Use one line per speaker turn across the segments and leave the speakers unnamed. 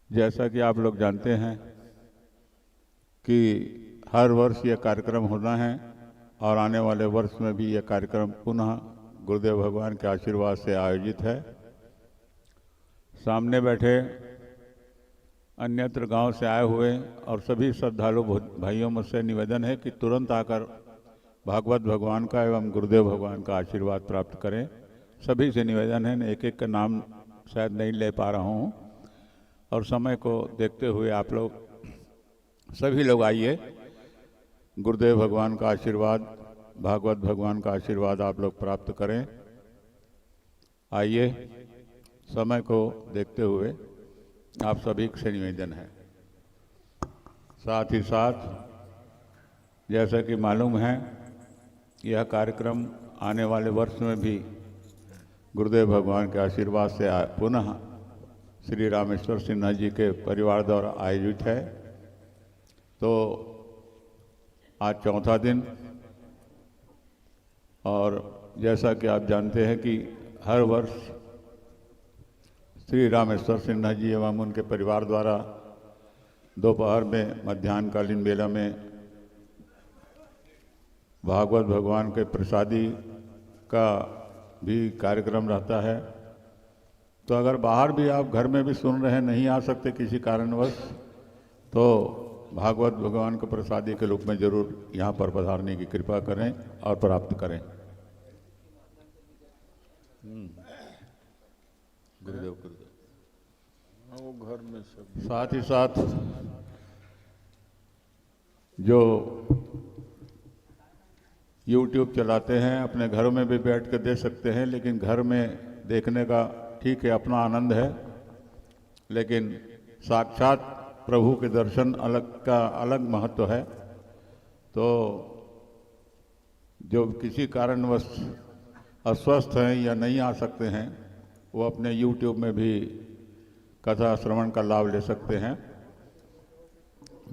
जैसा कि आप लोग जानते हैं कि हर वर्ष ये कार्यक्रम होना है और आने वाले वर्ष में भी ये कार्यक्रम पुनः गुरुदेव भगवान के आशीर्वाद से आयोजित है। सामने बैठे अन्यत्र गांव से आए हुए और सभी श्रद्धालु भाइयों मुझसे निवेदन है कि तुरंत आकर भागवत भगवान का एवं गुरुदेव भगवान का आशीर्वाद प्राप्त करें। सभी से निवेदन है, एक एक का नाम शायद नहीं ले पा रहा हूँ और समय को देखते हुए आप लोग सभी लोग आइए, गुरुदेव भगवान का आशीर्वाद, भागवत भगवान का आशीर्वाद आप लोग प्राप्त करें। आइए, समय को देखते हुए आप सभी से निवेदन है। साथ ही साथ जैसा कि मालूम है, यह कार्यक्रम आने वाले वर्ष में भी गुरुदेव भगवान के आशीर्वाद से पुनः श्री रामेश्वर सिन्हा जी के परिवार द्वारा आयोजित है। तो आज चौथा दिन, और जैसा कि आप जानते हैं कि हर वर्ष श्री रामेश्वर सिन्हा जी एवं उनके परिवार द्वारा दोपहर में मध्याह्नकालीन बेला में भागवत भगवान के प्रसादी का भी कार्यक्रम रहता है। तो अगर बाहर भी आप घर में भी सुन रहे हैं, नहीं आ सकते किसी कारणवश, तो भागवत भगवान के प्रसादी के रूप में जरूर यहाँ पर पधारने की कृपा करें और प्राप्त करें। गुरुदेव वो घर में सब। साथ ही साथ जो YouTube चलाते हैं अपने घरों में भी बैठ कर दे सकते हैं, लेकिन घर में देखने का ठीक है, अपना आनंद है, लेकिन साक्षात प्रभु के दर्शन का अलग महत्व है। तो जो किसी कारणवश अस्वस्थ हैं या नहीं आ सकते हैं, वो अपने YouTube में भी कथा श्रवण का लाभ ले सकते हैं।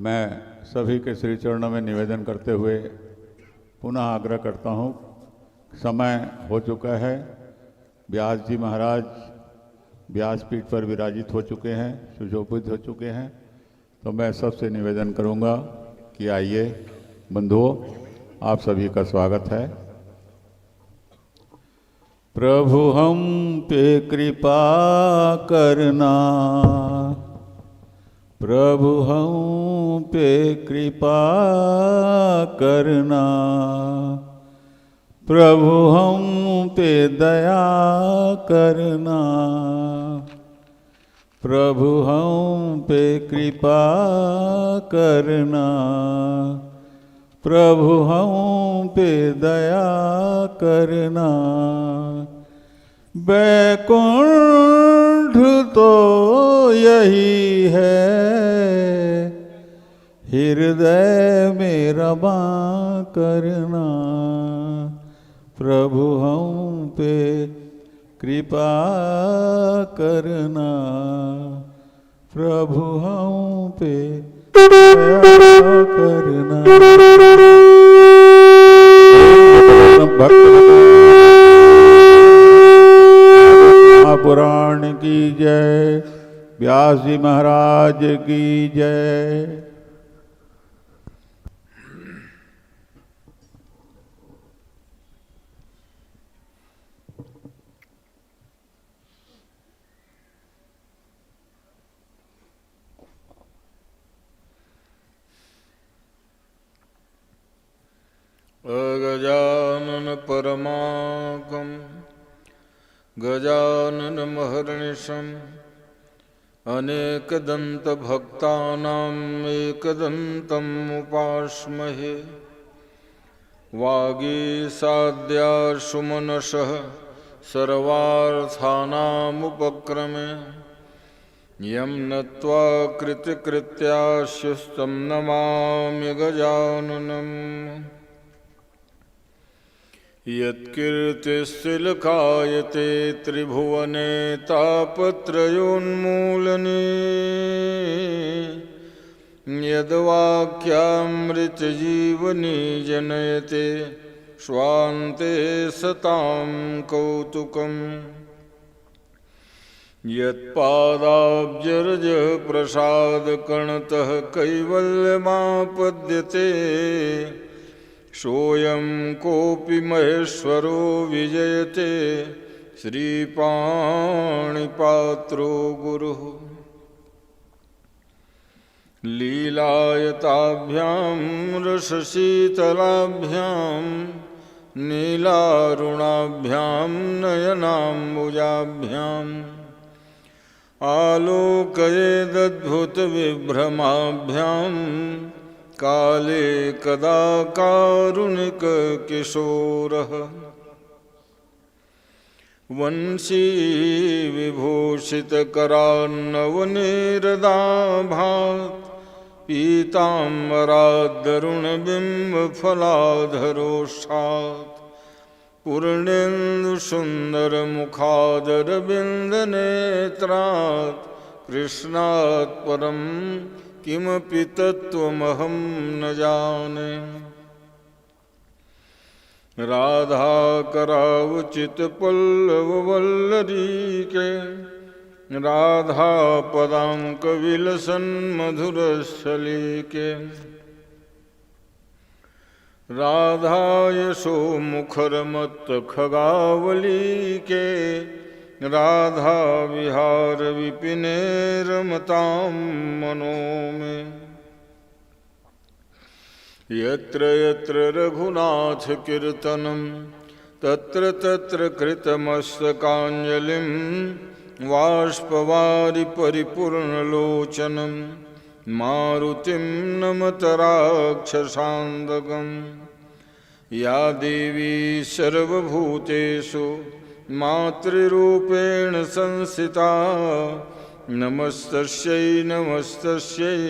मैं सभी के श्री चरणों में निवेदन करते हुए पुनः आग्रह करता हूँ, समय हो चुका है, व्यास जी महाराज व्यासपीठ पर विराजित हो चुके हैं, सुशोभित हो चुके हैं। तो मैं सबसे निवेदन करूँगा कि आइए बंधुओं, आप सभी का स्वागत है। प्रभु हम पे कृपा करना, प्रभु हम पे कृपा करना, प्रभु हम पे दया करना, प्रभु हम पे कृपा करना, प्रभु हम पे दया करना। वैकुंठ तो यही है, हृदय में रमा करना, प्रभु हम पे कृपा करना, प्रभु हम पे दया करना। महापुराण की जय, व्यास जी महाराज की जय।
गजानन परमाकं गजानन महर्निशम् अनेकदन्तभक्तानां एकदन्तम् उपास्महे। वागीसाद्या सुमनसः सर्वार्थानामुपक्रमे यं नत्वा कृतकृत्यास्युस्तं नमामि गजाननम्। यत्कीर्तिस्तिलकायते त्रिभुवने तापत्रयोन्मूलने, यद्वाक्यामृतजीवनी जनयते स्वान्ते सतां कौतुकम्। यत्पादाब्जरज प्रसादकणतः कैवल्यमापद्यते सोऽयं कोऽपि महेश्वरो विजयते श्रीपाणिपात्रो गुरुः। लीलायताभ्यां रसशीतलाभ्यां नीलारुणाभ्यां नयनाम्बुजाभ्याम् आलोकयेदद्भुतविभ्रमाभ्यां काले कदा कारुणिककिशोरः। वंशी विभूषितकरान्नवनीरदाभात् पीताम्बरादरुणबिम्बफलाधरोषात् पूर्णेन्दुसुन्दरमुखादरविन्दनेत्रात् कृष्णात् परं किमपि तत्त्वमहं न जाने। राधाकरावचितपल्लववल्लरीके राधापदाङ्कविलसन्मधुरसलीके राधायशोमुखरमत्तखगावलीके राधाविहारविपिने रमतां मनो मे। यत्र यत्र रघुनाथकीर्तनं तत्र तत्र कृतमस्तकाञ्जलिं बाष्पवारि परिपूर्णलोचनं मारुतिं नमत राक्षसान्तकम्। या देवी सर्वभूतेषु मातृरूपेण संस्थिता नमस्तस्यै नमस्तस्यै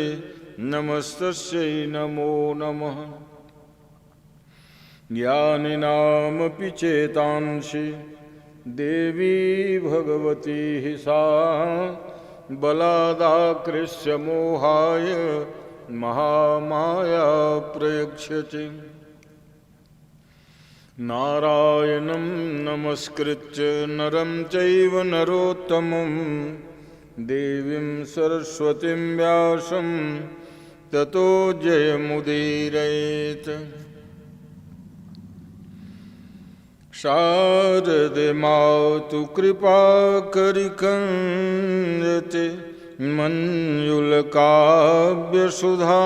नमस्तस्यै नमो नमः। ज्ञानिनामपि चेतांसि देवी भगवती हि सा बलादाकृष्य मोहाय महामाया प्रयच्छति। नारायणं नमस्कृत्य नरं चैव नरोत्तमं देवीं सरस्वतीं व्यासं ततो जयमुदीरयेत्। शारदे मातु कृपाकरिकन्दते मञ्जुलकाव्यसुधा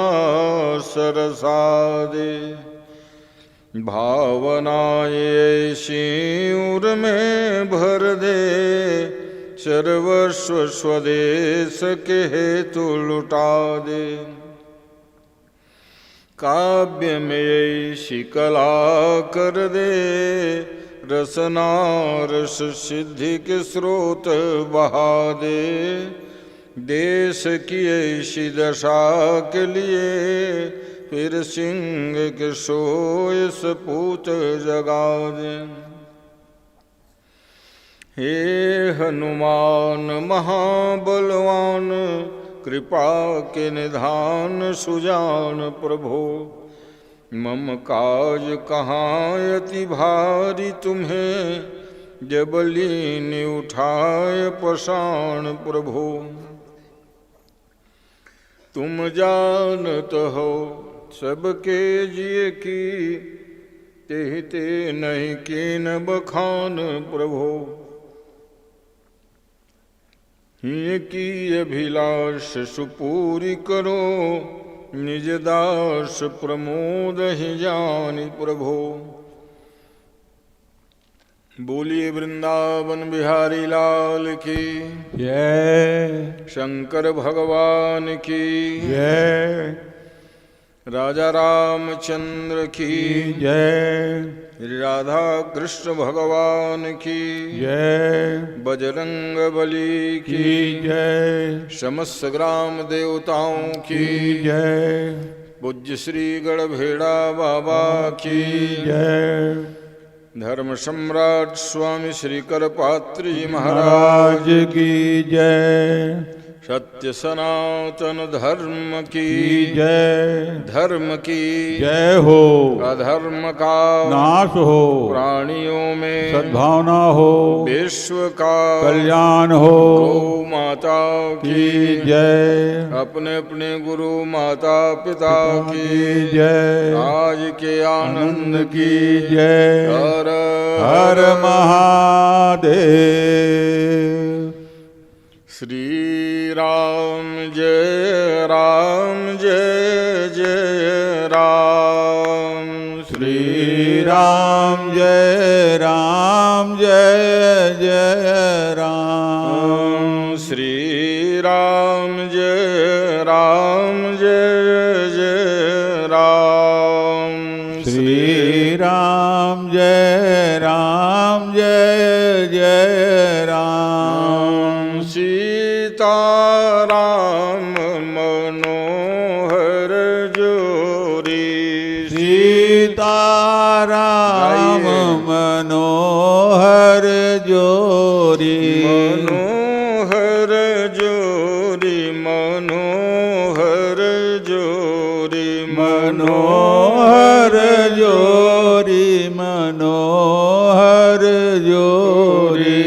सरसादे। भावनाये शिवर में भर दे सर्वस्व स्वदेश के हेतु लुटा दे। काव्य में ऐसी कला कर दे रसना रस सिद्धि के स्रोत बहा दे। देश की ऐसी दशा के लिए फिर सिंह के सोए सपूत जगा दे। हे हनुमान महाबलवान कृपा के निधान सुजान प्रभो। मम काज कहाँ अति भारी तुम्हें जब लीन उठाए पाषाण प्रभो। तुम जानत हो सबके जिय की तेहि ते नहीं कीन बखान प्रभो। हिय की अभिलाष सुपूरी करो निज दास प्रमोद ही जानि प्रभो। बोलिए वृंदावन बिहारी लाल की
जय।
शंकर भगवान की
जय।
राजा रामचंद्र की
जय।
राधा कृष्ण भगवान की
जय।
बजरंग बली की
जय।
समस्त ग्राम देवताओं की
जय।
पूज्य श्री गढ़भेड़ा बाबा की
जय।
धर्म सम्राट स्वामी श्री करपात्री
महाराज
महाराज
की जय।
सत्य सनातन धर्म की
जय,
धर्म की
जय हो,
अधर्म का
नाश हो,
प्राणियों में
सद्भावना हो,
विश्व का
कल्याण हो,
गौ माता
की
की
जय,
अपने अपने गुरु माता पिता की
जय,
आज के आनंद की
जय,
हर
हर महादेव।
श्री राम जय जय राम।
श्री राम जय जय राम।
श्री राम जय जय राम।
श्री राम जय जय राम।
सीता राम मनोहर जोरी।
सीता राम मनोहर जोरी।
मनोहर जोरी मनोहर जोरी
मनोहर जोरी मनोहर जोरी।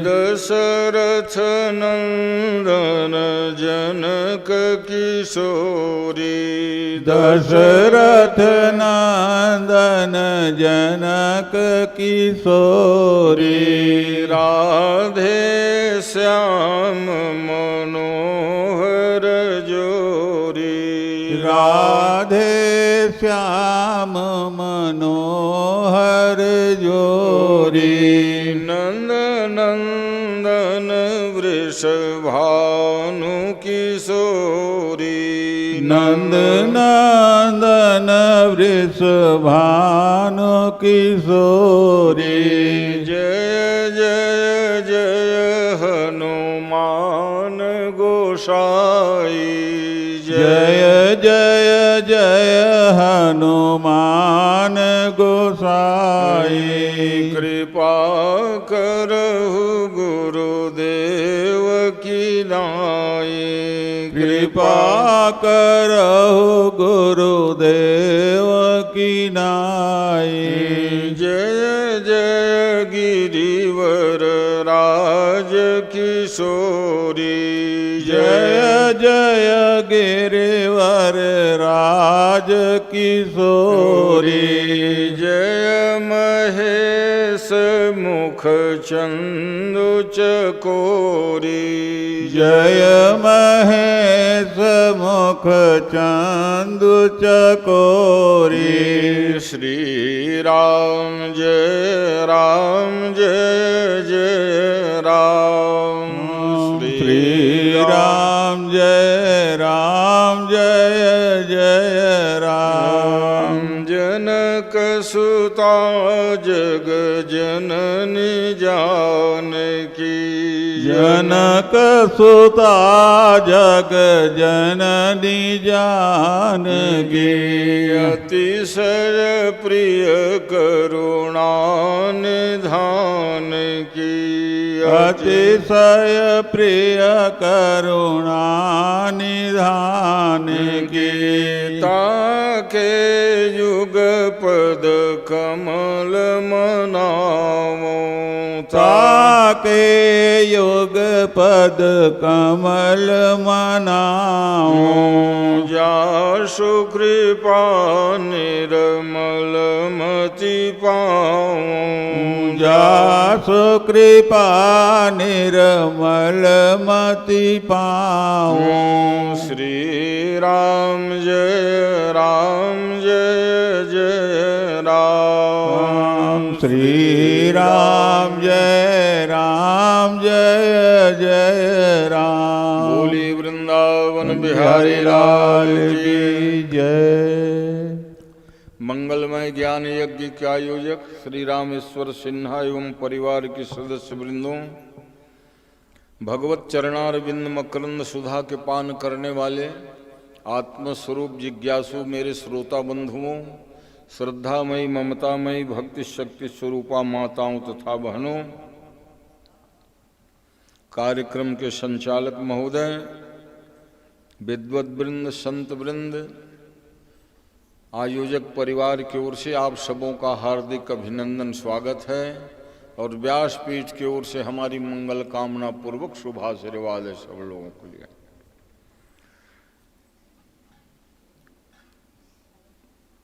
दशरथ नंदन जनक किशोरी।
दशरथ नंदन जनक किशोरी।
राधे श्याम मनोहर जोरी।
राधे श्याम मनोहर जोरी।
नंद नंदन वृषभानु किशोरी।
नंद नंदन वृषभानु किशोरी।
जय जय जय हनुमान गोसाई।
जय जय जय हनुमान गोसाई।
कृपा करहु गुरुदेव की नाई।
कृपा करहु गुरुदेव की नाई।
जय जय गिरिवर राज किशोरी।
जय जय गिरिवर राज किशोरी।
जय महेश मुख चंदु चकोरी।
जय महेश मुख चंदु चकोरी।
श्री राम जय जय राम।
श्री राम जय जय राम।
जनक सुता जग जननी जानकी।
जनक सुता जग जननी जानकी।
अतिशय प्रिय करुणा निधान की।
अतिशय प्रिय करुणा निधान की।
ताके युग पद कमल मनावो।
ताके युग पद कमल मनाओ।
जासु कृपा निर्मल मति पाऊं।
जासु कृपा निर्मल मति पाऊं।
श्री राम जय जय राम।
श्री राम जय जय राम।
बोली वृंदावन बिहारी लाल की
जय।
मंगलमय ज्ञान यज्ञ के आयोजक श्री रामेश्वर सिन्हा एवं परिवार के सदस्य वृंदों, भगवत चरणारविंद मकरंद सुधा के पान करने वाले आत्मस्वरूप जिज्ञासु मेरे श्रोता बंधुओं, श्रद्धामयी ममतामयी भक्ति शक्ति स्वरूपा माताओं तथा बहनों, कार्यक्रम के संचालक महोदय, विद्वत वृंद, संत वृंद, आयोजक परिवार की ओर से आप सबों का हार्दिक अभिनंदन स्वागत है और व्यासपीठ की ओर से हमारी मंगल कामना पूर्वक शुभाशीर्वाद है सब लोगों के लिए।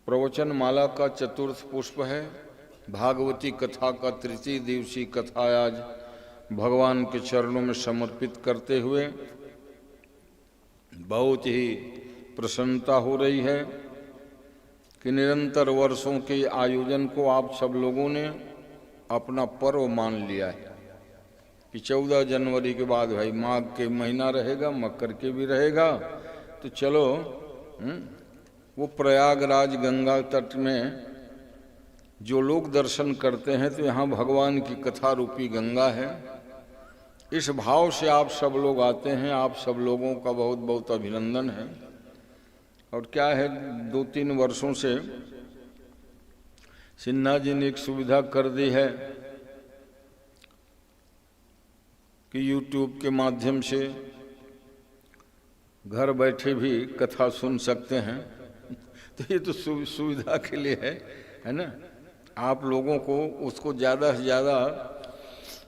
प्रवचन माला का चतुर्थ पुष्प है। भागवती कथा का तृतीय दिवसीय कथा आज भगवान के चरणों में समर्पित करते हुए बहुत ही प्रसन्नता हो रही है कि निरंतर वर्षों के आयोजन को आप सब लोगों ने अपना पर्व मान लिया है कि 14 जनवरी के बाद भाई माघ के महीना रहेगा, मकर के भी रहेगा, तो चलो वो प्रयागराज गंगा तट में जो लोग दर्शन करते हैं तो यहाँ भगवान की कथा रूपी गंगा है। इस भाव से आप सब लोग आते हैं, आप सब लोगों का बहुत बहुत अभिनंदन है। और क्या है, 2-3 वर्षों से सिन्हा जी ने एक सुविधा कर दी है कि YouTube के माध्यम से घर बैठे भी कथा सुन सकते हैं। तो ये तो सुविधा के लिए है ना। आप लोगों को उसको ज़्यादा से ज़्यादा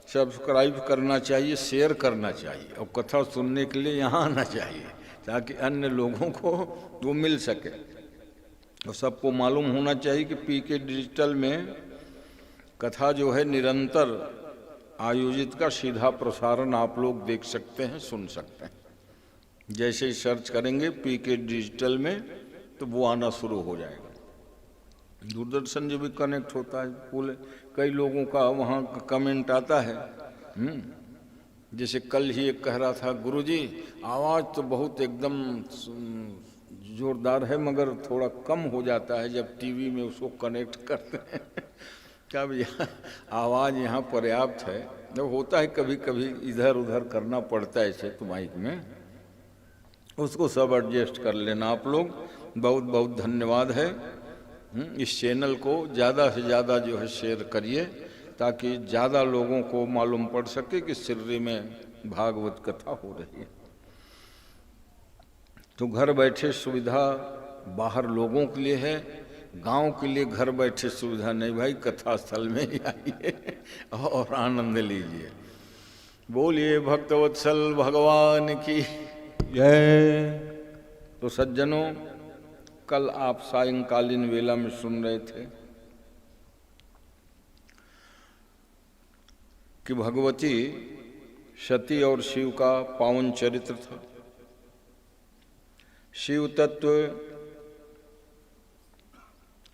सब्सक्राइब करना चाहिए, शेयर करना चाहिए और कथा सुनने के लिए यहाँ आना चाहिए ताकि अन्य लोगों को वो मिल सके। और सबको मालूम होना चाहिए कि पीके डिजिटल में कथा जो है निरंतर आयोजित का सीधा प्रसारण आप लोग देख सकते हैं, सुन सकते हैं। जैसे ही सर्च करेंगे पीके डिजिटल में तो वो आना शुरू हो जाएगा। दूरदर्शन जो भी कनेक्ट होता है पूरे, कई लोगों का वहाँ कमेंट आता है। जैसे कल ही एक कह रहा था, गुरुजी आवाज़ तो बहुत एकदम जोरदार है मगर थोड़ा कम हो जाता है जब टीवी में उसको कनेक्ट करते हैं। क्या भैया आवाज़ यहाँ पर्याप्त है। जब होता है कभी कभी इधर उधर करना पड़ता है ऐसे तो माइक में, उसको सब एडजस्ट कर लेना आप लोग। बहुत बहुत धन्यवाद है। इस चैनल को ज़्यादा से ज़्यादा जो है शेयर करिए ताकि ज़्यादा लोगों को मालूम पड़ सके कि सिर्री में भागवत कथा हो रही है। तो घर बैठे सुविधा बाहर लोगों के लिए है, गांव के लिए घर बैठे सुविधा नहीं भाई, कथा स्थल में ही आइए और आनंद लीजिए। बोलिए भक्तवत्सल भगवान की जय। तो सज्जनों, कल आप सायंकालीन वेला में सुन रहे थे कि भगवती सती और शिव का पावन चरित्र था। शिव तत्व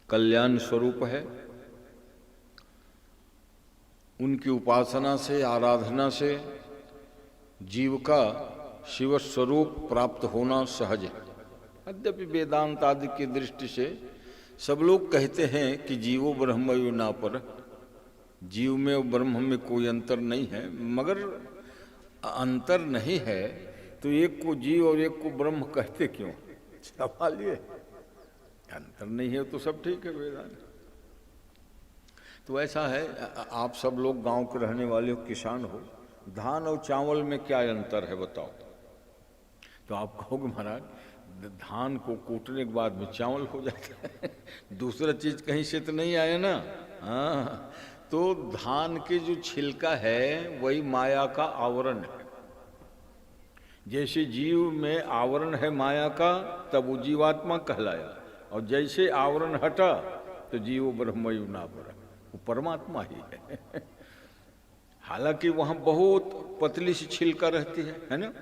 कल्याण स्वरूप है। उनकी उपासना से, आराधना से जीव का शिव स्वरूप प्राप्त होना सहज है। यद्यपि वेदांत आदि की दृष्टि से सब लोग कहते हैं कि जीवो ब्रह्मयो न पर, जीव में और ब्रह्म में कोई अंतर नहीं है। मगर अंतर नहीं है तो एक को जीव और एक को ब्रह्म कहते क्यों? सवाल ये, अंतर नहीं है तो सब ठीक है वेदांत। तो ऐसा है, आप सब लोग गांव के रहने वाले हो, किसान हो, धान और चावल में क्या अंतर है बताओ? तो आप कहोगे महाराज धान को कूटने के बाद में चावल हो जाता है, दूसरा चीज कहीं से तो नहीं आया ना। हाँ, तो धान के जो छिलका है वही माया का आवरण है। जैसे जीव में आवरण है माया का तब वो जीवात्मा कहलाया, और जैसे आवरण हटा तो जीव ब्रह्मयु ना पर, वो परमात्मा ही है। हालांकि वहां बहुत पतली सी छिलका रहती है ना।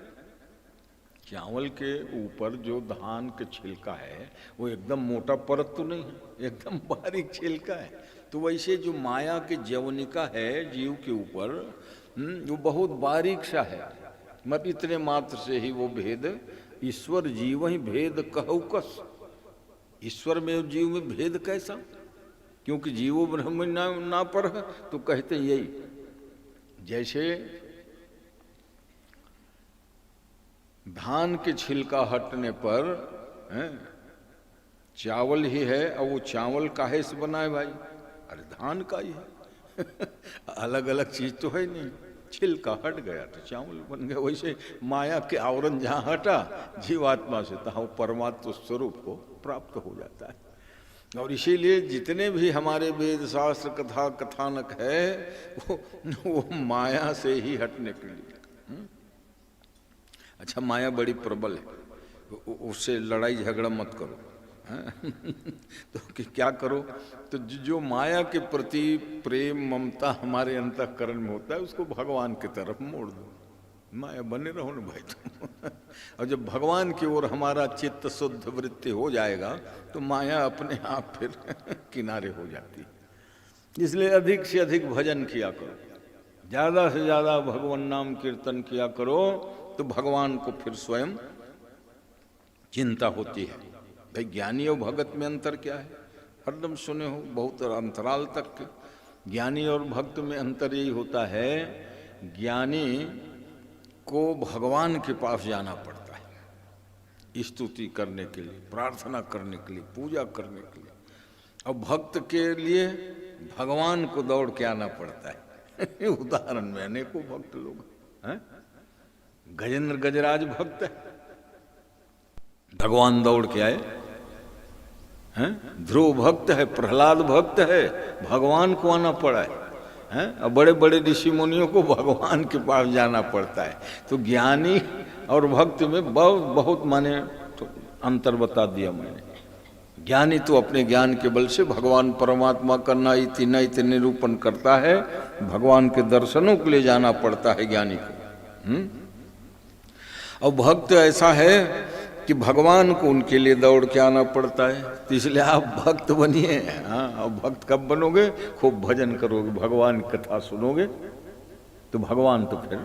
चावल के ऊपर जो धान के छिलका है वो एकदम मोटा परत तो नहीं है, एकदम बारीक छिलका है। तो वैसे जो माया की जवनिका है जीव के ऊपर, वो बहुत बारीक सा है। मत इतने मात्र से ही वो भेद, ईश्वर जीव ही भेद कहु कस। ईश्वर में और जीव में भेद कैसा? क्योंकि जीवो ब्रह्म ना पर, तो कहते यही। जैसे धान के छिलका हटने पर चावल ही है, और वो चावल काहे से बना है भाई? अरे धान का ही है। अलग अलग चीज तो है नहीं, छिलका हट गया तो चावल बन गया। वैसे माया के आवरण जहाँ हटा जीवात्मा से, तहाँ परमात्मा स्वरूप को प्राप्त हो जाता है। और इसीलिए जितने भी हमारे वेद शास्त्र कथा कथानक है वो माया से ही हटने के लिए। अच्छा, माया बड़ी प्रबल है, उससे लड़ाई झगड़ा मत करो। तो क्या करो, तो जो माया के प्रति प्रेम ममता हमारे अंतःकरण में होता है उसको भगवान की तरफ मोड़ दो। माया बने रहो ना भाई तुम। और जब भगवान की ओर हमारा चित्त शुद्ध वृत्ति हो जाएगा तो माया अपने आप फिर किनारे हो जाती है। इसलिए अधिक से अधिक भजन किया करो, ज्यादा से ज्यादा भगवान नाम कीर्तन किया करो, तो भगवान को फिर स्वयं चिंता होती है। भाई ज्ञानी और भगत में अंतर क्या है, हरदम सुने हो बहुत अंतराल तक के। ज्ञानी और भक्त में अंतर यही होता है, ज्ञानी को भगवान के पास जाना पड़ता है स्तुति करने के लिए, प्रार्थना करने के लिए, पूजा करने के लिए, और भक्त के लिए भगवान को दौड़ के आना पड़ता है। उदाहरण में अनेकों भक्त लोग हैं। गजेंद्र गजराज भक्त है, भगवान दौड़ के आए हैं। ध्रुव भक्त है, प्रहलाद भक्त है, भगवान को आना पड़ा है। और बड़े बड़े ऋषि मुनियों को भगवान के पास जाना पड़ता है। तो ज्ञानी और भक्त में बहुत माने तो अंतर बता दिया मैंने। ज्ञानी तो अपने ज्ञान के बल से भगवान परमात्मा का नैत निरूपण करता है, भगवान के दर्शनों के लिए जाना पड़ता है ज्ञानी को। और भक्त ऐसा है कि भगवान को उनके लिए दौड़ के आना पड़ता है। तो इसलिए आप भक्त बनिए। हाँ, और भक्त कब बनोगे, खूब भजन करोगे, भगवान की कथा सुनोगे, तो भगवान तो फिर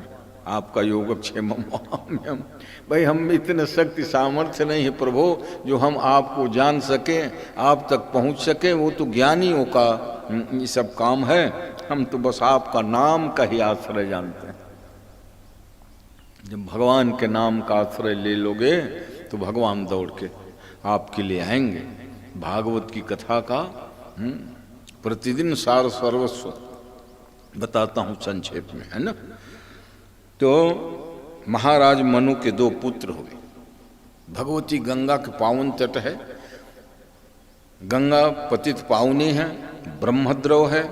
आपका योगक्षेम। भाई हम इतने शक्ति सामर्थ्य नहीं है प्रभु जो हम आपको जान सके, आप तक पहुंच सके। वो तो ज्ञानियों का ये सब काम है, हम तो बस आपका नाम का ही आश्रय जानते हैं। जब भगवान के नाम का आश्रय ले लोगे तो भगवान दौड़ के आपके लिए आएंगे। भागवत की कथा का प्रतिदिन सार सर्वस्व बताता हूं संक्षेप में, है ना। तो महाराज मनु के 2 पुत्र हुए। भगवती गंगा के पावन तट है, गंगा पतित पावनी है, ब्रह्मद्रव है,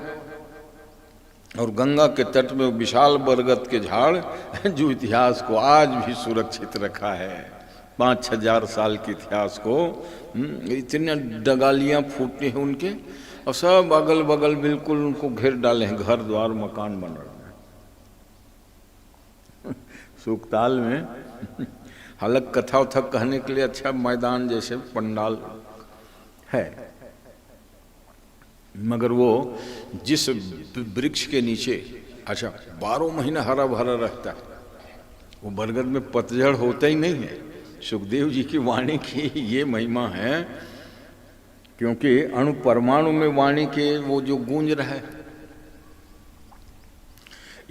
और गंगा के तट में विशाल बरगद के झाड़ जो इतिहास को आज भी सुरक्षित रखा है। 5,000 साल के इतिहास को इतने डगालियां फूटी हैं उनके, और सब अगल बगल बिल्कुल उनको घेर डाले हैं, घर द्वार मकान बन रहे हैं। सूखताल में हालांकि कथा उथा कहने के लिए अच्छा मैदान जैसे पंडाल है, मगर वो जिस वृक्ष के नीचे अच्छा 12 महीना हरा भरा रहता है, वो बरगद में पतझड़ होता ही नहीं है। सुखदेव जी की वाणी की ये महिमा है, क्योंकि अणु परमाणु में वाणी के वो जो गूंज रहा है,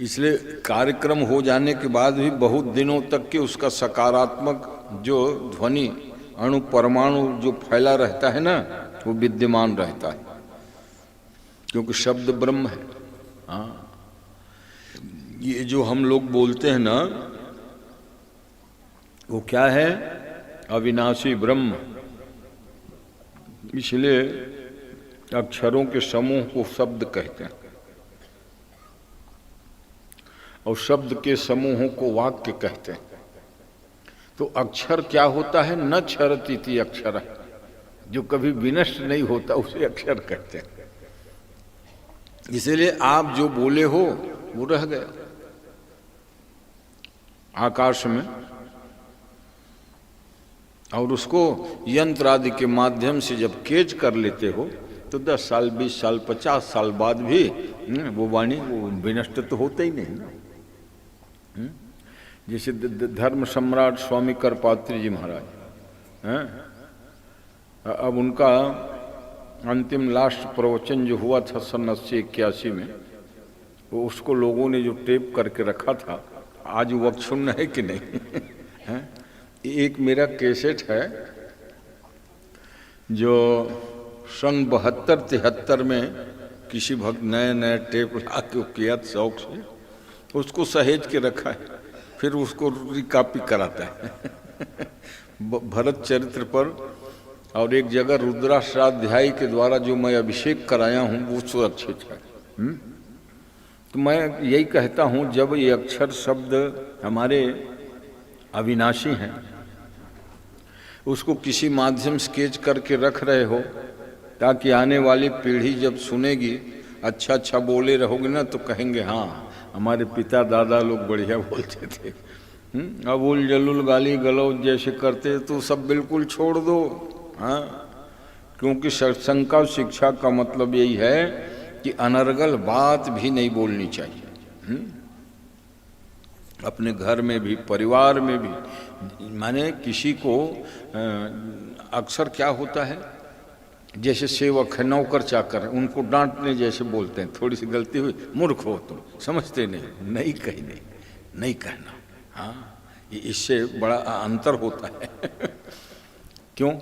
इसलिए कार्यक्रम हो जाने के बाद भी बहुत दिनों तक के उसका सकारात्मक जो ध्वनि अणु परमाणु जो फैला रहता है ना, वो विद्यमान रहता है, क्योंकि शब्द ब्रह्म है। हाँ, ये जो हम लोग बोलते हैं ना, वो क्या है, अविनाशी ब्रह्म। इसलिए अक्षरों के समूह को शब्द कहते हैं, और शब्द के समूहों को वाक्य कहते हैं। तो अक्षर क्या होता है, न क्षरतीति अक्षर, जो कभी विनष्ट नहीं होता उसे अक्षर कहते हैं। इसलिए आप जो बोले हो वो रह गया आकाश में, और उसको यंत्र आदि के माध्यम से जब कैच कर लेते हो तो 10 साल 20 साल 50 साल बाद भी वो वाणी वो विनष्ट तो होता ही नहीं ना। जैसे धर्म सम्राट स्वामी करपात्री जी महाराज हैं, अब उनका अंतिम लास्ट प्रवचन जो हुआ था सन 80-81 में, वो उसको लोगों ने जो टेप करके रखा था, आज वो सुनना है कि नहीं? है? एक मेरा कैसेट है जो सन 72-73 में किसी भक्त नए टेप ला के किया शौक से, उसको सहेज के रखा है, फिर उसको रिकॉपी कराता है भरत चरित्र पर। और एक जगह रुद्राष्टाध्यायी के द्वारा जो मैं अभिषेक कराया हूँ वो सुरक्षित है। तो मैं यही कहता हूँ, जब ये अक्षर शब्द हमारे अविनाशी हैं, उसको किसी माध्यम स्केच करके रख रहे हो, ताकि आने वाली पीढ़ी जब सुनेगी, अच्छा अच्छा बोले रहोगे ना, तो कहेंगे हाँ हमारे पिता दादा लोग बढ़िया बोलते थे। अबुल जलुल गाली गलौज जैसे करते, तो सब बिल्कुल छोड़ दो। हाँ, क्योंकि सत्संग का शिक्षा का मतलब यही है कि अनर्गल बात भी नहीं बोलनी चाहिए। अपने घर में भी, परिवार में भी, माने किसी को अक्सर क्या होता है, जैसे सेवक है, नौकर चाकर है, उनको डांटने जैसे बोलते हैं, थोड़ी सी गलती हुई, मूर्ख हो तुम, समझते नहीं, नहीं कहने, नहीं कहना। हाँ, इससे बड़ा अंतर होता है क्यों?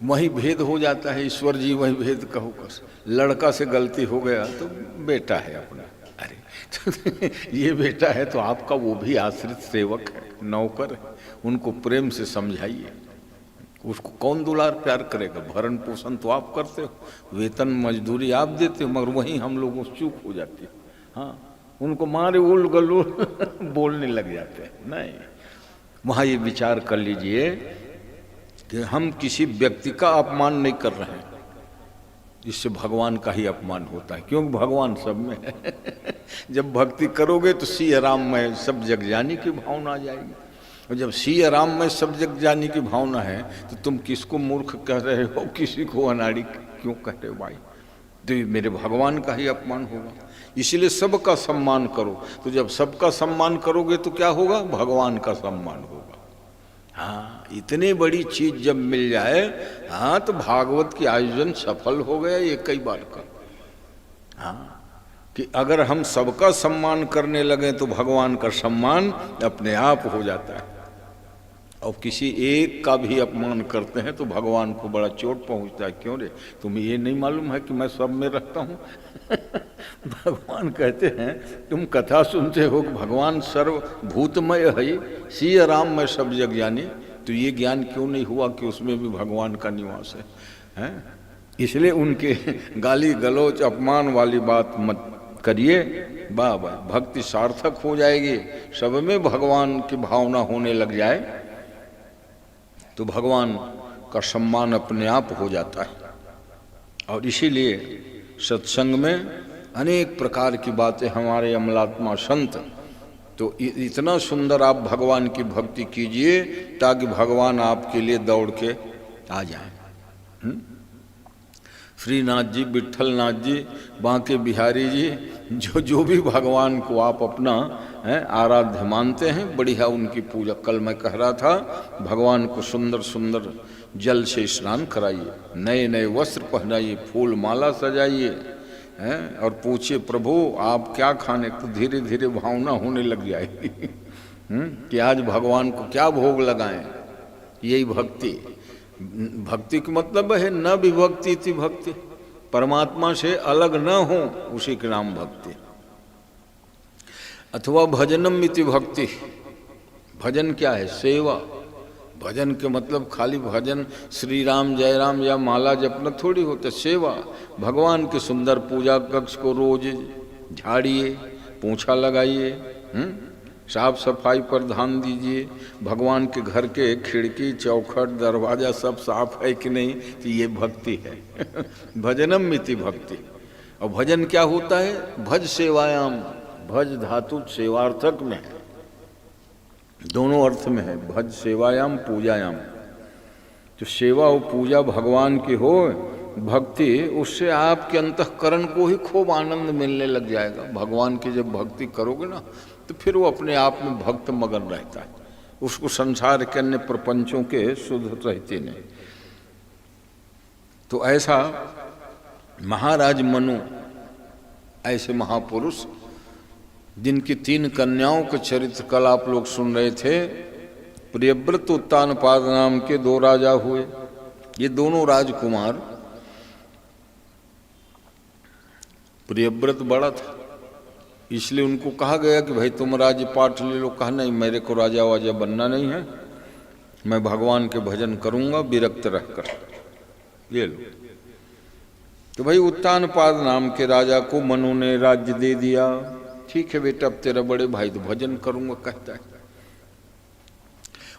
वही भेद हो जाता है, ईश्वर जी वही भेद कहो कस। लड़का से गलती हो गया तो बेटा है अपना, अरे तो ये बेटा है तो आपका वो भी आश्रित सेवक है, नौकर है, उनको प्रेम से समझाइए। उसको कौन दुलार प्यार करेगा? भरण पोषण तो आप करते हो, वेतन मजदूरी आप देते हो, मगर वहीं हम लोगों से चूक हो जाती है। हाँ, उनको मारे उल गलुल बोलने लग जाते हैं। नहीं, वहाँ ये विचार कर लीजिए कि हम किसी व्यक्ति का अपमान नहीं कर रहे हैं, इससे भगवान का ही अपमान होता है, क्योंकि भगवान सब में है। जब भक्ति करोगे तो सिया राम में सब जग जाने की भावना आ जाएगी, और जब सिया राम में सब जग जाने की भावना है तो तुम किसको मूर्ख कह रहे हो, किसी को अनाड़ी क्यों कह रहे हो भाई? तो ये मेरे भगवान का ही अपमान होगा। इसलिए सबका सम्मान करो, तो जब सबका सम्मान करोगे तो क्या होगा? भगवान का सम्मान होगा। हाँ, इतनी बड़ी चीज जब मिल जाए, हाँ, तो भागवत की आयोजन सफल हो गया ये कई बार का। हाँ, कि अगर हम सबका सम्मान करने लगे तो भगवान का सम्मान अपने आप हो जाता है, और किसी एक का भी अपमान करते हैं तो भगवान को बड़ा चोट पहुंचता है। क्यों रे, तुम्हें ये नहीं मालूम है कि मैं सब में रहता हूँ? भगवान कहते हैं, तुम कथा सुनते हो कि भगवान सर्वभूतमय है, सिया राम में सब जग जानी, तो ये ज्ञान क्यों नहीं हुआ कि उसमें भी भगवान का निवास है? इसलिए उनके गाली गलौच अपमान वाली बात मत करिए। वाह वाह, भक्ति सार्थक हो जाएगी, सब में भगवान की भावना होने लग जाए तो भगवान का सम्मान अपने आप हो जाता है। और इसीलिए सत्संग में अनेक प्रकार की बातें हमारे अमलात्मा संत, तो इतना सुंदर आप भगवान की भक्ति कीजिए ताकि भगवान आपके लिए दौड़ के आ जाए। श्रीनाथ जी, विट्ठलनाथ जी, बांके बिहारी जी, जो भी भगवान को आप अपना आराध्य मानते हैं, बढ़िया उनकी पूजा। कल मैं कह रहा था, भगवान को सुंदर सुंदर जल से स्नान कराइए, नए नए वस्त्र पहनाइए, फूल माला सजाइए, और पूछिए प्रभु आप क्या खाने, तो धीरे धीरे भावना होने लग जाएगी कि आज भगवान को क्या भोग लगाएं। यही भक्ति। भक्ति का मतलब है न विभक्ति इति भक्ति, परमात्मा से अलग न हो, उसी के नाम भक्ति। अथवा भजनम इति भक्ति। भजन क्या है? सेवा। भजन के मतलब खाली भजन श्री राम जय राम या माला जपना थोड़ी होता, सेवा। भगवान के सुंदर पूजा कक्ष को रोज झाड़िए, पोंछा लगाइए, साफ सफाई पर ध्यान दीजिए, भगवान के घर के खिड़की चौखट दरवाजा सब साफ है कि नहीं, तो ये भक्ति है। भजनम मिति भक्ति। और भजन क्या होता है? भज सेवायाम। भज धातु सेवार्थक में है, दोनों अर्थ में है, भज सेवायाम पूजायाम। जो सेवा और पूजा भगवान की हो, भक्ति, उससे आपके अंतःकरण को ही खूब आनंद मिलने लग जाएगा। भगवान की जब भक्ति करोगे ना, तो फिर वो अपने आप में भक्त मगन रहता है, उसको संसार के अन्य प्रपंचों के शुद्ध रहते नहीं। तो ऐसा महाराज मनु, ऐसे महापुरुष जिनकी 3 कन्याओं के चरित्र कल आप लोग सुन रहे थे। प्रियव्रत उत्तानपाद नाम के 2 राजा हुए। ये दोनों राजकुमार, प्रियव्रत बड़ा था, इसलिए उनको कहा गया कि भाई तुम राज्य पाठ ले लो। कहा नहीं, मेरे को राजा वाजा बनना नहीं है, मैं भगवान के भजन करूंगा विरक्त रहकर। ये लो। तो भाई उत्तानपाद नाम के राजा को मनु ने राज्य दे दिया। ठीक है बेटा, अब तेरा बड़े भाई तो भजन करूंगा कहता है।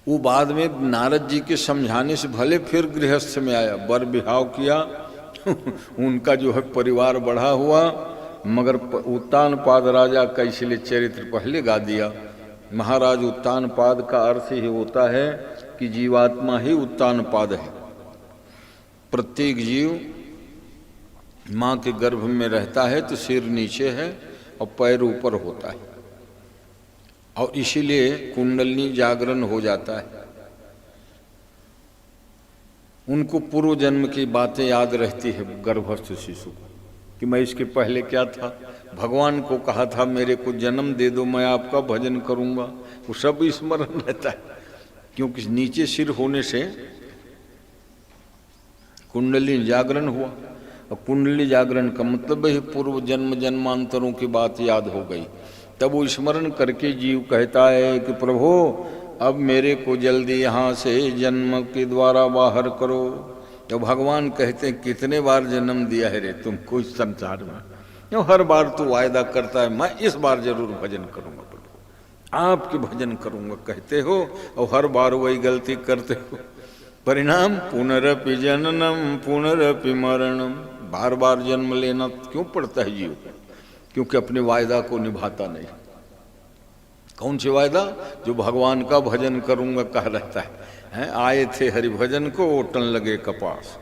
वो बाद में नारद जी के समझाने से भले फिर गृहस्थ में आया, वर विहाव किया उनका जो है परिवार बढ़ा हुआ, मगर उत्तानपाद राजा का इसलिए चरित्र पहले गा दिया। महाराज उत्तानपाद का अर्थ ही होता है कि जीवात्मा ही उत्तानपाद है। प्रत्येक जीव माँ के गर्भ में रहता है तो सिर नीचे है और पैर ऊपर होता है, और इसीलिए कुंडलिनी जागरण हो जाता है। उनको पूर्व जन्म की बातें याद रहती है गर्भस्थ शिशु को, कि मैं इसके पहले क्या था, भगवान को कहा था मेरे को जन्म दे दो, मैं आपका भजन करूंगा। वो सब स्मरण रहता है, क्योंकि नीचे सिर होने से कुंडली जागरण हुआ। और कुंडली जागरण का मतलब है पूर्व जन्म जन्मांतरों की बात याद हो गई। तब वो स्मरण करके जीव कहता है कि प्रभु अब मेरे को जल्दी यहाँ से जन्म के द्वारा बाहर करो। तो भगवान कहते हैं कितने बार जन्म दिया है रे तुमको इस संसार में, क्यों हर बार तू वायदा करता है मैं इस बार जरूर भजन करूंगा, आपके भजन करूंगा कहते हो, और हर बार वही गलती करते हो। परिणाम पुनरपि जननम पुनरपि मरणम, बार बार जन्म लेना क्यों पड़ता है जीव को? क्योंकि अपने वायदा को निभाता नहीं। कौन से वायदा? जो भगवान का भजन करूंगा कह रहता है। आए थे हरि भजन को ओटन लगे कपास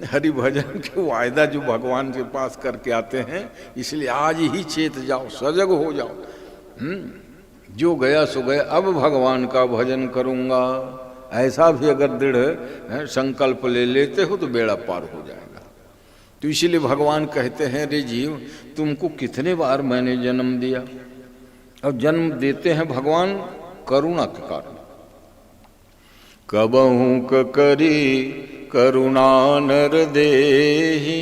हरि भजन के वायदा जो भगवान के पास करके आते हैं, इसलिए आज ही चेत जाओ, सजग हो जाओ। जो गया सो गया, अब भगवान का भजन करूंगा, ऐसा भी अगर दृढ़ संकल्प ले लेते हो तो बेड़ा पार हो जाएगा। तो इसीलिए भगवान कहते हैं रे जीव तुमको कितने बार मैंने जन्म दिया। और जन्म देते हैं भगवान करुणा के कारण। कबहू करी करुणा नर देहि,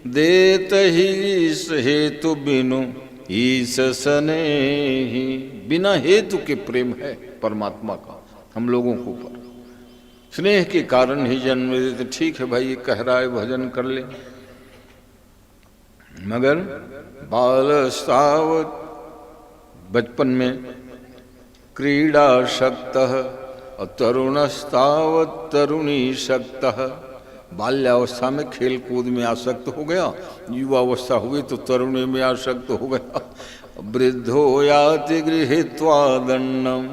देत ही हेतु बिनु ईस सनेहि। बिना हेतु के प्रेम है परमात्मा का हम लोगों के ऊपर, स्नेह के कारण ही जन्म देते। ठीक है भाई, ये कह रहा है भजन कर ले, मगर बालस्तावत बचपन में क्रीड़ा शक्तः और तरुणस्तावत तरुणी शक्तः। बाल्यावस्था में खेल कूद में आसक्त हो गया, युवावस्था हुई तो तरुणी में आसक्त हो गया। वृद्धो याति गृहीत्वा दंडम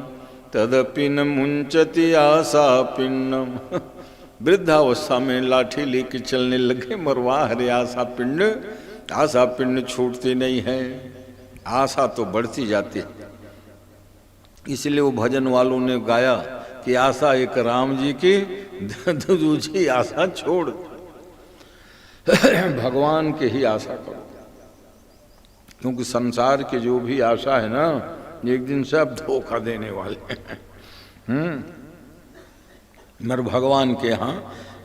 तदपि न मुंचति आशा पिंडम। वृद्धावस्था में लाठी लेके चलने लगे, मरवा हरे आशा पिंड। आशा पिंड छूटती नहीं है, आशा तो बढ़ती जाती है। इसलिए वो भजन वालों ने गाया कि आशा एक राम जी की, दूसरी आशा छोड़ भगवान के ही आशा करो। क्योंकि संसार के जो भी आशा है ना, एक दिन सब धोखा देने वाले हैं। मगर भगवान के यहाँ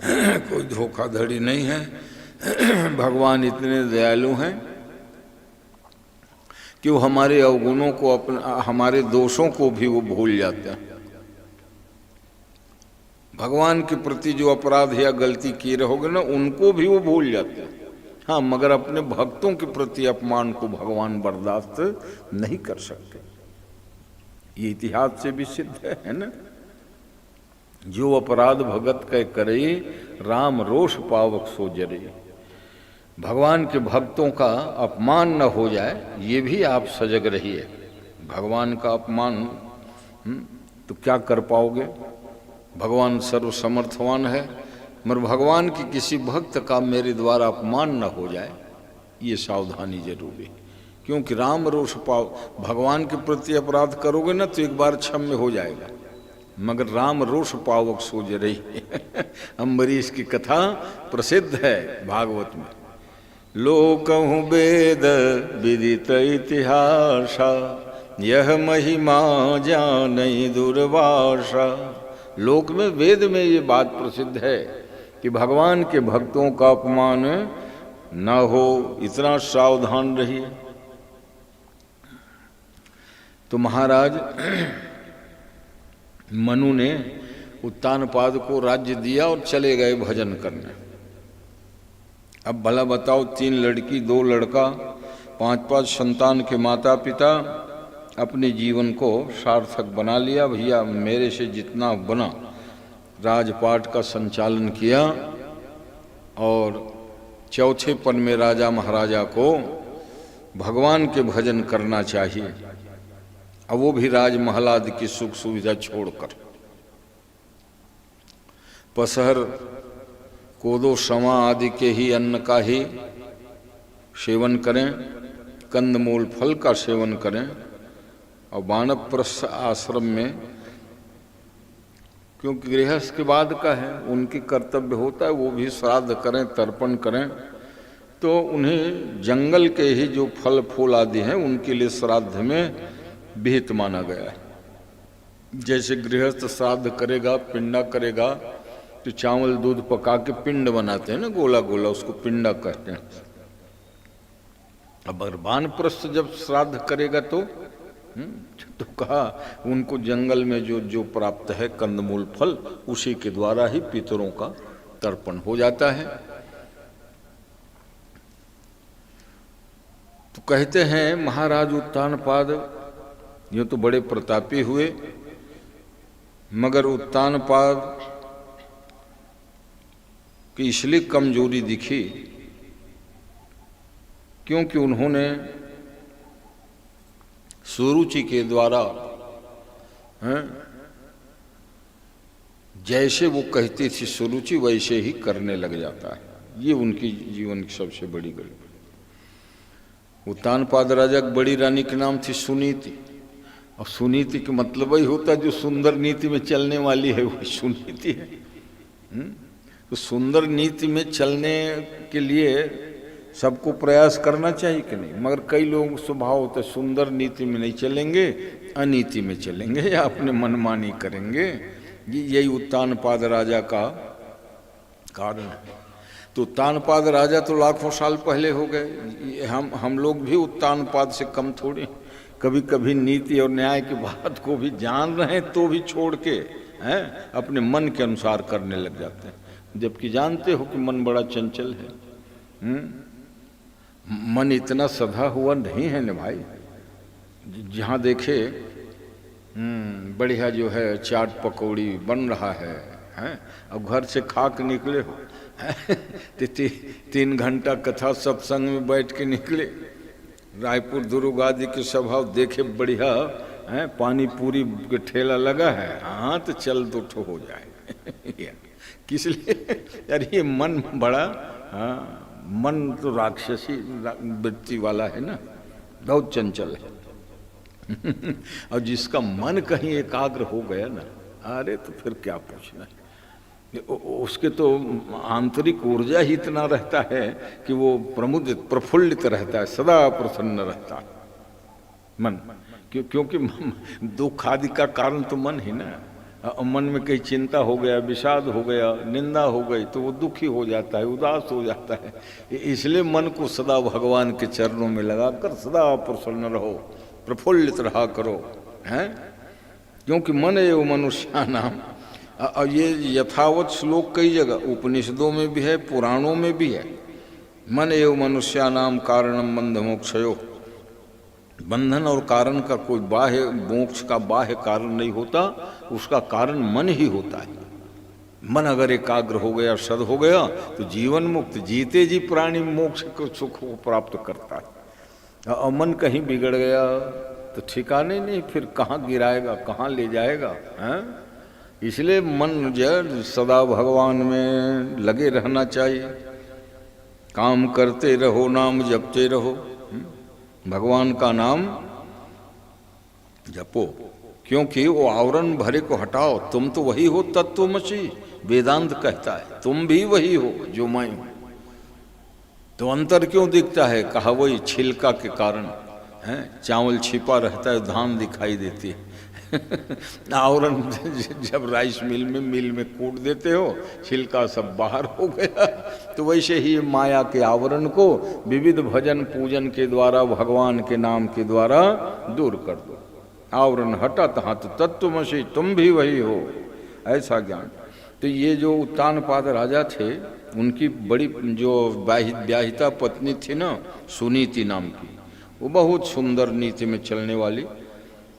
कोई धोखाधड़ी नहीं है। भगवान इतने दयालु हैं कि वो हमारे अवगुणों को, अपना हमारे दोषों को भी वो भूल जाते हैं। भगवान के प्रति जो अपराध या गलती किए रहोगे ना, उनको भी वो भूल जाते हैं। हाँ, मगर अपने भक्तों के प्रति अपमान को भगवान बर्दाश्त नहीं कर सकते। ये इतिहास से भी सिद्ध है ना। जो अपराध भगत कह करे, राम रोष पावक सो जरे। भगवान के भक्तों का अपमान न हो जाए, ये भी आप सजग रहिए। भगवान का अपमान तो क्या कर पाओगे? भगवान सर्वसमर्थवान है, मगर भगवान की किसी भक्त का मेरे द्वारा अपमान न हो जाए, ये सावधानी जरूरी। क्योंकि राम रोष पाव, भगवान के प्रति अपराध करोगे ना तो एक बार क्षम्य हो जाएगा, मगर राम रोष पावक सोच रही अम्बरीश की कथा प्रसिद्ध है भागवत में। लोकहु वेद विदित इतिहासा, यह महिमा जानई दुर्वासा। लोक में, वेद में ये बात प्रसिद्ध है कि भगवान के भक्तों का अपमान न हो, इतना सावधान रहिए। तो महाराज मनु ने उत्तानपाद को राज्य दिया और चले गए भजन करने। अब भला बताओ, 3 लड़की 2 लड़का, 5 संतान के माता पिता, अपने जीवन को सार्थक बना लिया। भैया मेरे से जितना बना राजपाट का संचालन किया, और चौथे पन में राजा महाराजा को भगवान के भजन करना चाहिए, अब वो भी राजमहल आदि की सुख सुविधा छोड़कर। पसहर कोदो समा आदि के ही अन्न का ही सेवन करें, कंदमूल फल का सेवन करें, और वानप्रस्थ आश्रम में, क्योंकि गृहस्थ के बाद का है, उनकी कर्तव्य होता है वो भी श्राद्ध करें, तर्पण करें, तो उन्हें जंगल के ही जो फल फूल आदि हैं उनके लिए श्राद्ध में विहित माना गया है। जैसे गृहस्थ श्राद्ध करेगा, पिंडा करेगा, तो चावल दूध पका के पिंड बनाते हैं ना, गोला गोला, उसको पिंडा कहते हैं। अब वानप्रस्थ जब श्राद्ध करेगा तो कहा उनको जंगल में जो प्राप्त है कंदमूल फल, उसी के द्वारा ही पितरों का तर्पण हो जाता है। तो कहते हैं महाराज उत्तानपाद ये तो बड़े प्रतापी हुए, मगर उत्तानपाद की इसलिए कमजोरी दिखी क्योंकि उन्होंने सुरुचि के द्वारा जैसे वो कहती थी सुरुचि वैसे ही करने लग जाता है। ये उनकी जीवन की सबसे बड़ी गड़बड़ी। उत्तानपाद राजा की बड़ी रानी के नाम थी सुनीति, और सुनीति का मतलब वही होता है जो सुंदर नीति में चलने वाली है, वही सुनीति है। तो सुंदर नीति में चलने के लिए सबको प्रयास करना चाहिए कि नहीं, मगर कई लोग स्वभाव होते सुंदर नीति में नहीं चलेंगे, अनीति में चलेंगे या अपने मनमानी करेंगे। यही उत्तानपाद राजा का कारण है। तो उत्तानपाद राजा तो लाखों साल पहले हो गए, हम लोग भी उत्तानपाद से कम थोड़े। कभी कभी नीति और न्याय की बात को भी जान रहे हैं तो भी छोड़ के अपने मन के अनुसार करने लग जाते हैं, जबकि जानते हो कि मन बड़ा चंचल है। मन इतना सधा हुआ नहीं है न भाई। जहाँ देखे बढ़िया जो है चाट पकौड़ी बन रहा है, अब घर से खा के निकले हो 3 घंटा कथा सत्संग में बैठ के निकले, रायपुर दुर्ग आदि के स्वभाव देखे बढ़िया पानी पूरी के ठेला लगा है, हाँ तो चल 2 ठो हो जाए किस लिए यार, ये मन बड़ा मन तो राक्षसी वृत्ति वाला है ना, बहुत चंचल है और जिसका मन कहीं एकाग्र हो गया ना, अरे तो फिर क्या पूछना है, उसके तो आंतरिक ऊर्जा ही इतना रहता है कि वो प्रमुदित प्रफुल्लित रहता है, सदा प्रसन्न रहता है मन। क्योंकि दुख आदि का कारण तो मन ही ना। मन में कहीं चिंता हो गया, विषाद हो गया, निंदा हो गई तो वो दुखी हो जाता है, उदास हो जाता है। इसलिए मन को सदा भगवान के चरणों में लगाकर सदा प्रसन्न रहो, प्रफुल्लित रहा करो, हैं? क्योंकि मन एव मनुष्य नाम। और ये यथावत श्लोक कई जगह उपनिषदों में भी है, पुराणों में भी है। मन एव मनुष्य नाम कारणम बंध मोक्षयो। बंधन और कारण का कोई बाह्य मोक्ष का बाह्य कारण नहीं होता, उसका कारण मन ही होता है। मन अगर एकाग्र हो गया, सद हो गया तो जीवन मुक्त, जीते जी प्राणी मोक्ष को सुख को प्राप्त करता है। और मन कहीं बिगड़ गया तो ठिकाने नहीं, फिर कहाँ गिराएगा, कहाँ ले जाएगा, हैं? इसलिए मन जो सदा भगवान में लगे रहना चाहिए। काम करते रहो, नाम जपते रहो, भगवान का नाम जपो, क्योंकि वो आवरण भरे को हटाओ। तुम तो वही हो तत्वमसि, वेदांत कहता है तुम भी वही हो जो मैं हूं। तो अंतर क्यों दिखता है? कहा वही छिलका के कारण है। चावल छिपा रहता है, धान दिखाई देती है आवरण जब राइस मिल में कूट देते हो, छिलका सब बाहर हो गया। तो वैसे ही माया के आवरण को विविध भजन पूजन के द्वारा, भगवान के नाम के द्वारा दूर कर दो। आवरण हटा तहाँ तो तत्वमसि तुम भी वही हो, ऐसा ज्ञान। तो ये जो उत्तानपाद राजा थे, उनकी बड़ी जो ब्याहिता पत्नी थी ना, सुनीति नाम की, वो बहुत सुंदर नीति में चलने वाली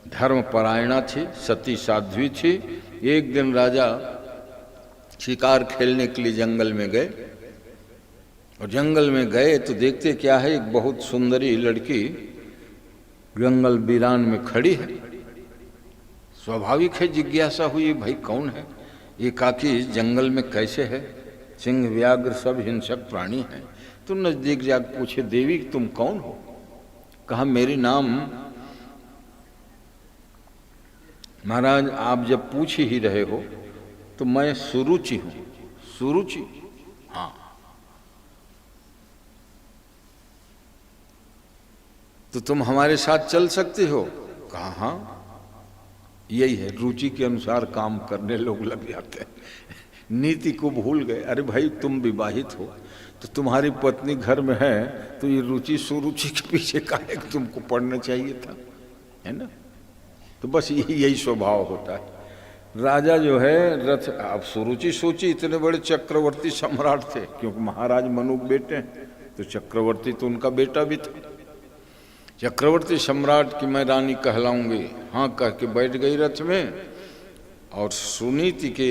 धर्मपरायणा थी, सती साध्वी थी। एक दिन राजा शिकार खेलने के लिए जंगल में गए, और जंगल में गए तो देखते क्या है, एक बहुत सुंदरी लड़की जंगल वीरान में खड़ी है। स्वाभाविक है जिज्ञासा हुई, भाई कौन है, एकाकी जंगल में कैसे है, सिंह व्याघ्र सब हिंसक प्राणी हैं। तो नजदीक जाकर पूछे, देवी तुम कौन हो? कहा मेरी नाम, महाराज आप जब पूछ ही रहे हो तो मैं सुरुचि हूं। सुरुचि? हाँ। तो तुम हमारे साथ चल सकते हो? कहा हाँ। यही है, रुचि के अनुसार काम करने लोग लग जाते हैं, नीति को भूल गए। अरे भाई तुम विवाहित हो तो तुम्हारी पत्नी घर में है, तो ये रुचि सुरुचि के पीछे काहे तुमको पढ़ना चाहिए था, है ना? तो बस यही स्वभाव होता है। राजा जो है रथ, अब सुरुचि सोची इतने बड़े चक्रवर्ती सम्राट थे, क्योंकि महाराज मनु के बेटे हैं, तो चक्रवर्ती तो उनका बेटा भी था। चक्रवर्ती सम्राट की मैं रानी कहलाऊंगी, हाँ कह के बैठ गई रथ में। और सुनीति के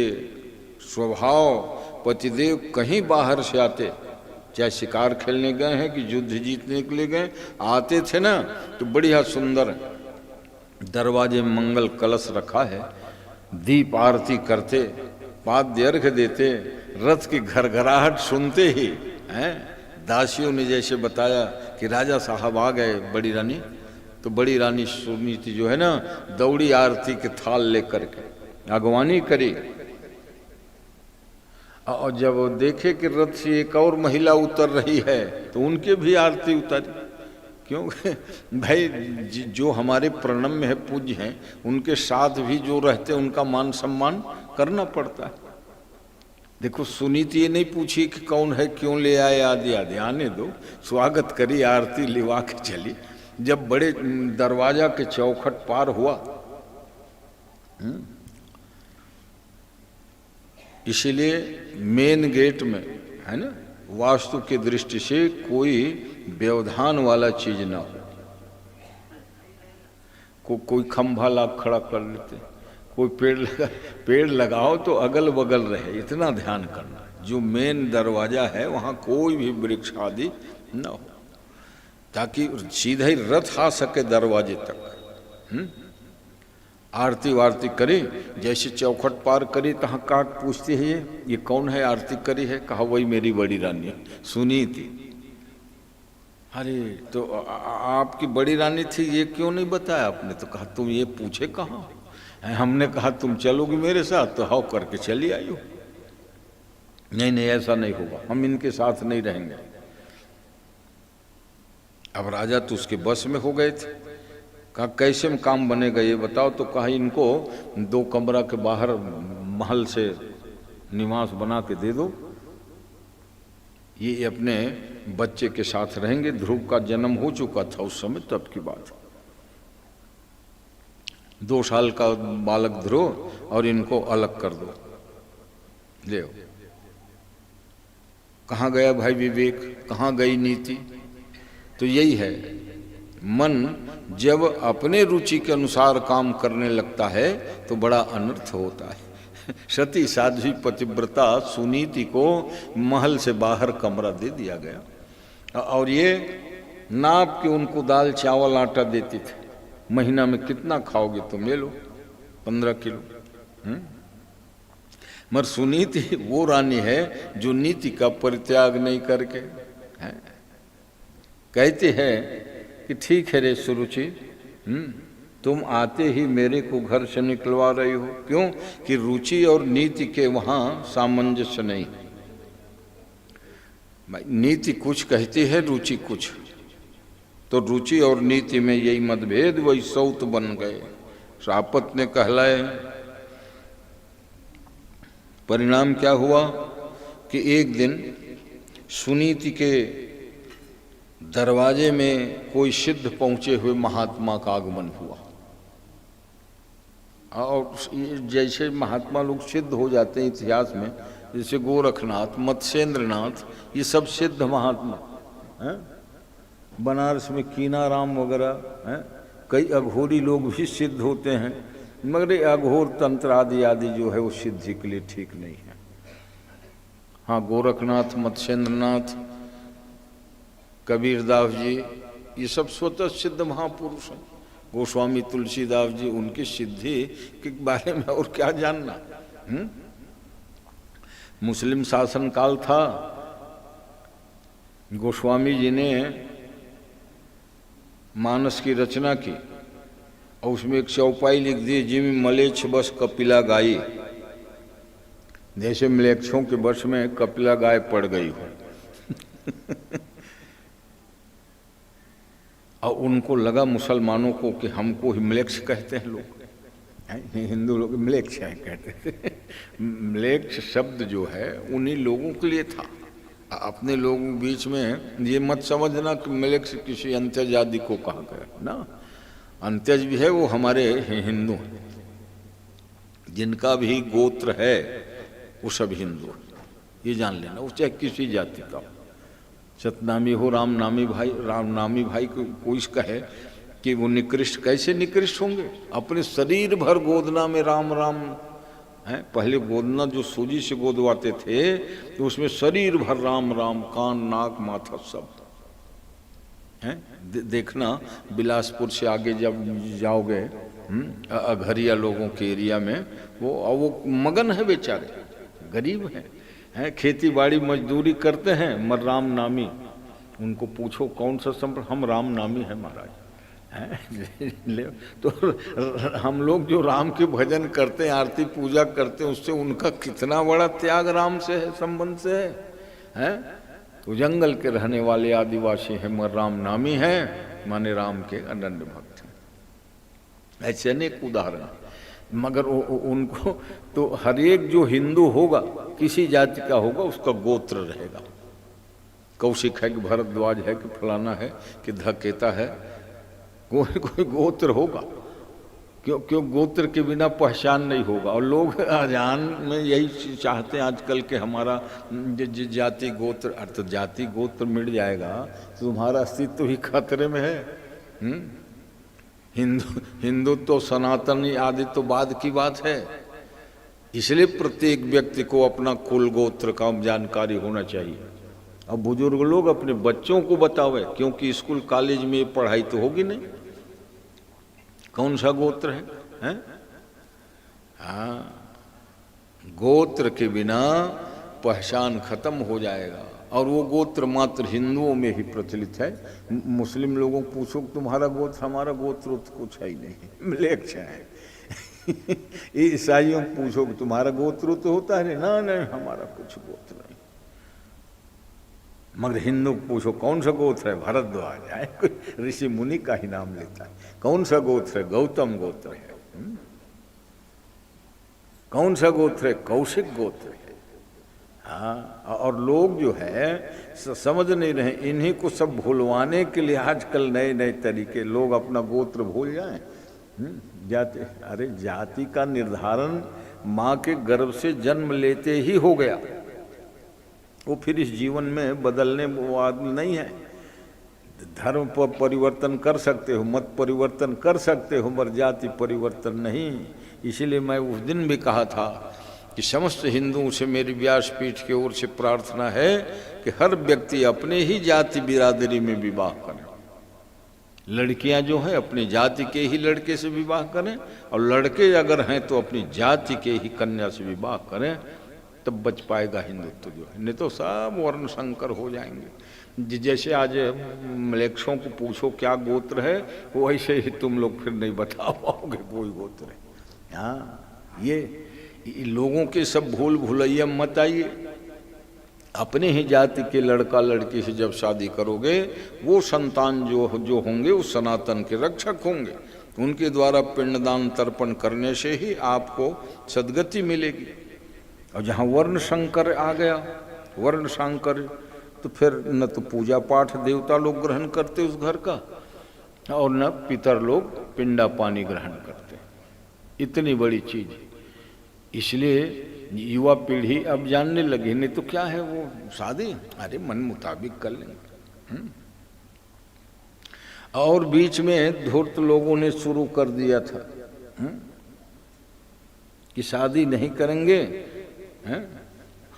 स्वभाव, पतिदेव कहीं बाहर से आते, चाहे शिकार खेलने गए हैं कि युद्ध जीतने के लिए गए, आते थे ना तो बढ़िया सुंदर दरवाजे में मंगल कलश रखा है, दीप आरती करते, पाद्य अर्घ देते, रथ की घरघराहट सुनते ही हैं, दासियों ने जैसे बताया कि राजा साहब आ गए बड़ी रानी, तो बड़ी रानी सुनीति जो है ना दौड़ी आरती के थाल लेकर के अगवानी करी। और जब वो देखे कि रथ से एक और महिला उतर रही है तो उनके भी आरती उतारी। क्यों भाई, जो हमारे प्रणम में है, पूज्य हैं, उनके साथ भी जो रहते हैं उनका मान सम्मान करना पड़ता है। देखो सुनीति ये नहीं पूछी कि कौन है, क्यों ले आए, आदि आदि, आने दो, स्वागत करी, आरती लिवा के चली। जब बड़े दरवाजा के चौखट पार हुआ, इसीलिए मेन गेट में है ना, वास्तु की दृष्टि से कोई व्यवधान वाला चीज ना हो। कोई खंभा लाग खड़ा कर लेते, कोई पेड़ लगाओ तो अगल बगल रहे, इतना ध्यान करना। जो मेन दरवाजा है वहाँ कोई भी वृक्ष आदि न हो, ताकि सीधा ही रथ आ सके दरवाजे तक। आरती वारती करी, जैसे चौखट पार करी तहाँ काट पूछती है ये कौन है, आरती करी है? कहा वही मेरी बड़ी रानी सुनीति। अरे तो आपकी बड़ी रानी थी, ये क्यों नहीं बताया आपने? तो कहा तुम ये पूछे कहाँ? हमने कहा तुम चलोगी मेरे साथ, तो हाउ करके चली आई हो। नहीं नहीं ऐसा नहीं होगा, हम इनके साथ नहीं रहेंगे। अब राजा तो उसके बस में हो गए थे। कहा कैसे में काम बनेगा ये बताओ? तो कहा इनको 2 कमरा के बाहर महल से निवास बना के दे दो, ये अपने बच्चे के साथ रहेंगे। ध्रुव का जन्म हो चुका था उस समय, तब की बात। 2 साल का बालक ध्रुव, और इनको अलग कर दो, ले। कहाँ गया भाई विवेक, कहाँ गई नीति? तो यही है, मन जब अपने रुचि के अनुसार काम करने लगता है तो बड़ा अनर्थ होता है। सती साध्वी पतिव्रता सुनीति को महल से बाहर कमरा दे दिया गया, और ये नाप के उनको दाल चावल आटा देती थी। महीना में कितना खाओगे तुम, ले लो 15 किलो। मगर सुनीति वो रानी है जो नीति का परित्याग नहीं करके है। कहते हैं कि ठीक है रे सुरुचि, तुम आते ही मेरे को घर से निकलवा रही हो। क्यों? कि रुचि और नीति के वहां सामंजस्य नहीं। नीति कुछ कहती है, रुचि कुछ, तो रुचि और नीति में यही मतभेद, वही सौत बन गए, शापत ने कहलाए। परिणाम क्या हुआ कि एक दिन सुनीति के दरवाजे में कोई सिद्ध पहुंचे हुए महात्मा का आगमन हुआ। और जैसे महात्मा लोग सिद्ध हो जाते हैं इतिहास में, जैसे गोरखनाथ, मत्स्येंद्रनाथ, ये सब सिद्ध महात्मा हैं। बनारस में कीनाराम वगैरह हैं, कई अघोरी लोग भी सिद्ध होते हैं, मगर ये अघोर तंत्र आदि आदि जो है वो सिद्धि के लिए ठीक नहीं है। हाँ, गोरखनाथ, मत्स्येंद्रनाथ, कबीरदास जी, ये सब स्वतः सिद्ध महापुरुष हैं। गोस्वामी तुलसीदास जी, उनकी सिद्धि के बारे में और क्या जानना। मुस्लिम शासन काल था, गोस्वामी जी ने मानस की रचना की और उसमें एक चौपाई लिख दी, जिम मलेच्छ बस कपिला गाई, जैसे मलेच्छों के बस में कपिला गाय पड़ गई हो। और उनको लगा मुसलमानों को कि हमको ही म्लेच्छ कहते हैं लोग, हिंदू लोग म्लेच्छ हैं कहते थे। म्लेच्छ शब्द जो है उन्हीं लोगों के लिए था। अपने लोगों के बीच में ये मत समझना कि म्लेच्छ किसी अंत्यज आदि को कहा गया ना। अंत्यज भी है वो हमारे हिंदू हैं, जिनका भी गोत्र है वो सब हिंदू, ये जान लेना। वो चाहे किसी जाति का, सतनामी हो, रामनामी भाई को कोई कहे कि वो निकृष्ट, कैसे निकृष्ट होंगे? अपने शरीर भर गोदना में राम राम है। पहले गोदना जो सूजी से गोदवाते थे तो उसमें शरीर भर राम राम, कान नाक माथा सब है। देखना बिलासपुर से आगे जब जाओगे अघरिया लोगों के एरिया में, वो मगन है बेचारे, गरीब हैं, खेती बाड़ी मजदूरी करते हैं, मर राम नामी। उनको पूछो कौन सा संप्रदाय, हम राम नामी है महाराज हैं। तो हम लोग जो राम के भजन करते हैं, आरती पूजा करते हैं, उससे उनका कितना बड़ा त्याग राम से है, संबंध से है। तो जंगल के रहने वाले आदिवासी हैं, मर राम नामी हैं, माने राम के अनन्य भक्त हैं। ऐसे अनेक उदाहरण, मगर उनको तो हर एक जो हिंदू होगा, किसी जाति का होगा, उसका गोत्र रहेगा। कौशिक है कि भरद्वाज है कि फलाना है कि धकेता है, कोई गोत्र होगा। क्यों गोत्र के बिना पहचान नहीं होगा। और लोग अजान में यही चाहते हैं आजकल के हमारा जाति गोत्र, अर्थ जाति गोत्र मिट जाएगा तो तुम्हारा अस्तित्व ही खतरे में है। हिंदू तो सनातन आदि तो बाद की बात है। इसलिए प्रत्येक व्यक्ति को अपना कुल गोत्र का जानकारी होना चाहिए। अब बुजुर्ग लोग अपने बच्चों को बतावे, क्योंकि स्कूल कॉलेज में पढ़ाई तो होगी नहीं, कौन सा गोत्र है? हाँ, गोत्र के बिना पहचान खत्म हो जाएगा। और वो गोत्र मात्र हिंदुओं में ही प्रचलित है। मुस्लिम लोगों को पूछो तुम्हारा गोत्र, हमारा गोत्र तो कुछ है ही नहीं, म्लेच्छ है। ईसाइयों को पूछो तुम्हारा गोत्र तो होता है, ना नहीं हमारा कुछ गोत्र नहीं। मगर हिंदू को पूछो कौन सा गोत्र है, भरद्वाज है, कोई ऋषि मुनि का ही नाम लेता है। कौन सा गोत्र है, गौतम गोत्र है। कौन सा गोत्र है, कौशिक गोत्र है। हाँ, और लोग जो है समझ नहीं रहे, इन्हीं को सब भूलवाने के लिए आजकल नए नए तरीके, लोग अपना गोत्र भूल जाएं। जाति, अरे जाति का निर्धारण माँ के गर्भ से जन्म लेते ही हो गया। वो फिर इस जीवन में बदलने वो आदमी नहीं है। धर्म पर परिवर्तन कर सकते हो, मत परिवर्तन कर सकते हो, मगर जाति परिवर्तन नहीं। इसीलिए मैं उस दिन भी कहा था कि समस्त हिंदुओं से मेरी व्यासपीठ की ओर से प्रार्थना है कि हर व्यक्ति अपने ही जाति बिरादरी में विवाह करें। लड़कियां जो हैं अपनी जाति के ही लड़के से विवाह करें, और लड़के अगर हैं तो अपनी जाति के ही कन्या से विवाह करें, तब बच पाएगा हिंदुत्व जो है। नहीं तो सब वर्ण संकर हो जाएंगे। जैसे आज म्लेच्छों को पूछो क्या गोत्र है, वैसे ही तुम लोग फिर नहीं बता पाओगे कोई गोत्र है। हाँ, ये लोगों के सब भूल भुलैया मत आइए। अपने ही जाति के लड़का लड़की से जब शादी करोगे, वो संतान जो होंगे वो सनातन के रक्षक होंगे। उनके द्वारा पिंडदान तर्पण करने से ही आपको सद्गति मिलेगी। और जहाँ वर्ण संकर आ गया, वर्ण संकर, तो फिर न तो पूजा पाठ देवता लोग ग्रहण करते उस घर का, और न पितर लोग पिंडा पानी ग्रहण करते। इतनी बड़ी चीज। इसलिए युवा पीढ़ी अब जानने लगी, नहीं तो क्या है वो शादी, अरे मन मुताबिक कर लेंगे। और बीच में धूर्त लोगों ने शुरू कर दिया था कि शादी नहीं करेंगे, हैं?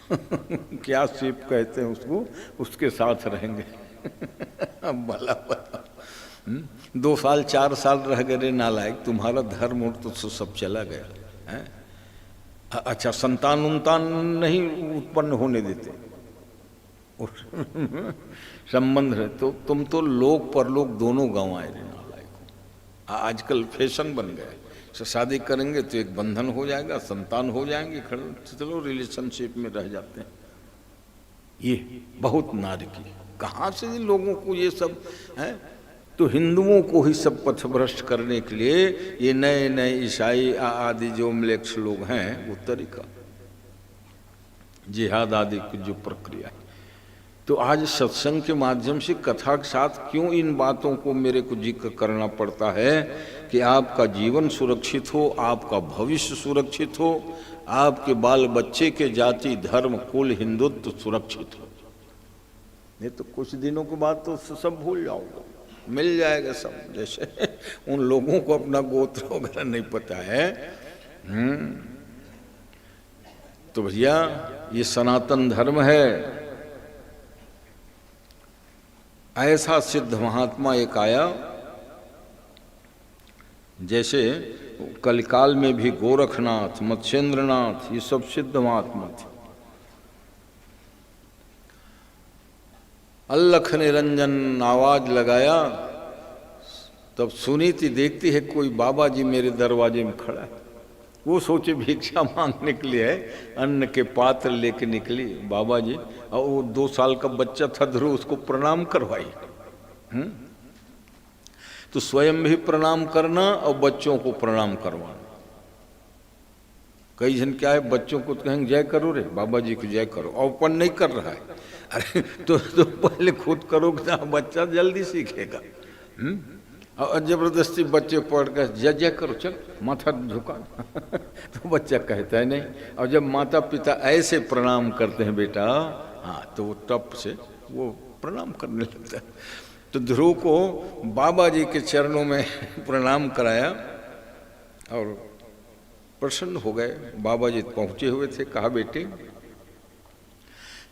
क्या सिप कहते हैं उसको, उसके साथ रहेंगे। अब भला बता, 2 साल 4 साल रह गए नालायक, तुम्हारा धर्म और तो सब चला गया है। अच्छा, संतान उन्तान नहीं उत्पन्न होने देते संबंध है तो तुम तो लोक परलोक दोनों गंवाए रे नालायक। आजकल फैशन बन गया है, शादी करेंगे तो एक बंधन हो जाएगा, संतान हो जाएंगे, चलो रिलेशनशिप में रह जाते हैं। ये बहुत नारकी, कहाँ से इन लोगों को ये सब है? तो हिंदुओं को ही सब पथभ्रष्ट करने के लिए ये नए नए ईसाई आदि जो म्लेच्छ लोग हैं, वो तरीका जिहाद आदि की जो प्रक्रिया है। तो आज सत्संग के माध्यम से कथा के साथ क्यों इन बातों को मेरे को जिक्र करना पड़ता है कि आपका जीवन सुरक्षित हो, आपका भविष्य सुरक्षित हो, आपके बाल बच्चे के जाति धर्म कुल हिंदुत्व सुरक्षित हो। नहीं तो कुछ दिनों के बाद तो सब भूल जाओगे, मिल जाएगा सब। जैसे उन लोगों को अपना गोत्र वगैरह नहीं पता है। तो भैया ये सनातन धर्म है। ऐसा सिद्ध महात्मा एक आया, जैसे कलिकाल में भी गोरखनाथ, मत्स्येंद्रनाथ, ये सब सिद्ध महात्मा थे। अलख निरंजन आवाज लगाया, तब सुनीति देखती है कोई बाबा जी मेरे दरवाजे में खड़ा है। वो सोचे भिक्षा मांगने के लिए है, अन्न के पात्र लेके निकली बाबा जी, और वो 2 साल का बच्चा था ध्रुव, उसको प्रणाम करवाई। तो स्वयं भी प्रणाम करना और बच्चों को प्रणाम करवाना। कई जन क्या है, बच्चों को तो कहेंगे जय करो रे, बाबा जी को जय करो, और अपन नहीं कर रहा है। अरे तो पहले खुद करोगे ना, बच्चा जल्दी सीखेगा। और जबरदस्ती बच्चे पढ़ कर जय जय करो, चल माथा झुका तो बच्चा कहता है नहीं। और जब माता पिता ऐसे प्रणाम करते हैं बेटा, हाँ, तो वो टप से वो प्रणाम करने लगता है। तो ध्रुव को बाबा जी के चरणों में प्रणाम कराया और प्रसन्न हो गए। बाबा जी पहुंचे हुए थे, कहा बेटे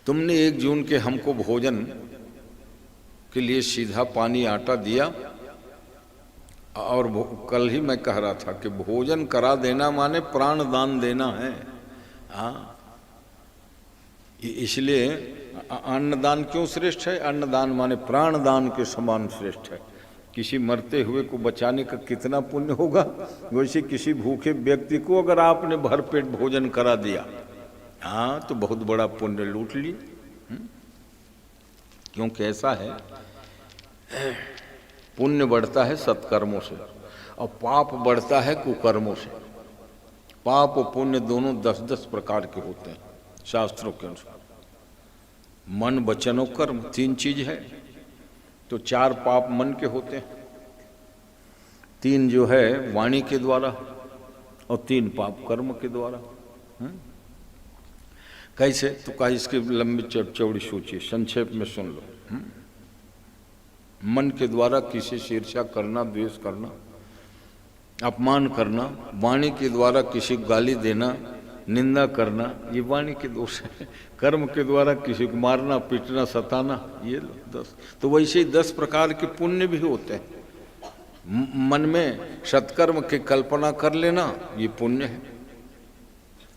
तुमने 1 जून के हमको भोजन के लिए सीधा पानी आटा दिया, और कल ही मैं कह रहा था कि भोजन करा देना माने प्राण दान देना है। हाँ, इसलिए अन्नदान क्यों श्रेष्ठ है? अन्नदान माने प्राण दान के समान श्रेष्ठ है। किसी मरते हुए को बचाने का कितना पुण्य होगा, वैसे किसी भूखे व्यक्ति को अगर आपने भरपेट भोजन करा दिया, हाँ, तो बहुत बड़ा पुण्य लूट लिए। क्योंकि ऐसा है, पुण्य बढ़ता है सत्कर्मों से और पाप बढ़ता है कुकर्मों से। पाप और पुण्य दोनों 10-10 प्रकार के होते हैं शास्त्रों के अनुसार। मन वचन और कर्म 3 चीज है। तो 4 पाप मन के होते हैं, 3 जो है वाणी के द्वारा और 3 पाप कर्म के द्वारा। कैसे? तो कहा इसकी लंबी चौड़ी सोचिए, संक्षेप में सुन लो। मन के द्वारा किसी से ईर्ष्या करना, द्वेष करना, अपमान करना। वाणी के द्वारा किसी को गाली देना, निंदा करना, ये वाणी के दोष है। कर्म के द्वारा किसी को मारना, पीटना, सताना, ये 10। तो वैसे ही 10 प्रकार के पुण्य भी होते हैं। मन में सत्कर्म की कल्पना कर लेना, ये पुण्य है।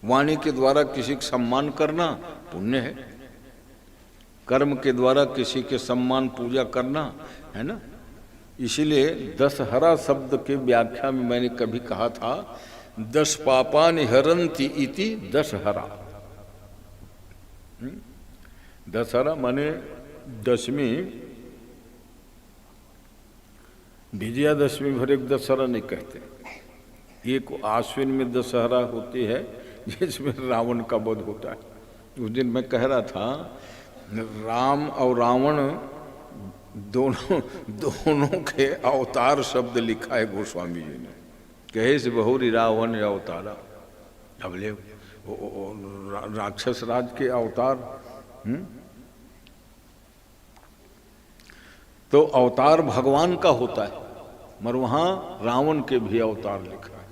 वाणी के द्वारा किसी का सम्मान करना पुण्य है। कर्म के द्वारा किसी के सम्मान पूजा करना है ना। इसीलिए 10 हरा शब्द के व्याख्या में मैंने कभी कहा था, 10 पापानि हरन्ति इति 10 हरा। 10 हरा माने 10वीं विजयादशमी भर एक दशहरा नहीं कहते। एक आश्विन में दशहरा होती है जिसमें रावण का वध होता है। उस दिन मैं कह रहा था, राम और रावण दोनों के अवतार शब्द लिखा है गोस्वामी जी ने। कहे से बहुरी रावण अवतारा। अब ले राक्षस राज के अवतार। तो अवतार भगवान का होता है, मगर वहां रावण के भी अवतार लिखा है।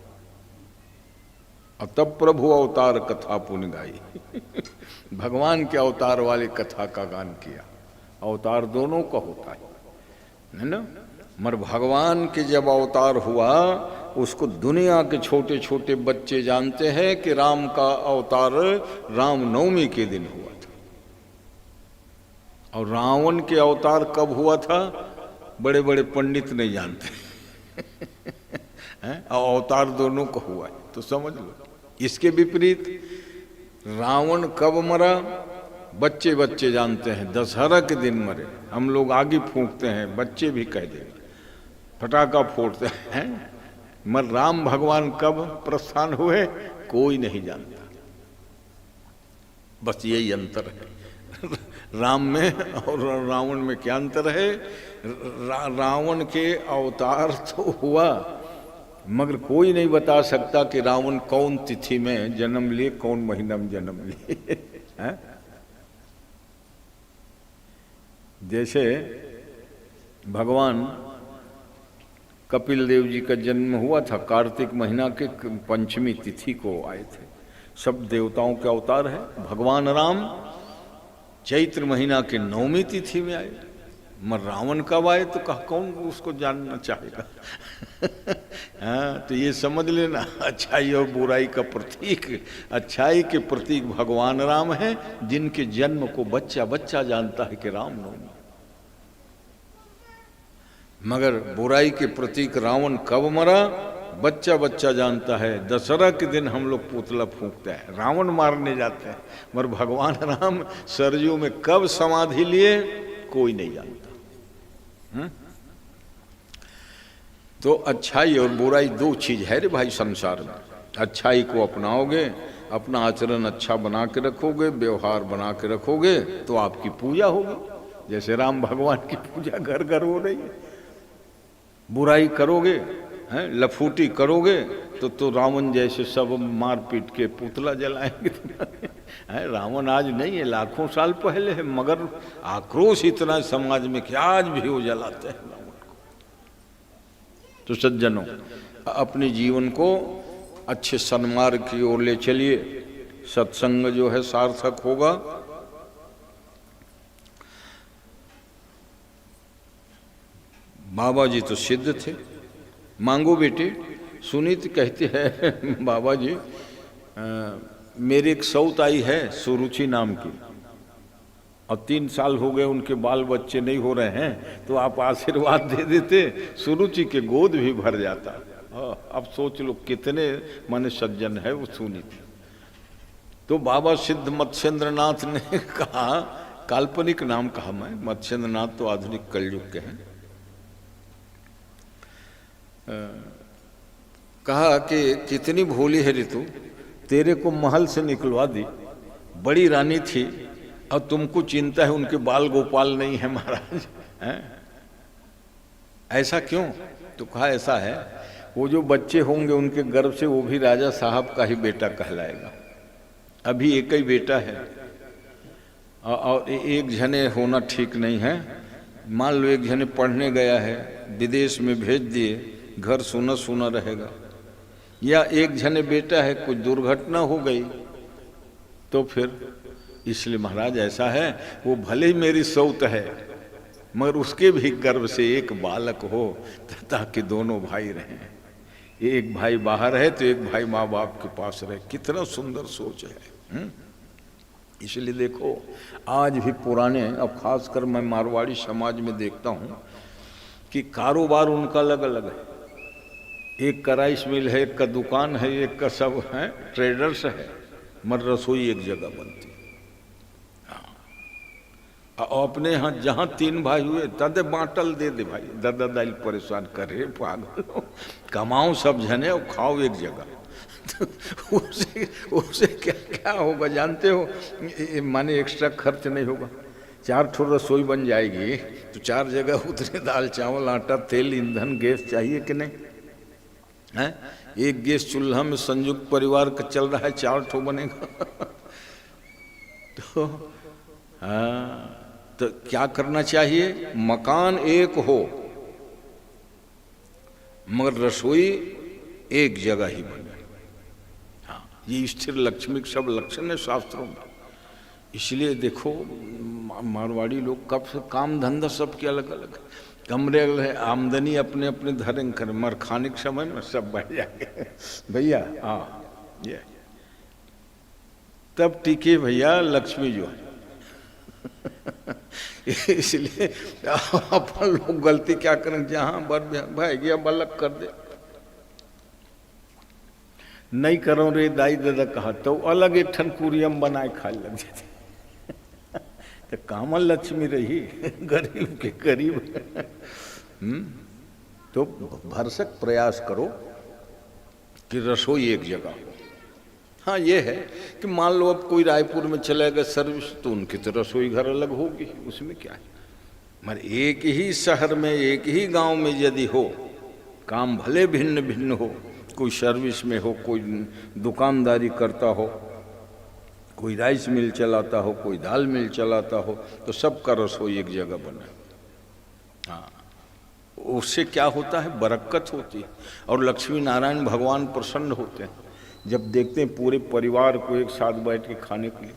और तब प्रभु अवतार कथा पुन गाई। भगवान के अवतार वाली कथा का गान किया। अवतार दोनों का होता है ना। मगर भगवान के जब अवतार हुआ, उसको दुनिया के छोटे छोटे बच्चे जानते हैं कि राम का अवतार रामनवमी के दिन हुआ था। और रावण के अवतार कब हुआ था, बड़े बड़े पंडित नहीं जानते। और अवतार दोनों का हुआ है, तो समझ लो। इसके विपरीत रावण कब मरा, बच्चे बच्चे जानते हैं। दशहरा के दिन मरे। हम लोग आगे फूंकते हैं, बच्चे भी कह देंगे, पटाखा फोड़ते हैं। मगर राम भगवान कब प्रस्थान हुए, कोई नहीं जानता। बस यही अंतर है। राम में और रावण में क्या अंतर है? रावण के अवतार तो हुआ, मगर कोई नहीं बता सकता कि रावण कौन तिथि में जन्म लिए, कौन महीना में जन्म लिए। जैसे भगवान कपिल देव जी का जन्म हुआ था कार्तिक महीना के पंचमी तिथि को आए थे। सब देवताओं के अवतार है। भगवान राम चैत्र महीना के 9वीं तिथि में आए। मगर रावण कब आए तो कहा कौन उसको जानना चाहेगा। हाँ, तो ये समझ लेना, अच्छाई और बुराई का प्रतीक, अच्छाई के प्रतीक भगवान राम हैं, जिनके जन्म को बच्चा बच्चा जानता है कि राम नवमी। मगर बुराई के प्रतीक रावण कब मरा, बच्चा बच्चा जानता है। दशहरा के दिन हम लोग पुतला फूंकते हैं, रावण मारने जाते हैं। मगर भगवान राम सरयू में कब समाधि लिए, कोई नहीं जानता। तो अच्छाई और बुराई दो चीज है रे भाई संसार में। अच्छाई को अपनाओगे, अपना आचरण अच्छा बना के रखोगे, व्यवहार बना के रखोगे, तो आपकी पूजा होगी। जैसे राम भगवान की पूजा घर घर हो रही है। बुराई करोगे, हैं, लफूटी करोगे, तो रावण जैसे सब मार पीट के पुतला जलाएंगे। रावण आज नहीं है, लाखों साल पहले है, मगर आक्रोश इतना समाज में कि आज भी वो जलाते हैं रावण को। तो सज्जनों, अपने जीवन को अच्छे सन्मार्ग की ओर ले चलिए। सत्संग जो है सार्थक होगा। बाबा जी तो सिद्ध थे। मांगो बेटे। सुनीति कहती है बाबा जी मेरी एक सौत आई है सुरुचि नाम की, और 3 साल हो गए उनके बाल बच्चे नहीं हो रहे हैं, तो आप आशीर्वाद दे देते, सुरुचि के गोद भी भर जाता। अब सोच लो कितने माने सज्जन है वो सुनीति। तो बाबा सिद्ध मत्स्येंद्र नाथ ने कहा, काल्पनिक नाम कहा मैं, मत्स्येंद्र नाथ तो आधुनिक कलयुग के हैं, कहा कि कितनी भोली है ऋतु, तेरे को महल से निकलवा दी, बड़ी रानी थी, और तुमको चिंता है उनके बाल गोपाल नहीं है महाराज। ऐसा क्यों? तो कहा ऐसा है, वो जो बच्चे होंगे उनके गर्भ से वो भी राजा साहब का ही बेटा कहलाएगा। अभी एक ही बेटा है, और एक जने होना ठीक नहीं है। मान लो एक जने पढ़ने गया है, विदेश में भेज दिए, घर सुना सुना रहेगा। या एक जने बेटा है, कुछ दुर्घटना हो गई, तो फिर इसलिए महाराज ऐसा है, वो भले ही मेरी सौत है, मगर उसके भी गर्भ से एक बालक हो, ताकि दोनों भाई रहें। एक भाई बाहर है तो एक भाई माँ बाप के पास रहे। कितना सुंदर सोच है। इसलिए देखो, आज भी पुराने, अब खासकर मैं मारवाड़ी समाज में देखता हूँ कि कारोबार उनका अलग अलग है। एक का राइस मिल है, एक का दुकान है, एक का सब है, ट्रेडर्स है, मगर रसोई एक जगह बनती है। अपने यहाँ जहाँ 3 भाई हुए, तदे बांटल दे दे भाई, दादा दाई परेशान करे पागल, कमाओ सब जने और खाओ एक जगह। तो उससे क्या क्या होगा जानते हो? माने एक्स्ट्रा खर्च नहीं होगा। 4 ठो रसोई बन जाएगी, तो 4 जगह उतने दाल चावल आटा तेल ईंधन गैस चाहिए कि नहीं? है। एक गैस चूल्हा में संयुक्त परिवार का चल रहा है, 4 ठो बनेगा। तो हाँ, तो क्या करना चाहिए? मकान एक हो मगर रसोई एक जगह ही बने। हाँ, ये स्थिर लक्ष्मी के सब लक्षण है शास्त्रों में। इसलिए देखो मारवाड़ी लोग कब से काम धंधा सबके अलग अलग, कमरे है, आमदनी अपने अपने धर्म कर, मर खाने के समय में सब बैठ जाएंगे भैया। हाँ, ये तब टिके भैया लक्ष्मी जो है। इसलिए अपन लोग गलती क्या करें, जहां भाई गया अलग कर दे, नहीं करो रे दाई दादा कहा तो अलग एक ठन कुरियम बनाए खाए लग जाते। तो कामल लक्ष्मी रही गरीब के गरीब। तो भरसक प्रयास करो कि रसोई एक जगह हो। हाँ, ये है कि मान लो अब कोई रायपुर में चला गया सर्विस, तो उनकी तो रसोई घर अलग होगी, उसमें क्या है। मगर एक ही शहर में एक ही गांव में यदि हो, काम भले भिन्न भिन्न हो, कोई सर्विस में हो, कोई दुकानदारी करता हो, कोई राइस मिल चलाता हो, कोई दाल मिल चलाता हो, तो सबका रसोई एक जगह बना। हाँ, उससे क्या होता है, बरकत होती है और लक्ष्मी नारायण भगवान प्रसन्न होते हैं जब देखते हैं पूरे परिवार को एक साथ बैठ के खाने के लिए।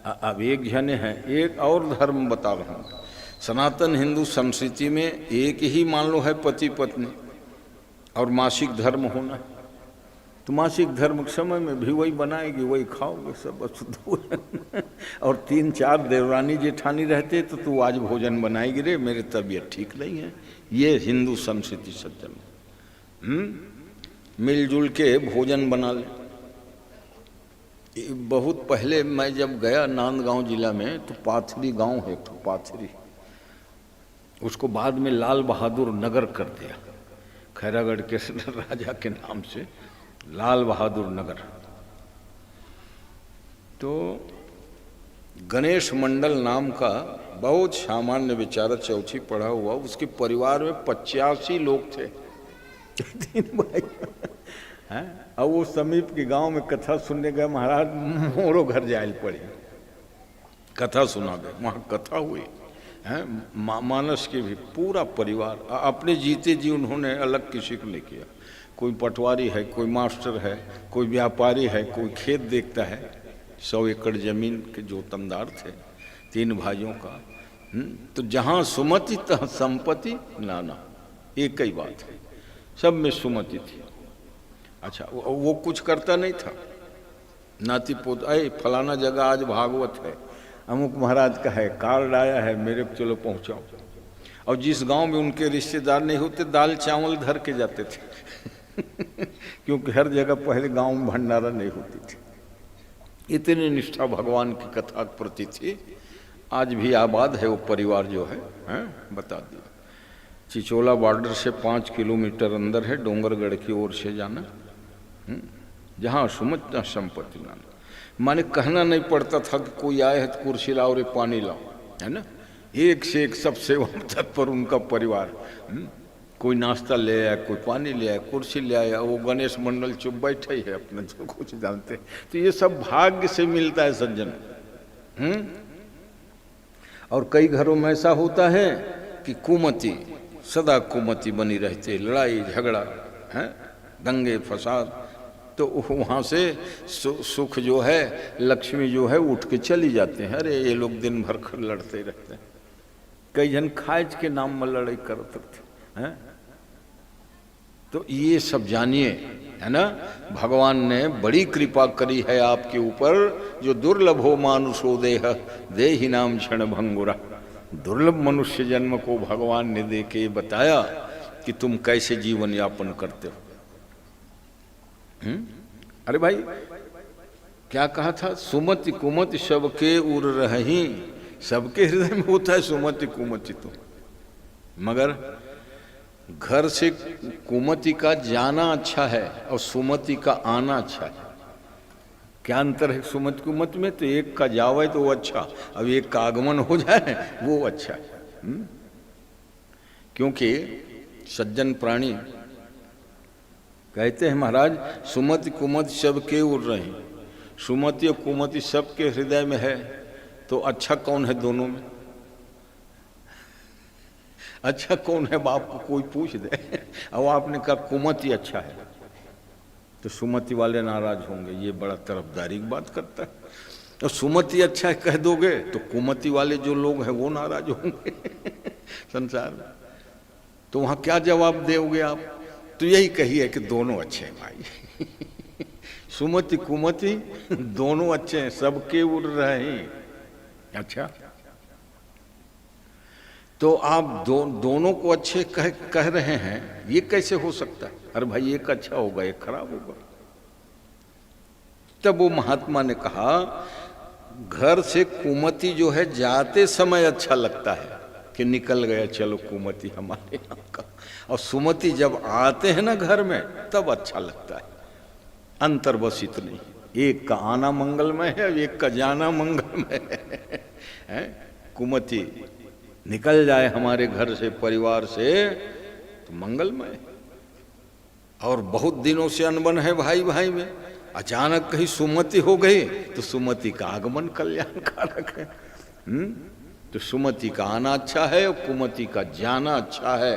अब एक जने हैं, एक और धर्म बता रहा हूँ। सनातन हिंदू संस्कृति में एक ही मान लो है पति पत्नी और मासिक धर्म होना, तो मासिक धर्म के समय में भी वही बनाएगी, वही खाओगे सब अशुद्ध। और 3-4 देवरानी जेठानी रहते तो तू आज भोजन बनाएगी रे, मेरी तबीयत ठीक नहीं है। ये हिंदू संस्कृति सज्जन, मिलजुल के भोजन बना ले। बहुत पहले मैं जब गया नांदगांव जिला में, तो पाथरी गांव है तो पाथरी, उसको बाद में लाल बहादुर नगर कर दिया, खैरागढ़ के राजा के नाम से लाल बहादुर नगर। तो गणेश मंडल नाम का बहुत सामान्य बेचारा चौथी पढ़ा हुआ, उसके परिवार में 85 लोग थे, 3 भाई हैं। अब वो समीप के गांव में कथा सुनने गए, महाराज मोरो घर जायल पड़े, कथा सुना गए, वहाँ कथा हुई है। मानस के भी पूरा परिवार अपने जीते जी उन्होंने अलग किसी को नहीं किया। कोई पटवारी है, कोई मास्टर है, कोई व्यापारी है, कोई खेत देखता है। 100 एकड़ जमीन के जोतमदार थे 3 भाइयों का। तो जहाँ सुमति तहाँ संपत्ति, नाना एक ही बात है, सब में सुमति थी। अच्छा, वो कुछ करता नहीं था, नाती पोत, अरे फलाना जगह आज भागवत है, अमुक महाराज का है, कार्ड आया है, मेरे को चलो पहुँचाओ। और जिस गांव में उनके रिश्तेदार नहीं होते, दाल चावल धर के जाते थे। क्योंकि हर जगह पहले गांव में भंडारा नहीं होती थी। इतनी निष्ठा भगवान की कथा के प्रति थी। आज भी आबाद है वो परिवार जो है, बता दिया। चिचोला बॉर्डर से 5 किलोमीटर अंदर है, डोंगरगढ़ की ओर से जाना, जहाँ सुमत संपत्ति नाना। माने कहना नहीं पड़ता था कि कोई आए है तो कुर्सी लाओ रे पानी लाओ, है ना। एक से एक सब सेवा तत्पर उनका परिवार। कोई नाश्ता ले आया, कोई पानी ले आया, कुर्सी ले आया, वो गणेश मंडल चुप बैठे ही है अपना, जो कुछ जानते। तो ये सब भाग्य से मिलता है सज्जन। और कई घरों में ऐसा होता है कि कुमति, सदा कुमति बनी रहती, लड़ाई झगड़ा है, दंगे फसाद। तो वहाँ से सुख जो है, लक्ष्मी जो है उठ के चली जाते हैं। अरे ये लोग दिन भर लड़ते रहते हैं। कई जन खाज के नाम में लड़ाई करते थे, हैं। तो ये सब जानिए, है ना। भगवान ने बड़ी कृपा करी है आपके ऊपर, जो दुर्लभ हो मानुषो देह देहि नाम क्षण भंगुरा। दुर्लभ मनुष्य जन्म को भगवान ने दे के बताया कि तुम कैसे जीवन यापन करते हो। अरे भाई क्या कहा था, सुमति कुमति सबके उर रही। सबके हृदय में होता है सुमति कुमति, तो मगर घर से कुमति का जाना अच्छा है और सुमति का आना अच्छा है। क्या अंतर है सुमति कुमति में? तो एक का जावे तो वो अच्छा, अब एक का आगमन हो जाए वो अच्छा है। क्योंकि सज्जन प्राणी कहते हैं महाराज सुमति कुमति सबके उड़ रहे हैं, सुमति और कुमति सबके हृदय में है, तो अच्छा कौन है दोनों में? अच्छा कौन है बाप को कोई पूछ दे। अब आपने कहा कुमति अच्छा है, तो सुमति वाले नाराज होंगे, ये बड़ा तरफदारी की बात करता है। तो सुमति अच्छा है कह दोगे तो कुमति वाले जो लोग हैं वो नाराज होंगे संसार में। तो वहां क्या जवाब दोगे आप? तो यही कहिए कि दोनों अच्छे हैं भाई सुमति कुमति दोनों अच्छे हैं, सबके उड़ रहे हैं। अच्छा, तो आप दोनों को अच्छे कह रहे हैं, ये कैसे हो सकता है? अरे भाई एक अच्छा होगा एक खराब होगा। तब वो महात्मा ने कहा घर से कुमति जो है जाते समय अच्छा लगता है कि निकल गया चलो कुमति हमारे यहाँ का, और सुमति जब आते हैं ना घर में तब अच्छा लगता है। अंतर बस इतने ही, एक का आना मंगलमय है, एक का जाना मंगलमय है। कुमति निकल जाए हमारे घर से परिवार से तो मंगलमय। और बहुत दिनों से अनबन है भाई भाई में, अचानक कहीं सुमति हो गई तो सुमति का आगमन कल्याणकारक है। तो सुमति का आना अच्छा है और कुमति का जाना अच्छा है।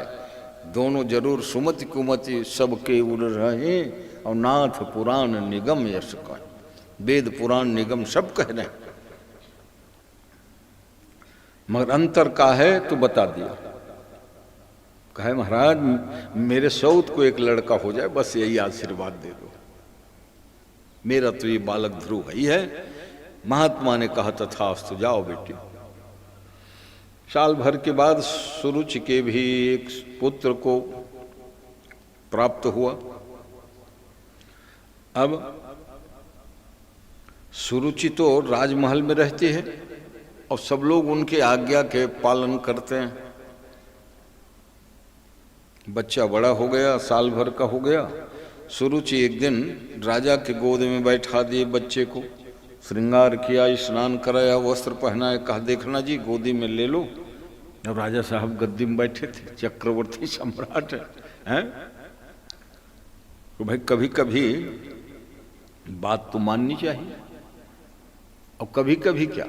दोनों जरूर सुमति कुमति सबके उड़ रहे, और नाथ पुराण निगम यश का, वेद पुराण निगम सब कह रहे हैं, मगर अंतर का है तो बता दिया। कहे महाराज मेरे सौत को एक लड़का हो जाए बस यही आशीर्वाद दे दो, मेरा तो ये बालक ध्रुव ही है। महात्मा ने कहा तथास्तु, जाओ बेटी। साल भर के बाद सुरुचि के भी एक पुत्र को प्राप्त हुआ। अब सुरुचि तो राजमहल में रहती है और सब लोग उनके आज्ञा के पालन करते हैं। बच्चा बड़ा हो गया, साल भर का हो गया। सुरुचि एक दिन राजा के गोद में बैठा दिए बच्चे को, श्रृंगार किया, स्नान कराया, वस्त्र पहनाया, कहा देखना जी गोदी में ले लो। और राजा साहब गद्दी में बैठे थे, चक्रवर्ती सम्राट हैं। तो भाई कभी कभी बात तो माननी चाहिए, और कभी कभी क्या,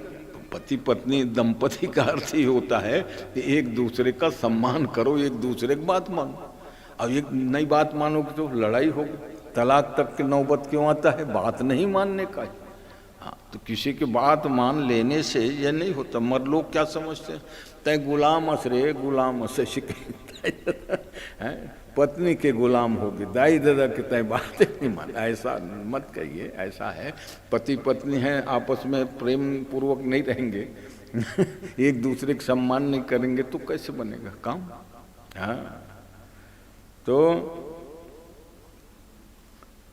पति पत्नी दंपति का अर्थ ही होता है कि एक दूसरे का सम्मान करो, एक दूसरे की बात मानो। अब एक नई बात मानोगे तो लड़ाई होगी, तलाक तक के नौबत क्यों आता है? बात नहीं मानने का। हाँ, तो किसी की बात मान लेने से ये नहीं होता। मर लोग क्या समझते हैं, तय गुलाम असरे गुलाम अस पत्नी के गुलाम होगी, दाई दादा के तय बातें नहीं मान। ऐसा मत कहिए, ऐसा है पति पत्नी हैं आपस में प्रेम पूर्वक नहीं रहेंगे एक दूसरे का सम्मान नहीं करेंगे तो कैसे बनेगा काम? हाँ, तो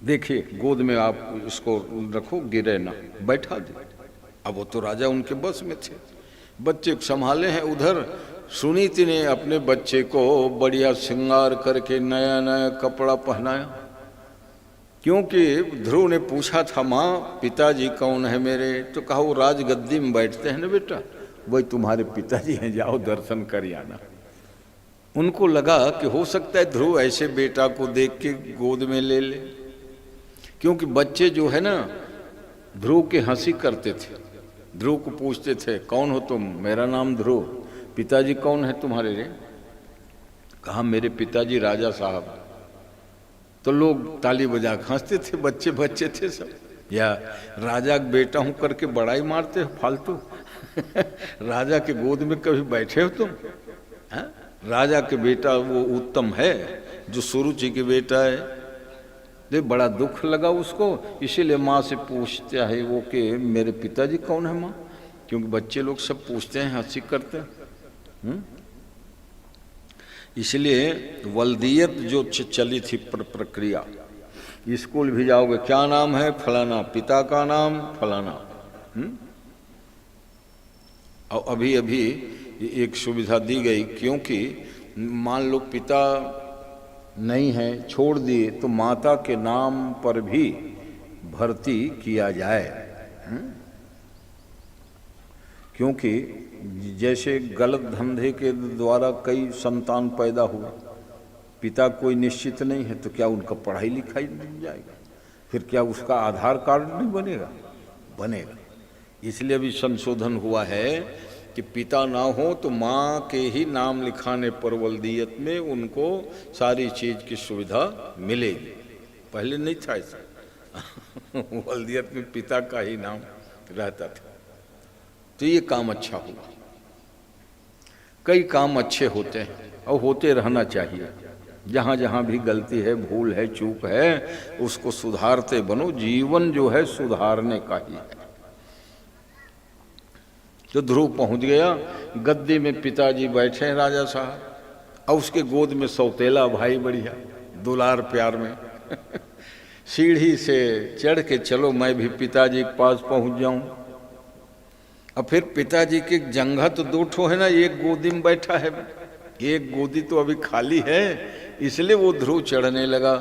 देखिए गोद में आप इसको रखो, गिरे ना, बैठा दे। अब वो तो राजा उनके बस में थे, बच्चे को संभाले हैं। उधर सुनीति ने अपने बच्चे को बढ़िया श्रृंगार करके नया नया कपड़ा पहनाया, क्योंकि ध्रुव ने पूछा था माँ पिताजी कौन है मेरे, तो कहा वो राजगद्दी में बैठते हैं ना बेटा, वही तुम्हारे पिताजी हैं, जाओ दर्शन कर आना। उनको लगा कि हो सकता है ध्रुव ऐसे बेटा को देख के गोद में ले ले, क्योंकि बच्चे जो है ना ध्रुव की हंसी करते थे। ध्रुव को पूछते थे कौन हो तुम, मेरा नाम ध्रुव, पिताजी कौन है तुम्हारे रे? कहा मेरे पिताजी राजा साहब। तो लोग ताली बजा के हंसते थे, बच्चे बच्चे थे सब। या राजा का बेटा हूं करके बड़ाई मारते हो फालतू राजा के गोद में कभी बैठे हो तुम? हा? राजा के बेटा वो उत्तम है जो सुरुचि के बेटा है। देख बड़ा दुख लगा उसको, इसीलिए माँ से पूछता है वो कि मेरे पिताजी कौन है माँ, क्योंकि बच्चे लोग सब पूछते हैं, हंसी करते हैं। इसलिए वल्दियत जो चली थी प्रक्रिया, स्कूल भी जाओगे क्या नाम है, फलाना, पिता का नाम फलाना। और अभी अभी एक सुविधा दी गई, क्योंकि मान लो पिता नहीं है, छोड़ दिए, तो माता के नाम पर भी भर्ती किया जाए। क्योंकि जैसे गलत धंधे के द्वारा कई संतान पैदा हुए, पिता कोई निश्चित नहीं है तो क्या उनका पढ़ाई लिखाई नहीं जाएगा? फिर क्या उसका आधार कार्ड नहीं बनेगा? बनेगा। इसलिए अभी संशोधन हुआ है कि पिता ना हो तो माँ के ही नाम लिखाने पर वल्दियत में उनको सारी चीज की सुविधा मिलेगी। पहले नहीं था ऐसा वल्दियत में पिता का ही नाम रहता था। तो ये काम अच्छा हुआ। कई काम अच्छे होते हैं और होते रहना चाहिए। जहाँ जहाँ भी गलती है, भूल है, चूक है, उसको सुधारते बनो। जीवन जो है सुधारने का ही है। तो ध्रुव पहुंच गया, गद्दी में पिताजी बैठे हैं राजा साहब, और उसके गोद में सौतेला भाई बढ़िया दुलार प्यार में सीढ़ी से चढ़ के चलो मैं भी पिताजी के पास पहुंच जाऊं। और फिर पिताजी के जंघा तो दो ठो है ना, एक गोदी में बैठा है, एक गोदी तो अभी खाली है, इसलिए वो ध्रुव चढ़ने लगा।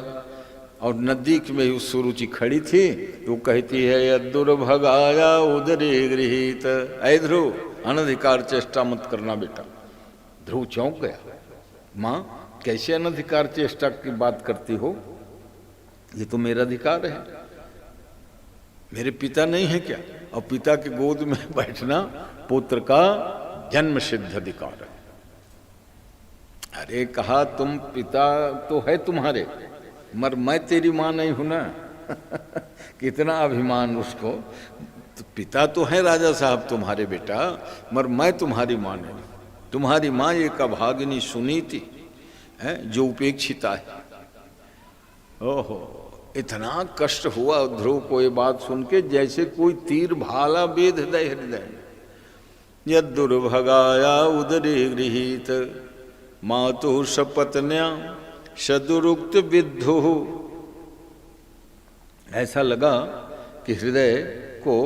और नजदीक में ही सुरुचि खड़ी थी, तो कहती है यद्दुर भगाया उदरे गृहीत। ऐ ध्रुव, अनधिकार चेष्टा मत करना बेटा। ध्रुव चौंक गया, माँ कैसे अनधिकार चेष्टा की बात करती हो? ये तो मेरा अधिकार है, मेरे पिता नहीं है क्या? और पिता के गोद में बैठना पुत्र का जन्म सिद्ध अधिकार है। अरे कहा तुम पिता तो है तुम्हारे, मगर मैं तेरी माँ नहीं हूं ना कितना अभिमान उसको। तो पिता तो है राजा साहब तुम्हारे बेटा, मगर मैं तुम्हारी माँ नहीं। तुम्हारी माँ एक अभागिनी सुनीति है जो उपेक्षिता है। ओहो, इतना कष्ट हुआ ध्रुव को ये बात सुन के, जैसे कोई तीर भाला बेध दे हृदय। यद्दुर्भगाया उदरे गृहीत मातु सपत्न्या सदुरुक्त विद्धु। ऐसा लगा कि हृदय को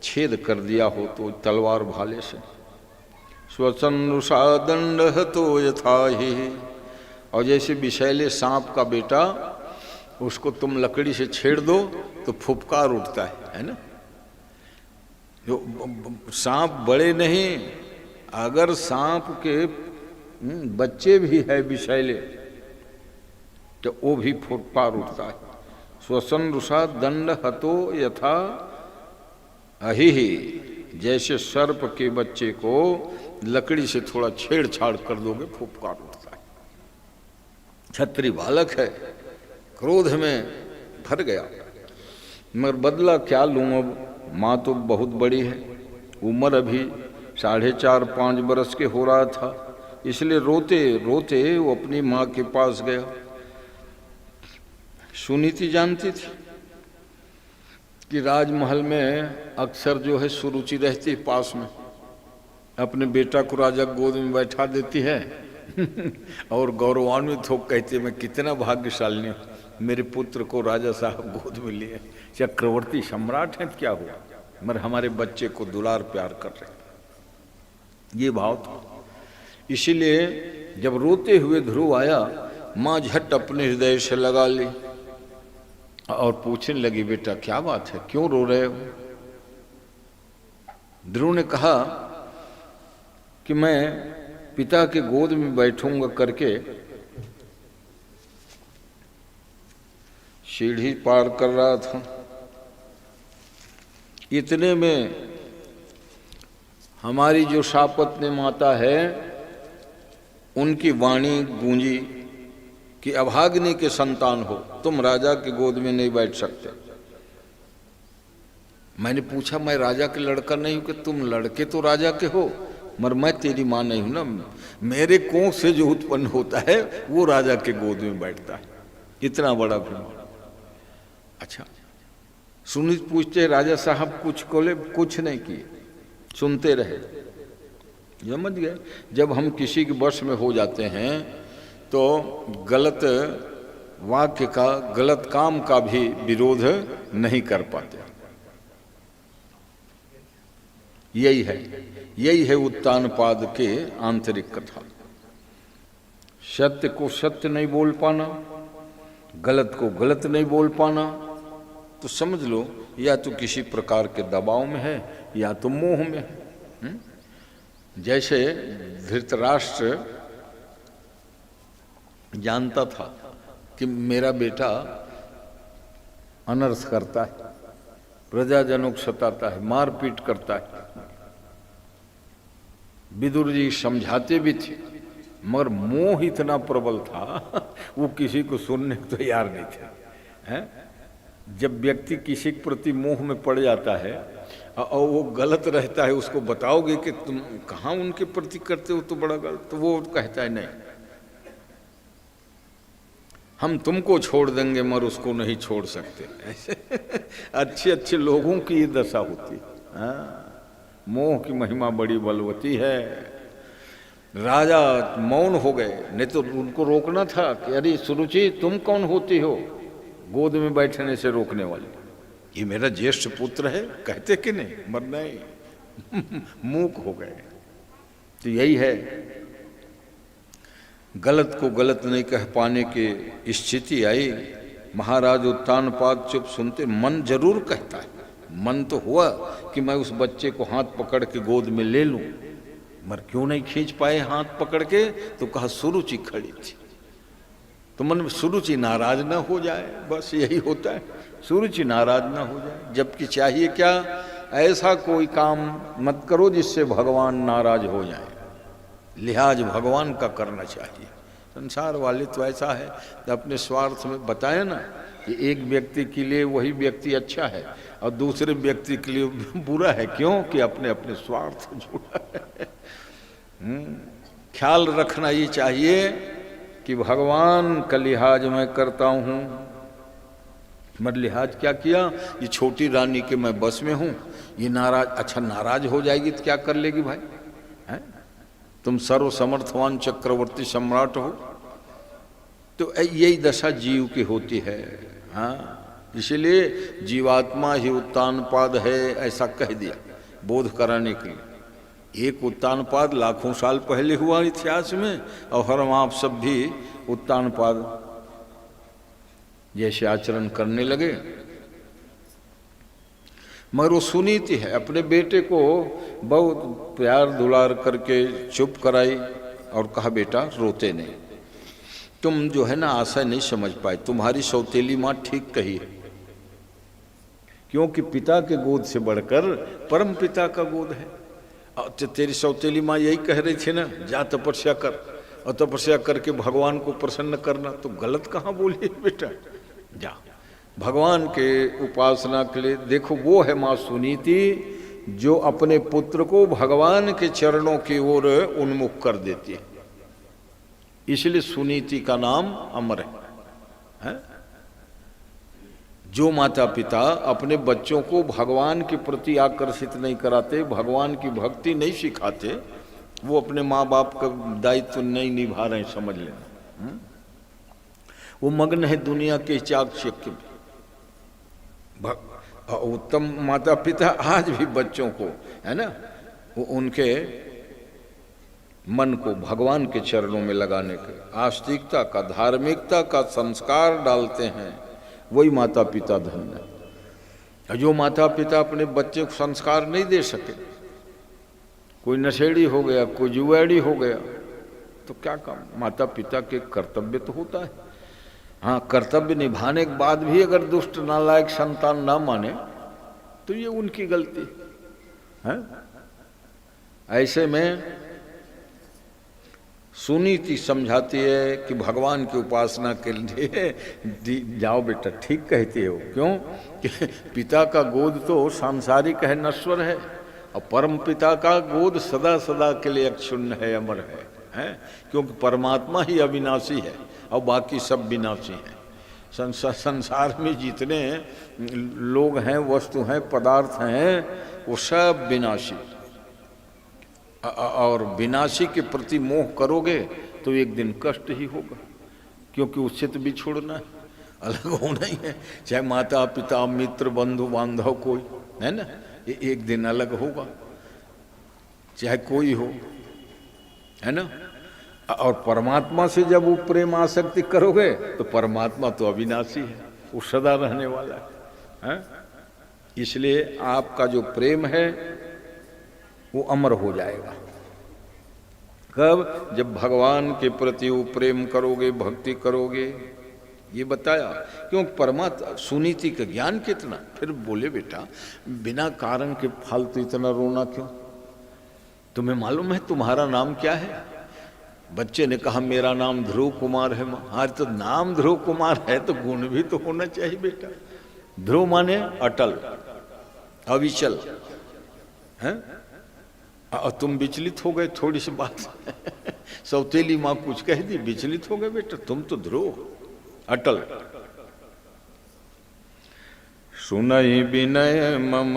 छेद कर दिया हो तो तलवार भाले से। स्वसन्नुषा दंड हतो यथा ही। और जैसे विषैले सांप का बेटा, उसको तुम लकड़ी से छेड़ दो तो फुफकार उठता है ना। जो सांप बड़े नहीं, अगर सांप के बच्चे भी है विषैले तो वो भी फुफकार उठता है। स्वसन रुषा दंड हतो यथा अहि। जैसे सर्प के बच्चे को लकड़ी से थोड़ा छेड़छाड़ कर दोगे फुफकार उठता है। छत्री बालक है, क्रोध में भर गया, मगर बदला क्या लूँ अब? माँ तो बहुत बड़ी है, उम्र अभी 4.5-5 बरस के हो रहा था, इसलिए रोते रोते वो अपनी माँ के पास गया। सुनीति जानती थी कि राजमहल में अक्सर जो है सुरुचि रहती पास में, अपने बेटा को राजा गोद में बैठा देती है और गौरवान्वित हो कहती है मैं कितना भाग्यशाली हूँ, मेरे पुत्र को राजा साहब गोद में लिए। चक्रवर्ती सम्राट हैं क्या हुआ, मगर हमारे बच्चे को दुलार प्यार कर रहे, ये भाव था। इसीलिए जब रोते हुए ध्रुव आया, माँ झट अपने हृदय से लगा ली और पूछने लगी बेटा क्या बात है, क्यों रो रहे हो? ध्रुव ने कहा कि मैं पिता के गोद में बैठूंगा करके सीढ़ी पार कर रहा था, इतने में हमारी जो शापत्नी माता है उनकी वाणी गूंजी कि अभाग्नि के संतान हो, तुम राजा के गोद में नहीं बैठ सकते। मैंने पूछा मैं राजा के लड़का नहीं हूं कि तुम लड़के तो राजा के हो, मगर मैं तेरी माँ नहीं हूं ना, मेरे कोख से जो उत्पन्न होता है वो राजा के गोद में बैठता है। इतना बड़ा अभिमान। अच्छा, सुनीत पूछते राजा साहब कुछ बोले? कुछ नहीं किए, सुनते रहे। समझ गए, जब हम किसी के वश में हो जाते हैं तो गलत वाक्य का, गलत काम का भी विरोध नहीं कर पाते। यही है उत्तानपाद के आंतरिक कथा। सत्य को सत्य नहीं बोल पाना, गलत को गलत नहीं बोल पाना, तो समझ लो या तो किसी प्रकार के दबाव में है या तो मोह में है। जैसे धृतराष्ट्र जानता था कि मेरा बेटा अनर्थ करता है, प्रजाजनों को सताता है, मारपीट करता है। विदुर जी समझाते भी थे, मगर मोह इतना प्रबल था वो किसी को सुनने को तैयार नहीं थे। हैं? जब व्यक्ति किसी के प्रति मोह में पड़ जाता है और वो गलत रहता है, उसको बताओगे कि तुम कहाँ उनके प्रति करते हो तो बड़ा गलत, तो वो कहता है नहीं, हम तुमको छोड़ देंगे मगर उसको नहीं छोड़ सकते। ऐसे अच्छे अच्छे लोगों की ये दशा होती है। हाँ? मोह की महिमा बड़ी बलवती है। राजा मौन हो गए, नहीं तो उनको रोकना था कि अरे सुरुचि तुम कौन होती हो गोद में बैठने से रोकने वाली, ये मेरा ज्येष्ठ पुत्र है, कहते कि नहीं, मर नहीं मूक हो गए। तो यही है, गलत को गलत नहीं कह पाने की स्थिति आई। महाराज उत्तानपाद चुप सुनते, मन जरूर कहता है, मन तो हुआ कि मैं उस बच्चे को हाथ पकड़ के गोद में ले लूं, मगर क्यों नहीं खींच पाए हाथ पकड़ के, तो कहा सुरुचि खड़ी थी। तो मन में सुरुचि नाराज ना हो जाए, बस यही होता है, सुरुचि नाराज ना हो जाए। जबकि चाहिए क्या, ऐसा कोई काम मत करो जिससे भगवान नाराज हो जाए, लिहाज भगवान का करना चाहिए। संसार वाले तो ऐसा है, तो अपने स्वार्थ में बताए ना कि एक व्यक्ति के लिए वही व्यक्ति अच्छा है और दूसरे व्यक्ति के लिए बुरा है, क्यों कि अपने अपने स्वार्थ जुड़ा है। ख्याल रखना ये चाहिए कि भगवान का लिहाज मैं करता हूँ, मगर लिहाज क्या किया, ये छोटी रानी के मैं बस में हूँ, ये नाराज, अच्छा नाराज हो जाएगी तो क्या कर लेगी भाई, है? तुम सर्व समर्थवान चक्रवर्ती सम्राट हो। तो यही दशा जीव की होती है। हाँ, इसलिए जीवात्मा ही उत्तानपाद है, ऐसा कह दिया बोध कराने के लिए। एक उत्तानपाद लाखों साल पहले हुआ इतिहास में, और हम आप सब भी उत्तानपाद जैसे आचरण करने लगे। मगर वो सुनीति है, अपने बेटे को बहुत प्यार दुलार करके चुप कराई और कहा बेटा रोते नहीं, तुम जो है ना आशय नहीं समझ पाए, तुम्हारी सौतेली माँ ठीक कही है, क्योंकि पिता के गोद से बढ़कर परम पिता का गोद है। तो तेरी सौतेली माँ यही कह रही थी ना, जा तपस्या कर, और तपस्या करके भगवान को प्रसन्न करना, तो गलत कहाँ बोली बेटा, जा भगवान के उपासना के लिए। देखो वो है माँ सुनीति, जो अपने पुत्र को भगवान के चरणों की ओर उन्मुख कर देती है, इसलिए सुनीति का नाम अमर है। जो माता पिता अपने बच्चों को भगवान के प्रति आकर्षित नहीं कराते, भगवान की भक्ति नहीं सिखाते, वो अपने माँ बाप का दायित्व नहीं निभा रहे, समझ लेना। वो मग्न है दुनिया के चाकचक्य में। उत्तम माता पिता आज भी बच्चों को, है ना, वो उनके मन को भगवान के चरणों में लगाने के आस्तिकता का, धार्मिकता का संस्कार डालते हैं, वही माता पिता धन्य है। जो माता पिता अपने बच्चे को संस्कार नहीं दे सके, कोई नशेड़ी हो गया, कोई जुएड़ी हो गया, तो क्या काम, माता पिता के कर्तव्य तो होता है। हाँ, कर्तव्य निभाने के बाद भी अगर दुष्ट नालायक संतान ना माने तो ये उनकी गलती है। ऐसे में सुनीति समझाती है कि भगवान की उपासना के लिए जाओ बेटा, ठीक कहती हो, क्यों कि पिता का गोद तो सांसारिक है, नश्वर है, और परम पिता का गोद सदा सदा के लिए अक्षुण्ण है, अमर है? क्योंकि परमात्मा ही अविनाशी है और बाकी सब विनाशी हैं। संसार में जितने लोग हैं, वस्तु हैं, पदार्थ हैं, वो सब विनाशी, और विनाशी के प्रति मोह करोगे तो एक दिन कष्ट ही होगा, क्योंकि उससे तो बिछोड़ना है, अलग होना ही है। चाहे माता पिता मित्र बंधु बांधव कोई है ना, ये एक दिन अलग होगा, चाहे कोई हो, है ना। और परमात्मा से जब वो प्रेम आसक्ति करोगे तो परमात्मा तो अविनाशी है, वो सदा रहने वाला है। इसलिए आपका जो प्रेम है वो अमर हो जाएगा, कब? जब भगवान के प्रति वो प्रेम करोगे, भक्ति करोगे, ये बताया। क्यों? परमात्मा सुनीति का ज्ञान कितना। फिर बोले बेटा बिना कारण के फालतू इतना रोना क्यों? तुम्हें मालूम है तुम्हारा नाम क्या है? बच्चे ने कहा मेरा नाम ध्रुव कुमार है। आज तो नाम ध्रुव कुमार है तो गुण भी तो होना चाहिए बेटा। ध्रुव माने अटल, अविचल है। और तुम विचलित हो गए थोड़ी सी बात सौतेली माँ कुछ कह दी, विचलित हो गए बेटा। तुम तो ध्रुव अटल। सुनई विनय मम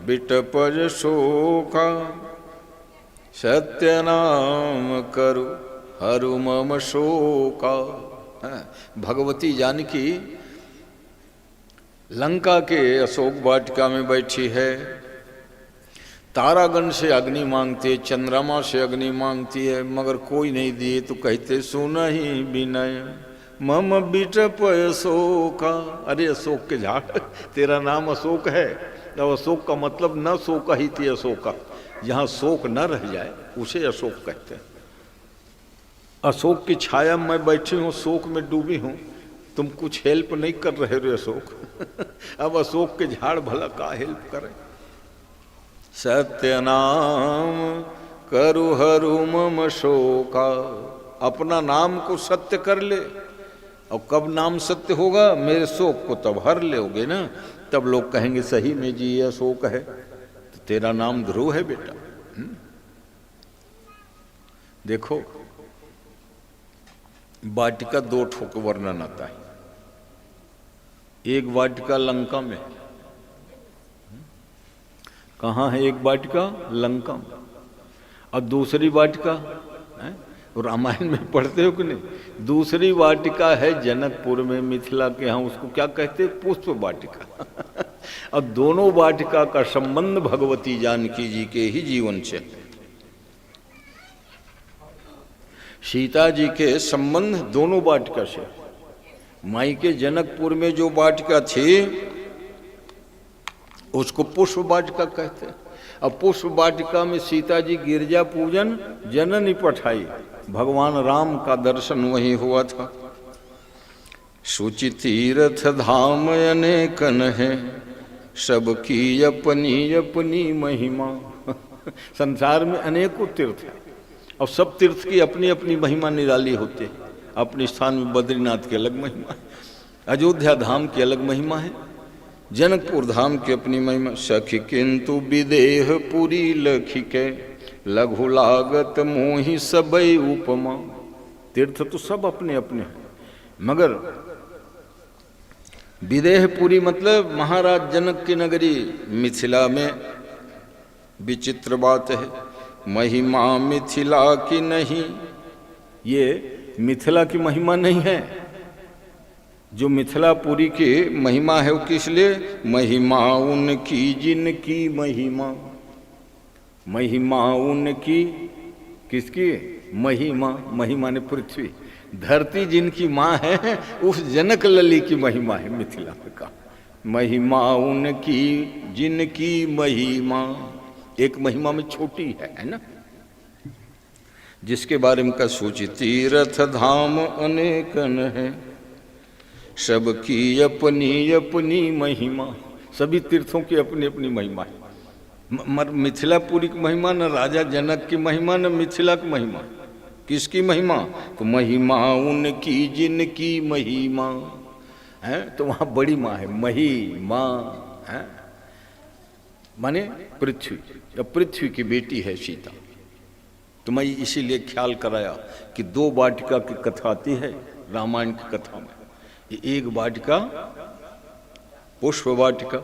बिटपज शोका, सत्य नाम करु हरु मम शोका। भगवती जानकी लंका के अशोक वाटिका में बैठी है। तारागण से अग्नि मांगती है, चंद्रमा से अग्नि मांगती है, मगर कोई नहीं दिए तो कहते सुनहि विनय मम बिटप अशोका। अरे अशोक के झाड़, तेरा नाम अशोक है। अब अशोक का मतलब न शोक ही थी अशोका, जहाँ शोक न रह जाए उसे अशोक कहते हैं। अशोक की छाया में मैं बैठी हूँ, शोक में डूबी हूँ, तुम कुछ हेल्प नहीं कर रहे हो अशोक अब अशोक के झाड़ भला का हेल्प करे। सत्य नाम करु हरु मम शोका। अपना नाम को सत्य कर ले। और कब नाम सत्य होगा? मेरे शोक को तब हर लोगे ना, तब लोग कहेंगे सही में जी ये शोक है। तो तेरा नाम ध्रुव है बेटा। देखो वाटिका दो ठोक वर्णन आता है। एक वाटिका लंका में। कहाँ है एक वाटिका? लंका में। और दूसरी वाटिका है, रामायण में पढ़ते हो कि नहीं? दूसरी वाटिका है जनकपुर में, मिथिला के यहाँ उसको क्या कहते हैं? पुष्प वाटिका और दोनों वाटिका का संबंध भगवती जानकी जी के ही जीवन से। सीता जी के संबंध दोनों वाटिका से। माई के जनकपुर में जो वाटिका थी उसको पुष्प वाटिका कहते हैं। अब पुष्प वाटिका में सीता जी गिरजा पूजन जननी पठाई, भगवान राम का दर्शन वही हुआ था। सुचि तीर्थ धाम अनेकन है, सबकी अपनी अपनी महिमा संसार में अनेकों तीर्थ है और सब तीर्थ की अपनी अपनी महिमा निराली होती है। अपने स्थान में बद्रीनाथ की अलग महिमा है, अयोध्या धाम की अलग महिमा है, जनकपुर धाम की अपनी महिमा। सखी किंतु विदेह पुरी लखी के, लघु लागत मोहि सबई उपमा। तीर्थ तो सब अपने अपने हैं, मगर विदेहपुरी मतलब महाराज जनक की नगरी मिथिला में। विचित्र बात है, महिमा मिथिला की नहीं। ये मिथिला की महिमा नहीं है। जो मिथिलापुरी की महिमा है वो किस लिए? महिमा उनकी जिनकी महिमा। महिमा उनकी किसकी? महिमा। महिमा ने पृथ्वी धरती जिनकी माँ है, उस जनक लली की महिमा है मिथिला का। महिमा उनकी जिनकी महिमा। एक महिमा में छोटी है ना, जिसके बारे में का सूची। तीर्थ धाम अनेकन है, सबकी अपनी अपनी महिमा। सभी तीर्थों की अपनी अपनी महिमा है। मिथिलापुरी की महिमा न राजा जनक की महिमा न मिथिला की महिमा। किसकी महिमा? तो महिमा उनकी जिनकी महिमा है। तो वहाँ बड़ी माँ है, महिमा है माने पृथ्वी। अब पृथ्वी की बेटी है सीता। तो मैं इसीलिए ख्याल कराया कि दो वाटिका की कथा आती है रामायण की कथा में। एक वाटिका पुष्प वाटिका,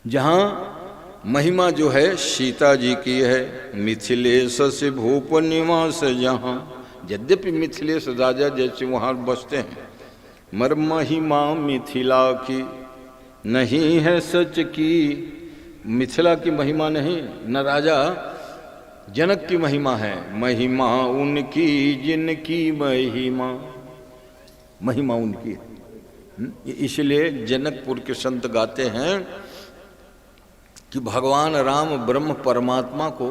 जहाँ महिमा जो है सीता जी की है। मिथिलेश से भूप निवास जहाँ, यद्यपि मिथिलेश राजा जैसे वहाँ बसते हैं, मर महिमा मिथिला की नहीं है सच की। मिथिला की महिमा नहीं, न राजा जनक की महिमा है। महिमा उनकी जिनकी महिमा। महिमा उनकी है। इसलिए जनकपुर के संत गाते हैं कि भगवान राम ब्रह्म परमात्मा को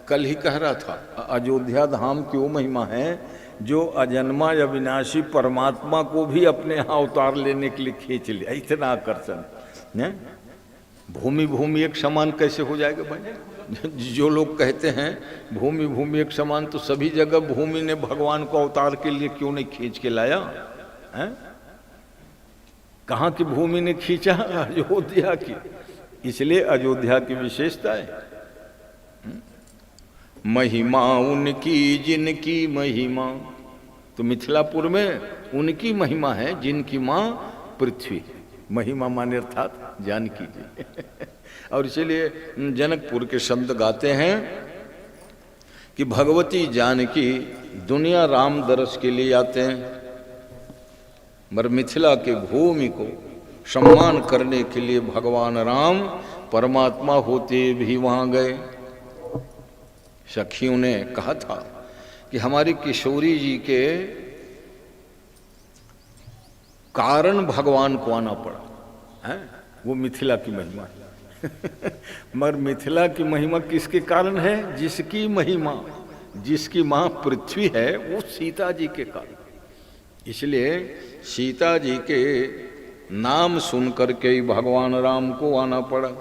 कल ही कह रहा था, अयोध्या धाम की वो महिमा है जो अजन्मा अविनाशी परमात्मा को भी अपने यहाँ अवतार लेने के लिए खींच लिया। इतना आकर्षण है। भूमि भूमि एक समान कैसे हो जाएगा भाई? जो लोग कहते हैं भूमि भूमि एक समान, तो सभी जगह भूमि ने भगवान को अवतार के लिए क्यों नहीं खींच के लाया है? कहाँ की भूमि ने खींचा? अयोध्या की। इसलिए अयोध्या की विशेषता है। महिमा उनकी जिनकी महिमा, तो मिथिलापुर में उनकी महिमा है जिनकी माँ पृथ्वी। महिमा माने अर्थात जानकी जी। और इसलिए जनकपुर के संत गाते हैं कि भगवती जानकी दुनिया राम दरस के लिए आते हैं, मगर मिथिला के भूमि को सम्मान करने के लिए भगवान राम परमात्मा होते भी वहां गए। सखियों ने कहा था कि हमारी किशोरी जी के कारण भगवान को आना पड़ा है, वो मिथिला की महिमा है। मगर मिथिला की महिमा किसके कारण है? जिसकी महिमा, जिसकी मां पृथ्वी है, वो सीता जी के कारण। इसलिए सीता जी के नाम सुन करके ही भगवान राम को आना पड़ा।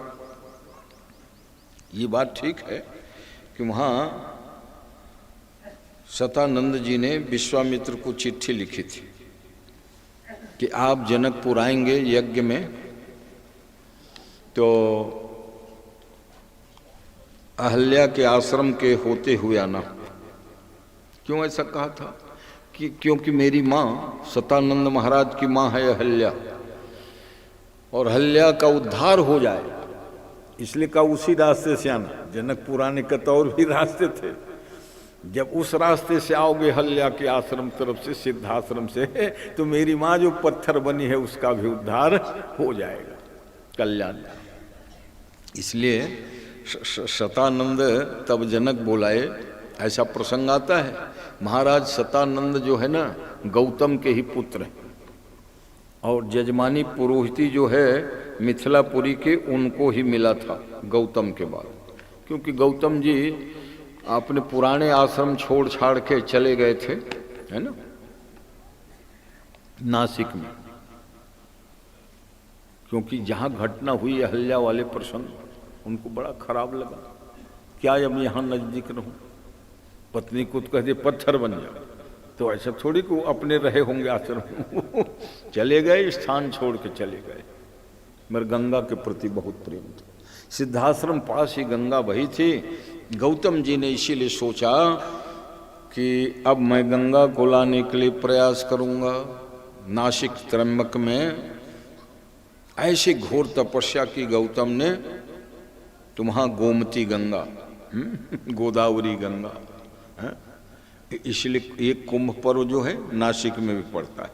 ये बात ठीक है कि वहाँ सतानंद जी ने विश्वामित्र को चिट्ठी लिखी थी कि आप जनकपुर आएंगे यज्ञ में, तो अहल्या के आश्रम के होते हुए आना। क्यों ऐसा कहा था? कि क्योंकि मेरी माँ सतानंद महाराज की माँ है अहल्या, और अहल्या का उद्धार हो जाए, इसलिए कहा उसी रास्ते से आना। जनकपुर आने का तो और भी रास्ते थे। जब उस रास्ते से आओगे अहल्या के आश्रम तरफ से, सिद्धाश्रम से, तो मेरी माँ जो पत्थर बनी है उसका भी उद्धार हो जाएगा, कल्याण। इसलिए सतानंद तब जनक बोलाए। ऐसा प्रसंग आता है, महाराज सतानंद जो है ना गौतम के ही पुत्र हैं, और जजमानी पुरोहिती जो है मिथिलापुरी के, उनको ही मिला था गौतम के बाद। क्योंकि गौतम जी अपने पुराने आश्रम छोड़ छाड़ के चले गए थे, है ना, नासिक में। क्योंकि जहाँ घटना हुई अहल्या वाले प्रसंग, उनको बड़ा खराब लगा। क्या अब यहाँ नजदीक रहूं? पत्नी को तो कह दे पत्थर बन जाओ, तो ऐसा थोड़ी को अपने रहे होंगे आश्रम। चले गए, स्थान छोड़ के चले गए। मगर गंगा के प्रति बहुत प्रेम था। सिद्धाश्रम पास ही गंगा बही थी। गौतम जी ने इसीलिए सोचा कि अब मैं गंगा को लाने के लिए प्रयास करूंगा। नासिक त्र्यंबक में ऐसी घोर तपस्या की गौतम ने, तो वहाँ गोमती गंगा, गोदावरी गंगा, इसलिए एक कुंभ पर्व जो है नासिक में भी पड़ता है,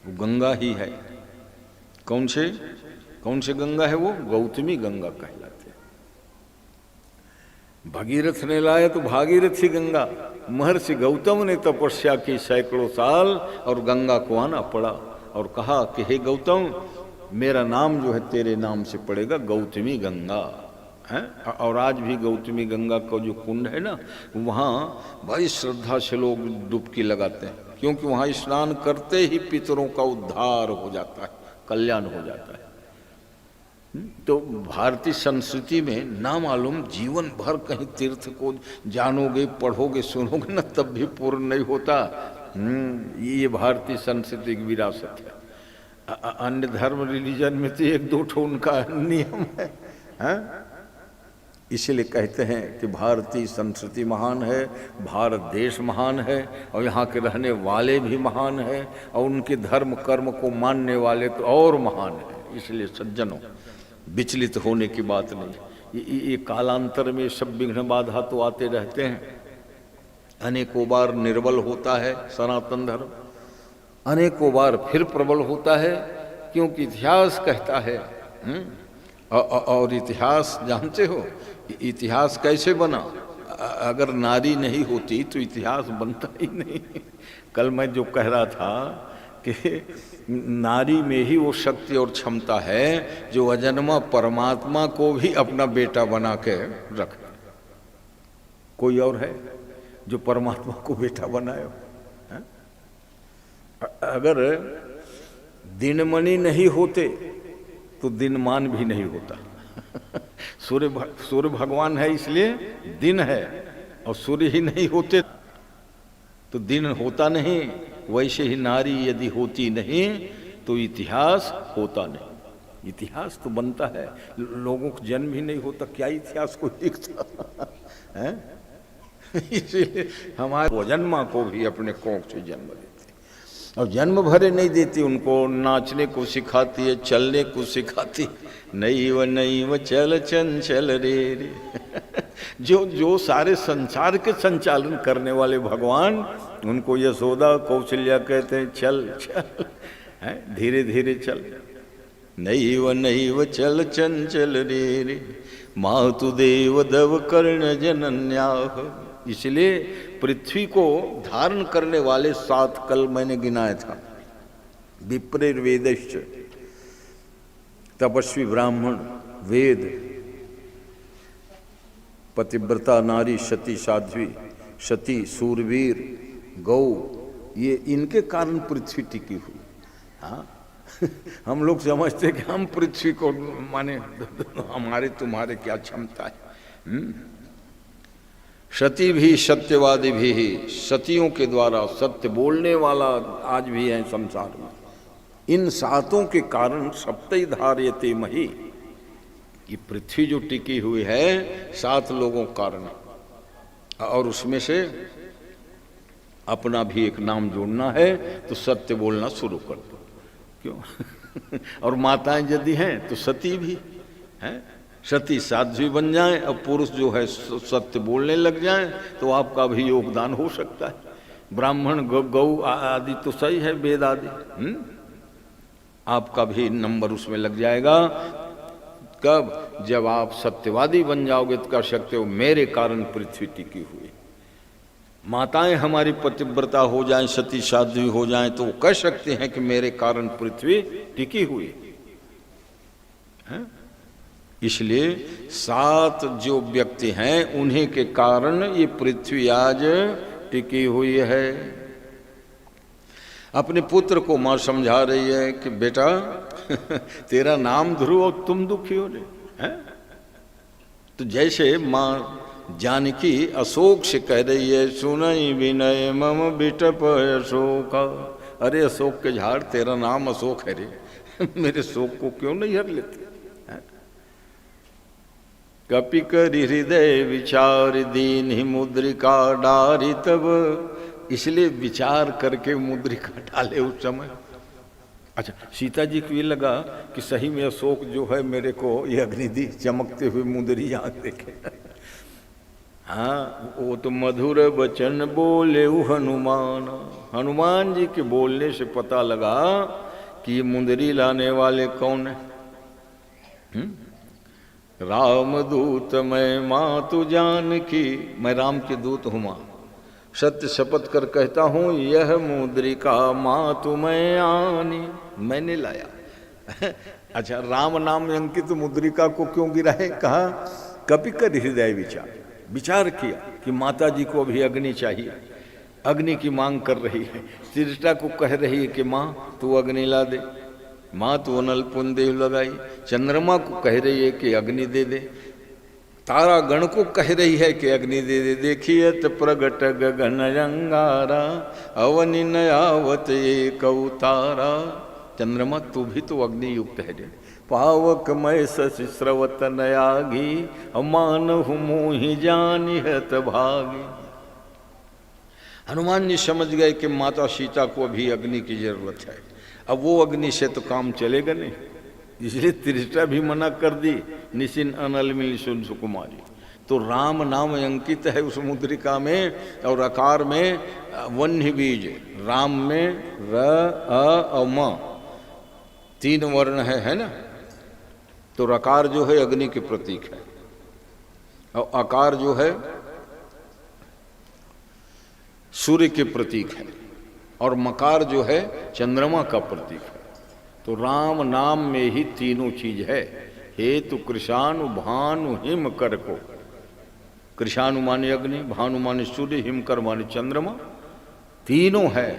वो गंगा ही है। कौन से गंगा है वो? गौतमी गंगा कहलाते हैं। भगीरथ ने लाया तो भागीरथी गंगा। महर्षि गौतम ने तपस्या की सैकड़ों साल, और गंगा को आना पड़ा और कहा कि हे गौतम, मेरा नाम जो है तेरे नाम से पड़ेगा, गौतमी गंगा है। और आज भी गौतमी गंगा का जो कुंड है ना, वहाँ बड़ी श्रद्धा से लोग डुबकी लगाते हैं, क्योंकि वहाँ स्नान करते ही पितरों का उद्धार हो जाता है, कल्याण हो जाता है। तो भारतीय संस्कृति में ना मालूम जीवन भर कहीं तीर्थ को जानोगे, पढ़ोगे, सुनोगे ना, तब भी पूर्ण नहीं होता। ये भारतीय संस्कृति की विरासत है। अन्य धर्म रिलीजन में तो एक दो ठो उनका नियम है। इसीलिए कहते हैं कि भारतीय संस्कृति महान है, भारत देश महान है, और यहाँ के रहने वाले भी महान है, और उनके धर्म कर्म को मानने वाले तो और महान है। इसलिए सज्जनों, विचलित होने की बात नहीं। ये कालांतर में सब विघ्न बाधा तो आते रहते हैं। अनेकों बार निर्बल होता है सनातन धर्म, अनेकों बार फिर प्रबल होता है, क्योंकि इतिहास कहता है। और इतिहास जानते हो, इतिहास कैसे बना? अगर नारी नहीं होती तो इतिहास बनता ही नहीं। कल मैं जो कह रहा था कि नारी में ही वो शक्ति और क्षमता है जो अजन्मा परमात्मा को भी अपना बेटा बना के रखे। कोई और है जो परमात्मा को बेटा बनाए हो? हैं? अगर दिनमणि नहीं होते तो दिनमान भी नहीं होता। सूर्य भगवान है इसलिए दिन है, और सूर्य ही नहीं होते तो दिन होता नहीं। वैसे ही नारी यदि होती नहीं तो इतिहास होता नहीं। इतिहास तो बनता है, लोगों को जन्म ही नहीं होता, क्या इतिहास को लिखता है? इसीलिए हमारे जन्मा को भी अपने कोख से जन्म देते, और जन्म भरे नहीं देती, उनको नाचने को सिखाती है, चलने को सिखाती। नैव चल चंचल रे रे। जो सारे संसार के संचालन करने वाले भगवान, उनको यशोदा कौशल्या कहते हैं चल चल, है धीरे धीरे चल। नैव चल चंचल रे रे मातु देव दव कर्ण जनन्याह। इसलिए पृथ्वी को धारण करने वाले 7 कल मैंने गिनाया था। विप्रेर्वेदश्च, तपस्वी ब्राह्मण, वेद, पतिव्रता नारी, सती साध्वी, सती सूरवीर, गौ, ये इनके कारण पृथ्वी टिकी हुई। हाँ हम लोग समझते कि हम पृथ्वी को माने हमारे तुम्हारे क्या क्षमता है। सती भी सत्यवादी भी, सतियों के द्वारा सत्य बोलने वाला आज भी है संसार में। इन 7 के कारण सप्तै धार्यते मही। ये पृथ्वी जो टिकी हुई है 7 लोगों के कारण, और उसमें से अपना भी एक नाम जोड़ना है तो सत्य बोलना शुरू कर दो। क्यों? और माताएं यदि हैं तो सती भी हैं, सती साध्वी बन जाएं, और पुरुष जो है सत्य बोलने लग जाएं तो आपका भी योगदान हो सकता है। ब्राह्मण गौ आदि तो सही है, वेद आदि, आपका भी नंबर उसमें लग जाएगा। कब? जब आप सत्यवादी बन जाओगे तो कह सकते हो मेरे कारण पृथ्वी टिकी हुई। माताएं हमारी पतिव्रता हो जाएं, सती साध्वी हो जाएं, तो वो कह सकते हैं कि मेरे कारण पृथ्वी टिकी हुई है। इसलिए 7 जो व्यक्ति हैं उन्हीं के कारण ये पृथ्वी आज टिकी हुई है। अपने पुत्र को मां समझा रही है कि बेटा तेरा नाम ध्रुव और तुम दुखी हो रहे हैं। तो जैसे मां जानकी अशोक से कह रही है, सुनई विनय मम बिटप अशोका। अरे अशोक के झाड़, तेरा नाम अशोक है रे, मेरे शोक को क्यों नहीं हर लेते? कपि करि हृदय विचार दीन ही मुद्रिका डारी तब। इसलिए विचार करके मुद्रिका डाले उस समय। अच्छा, सीता जी को ये लगा कि सही में अशोक जो है मेरे को ये अग्निदी चमकते हुए मुंदरी यहाँ देखे। हाँ, वो तो मधुर वचन बोले हनुमान। हनुमान जी के बोलने से पता लगा कि ये मुंदरी लाने वाले कौन है। राम दूत मैं मातु जानकी, मैं राम के दूत हूँ माँ, सत्य शपथ कर कहता हूँ यह मुद्रिका मातु मैं आनी, मैंने लाया। अच्छा, राम नाम अंकित मुद्रिका को क्यों गिराए? कहा कपि कर हृदय विचार किया कि माता जी को अभी अग्नि चाहिए, अग्नि की मांग कर रही है। त्रिष्टा को कह रही है कि माँ तू अग्नि ला दे, माँ तू अनल पुंदेव लगाई। चंद्रमा को कह रही है कि अग्नि दे दे, तारा गण को कह रही है कि अग्नि दे दे। देखिए तो प्रगट गगन रंगारा, अवनि नयावत एक अवतारा। चंद्रमा तू भी तो अग्नि युक्त है रे। पावक मय शशि स्रवत नयागी, मानहु मोहि जानिहत भागी। हनुमान जी समझ गए कि माता सीता को अभी अग्नि की जरूरत है। अब वो अग्नि से तो काम चलेगा नहीं, इसलिए त्रिष्टा भी मना कर दी। निशिन अनल मिल सुन सुकुमारी। तो राम नाम अंकित है उस मुद्रिका में, और आकार में वन्य बीज, राम में र अ और म 3 वर्ण है ना। तो रकार जो है अग्नि के प्रतीक है, और आकार जो है सूर्य के प्रतीक है, और मकार जो है चंद्रमा का प्रतीक है। तो राम नाम में ही तीनों चीज है। हेतु कृषाणु भानु हिम कर को, कृषाणु माने अग्नि, भानु माने सूर्य, हिमकर माने चंद्रमा, तीनों है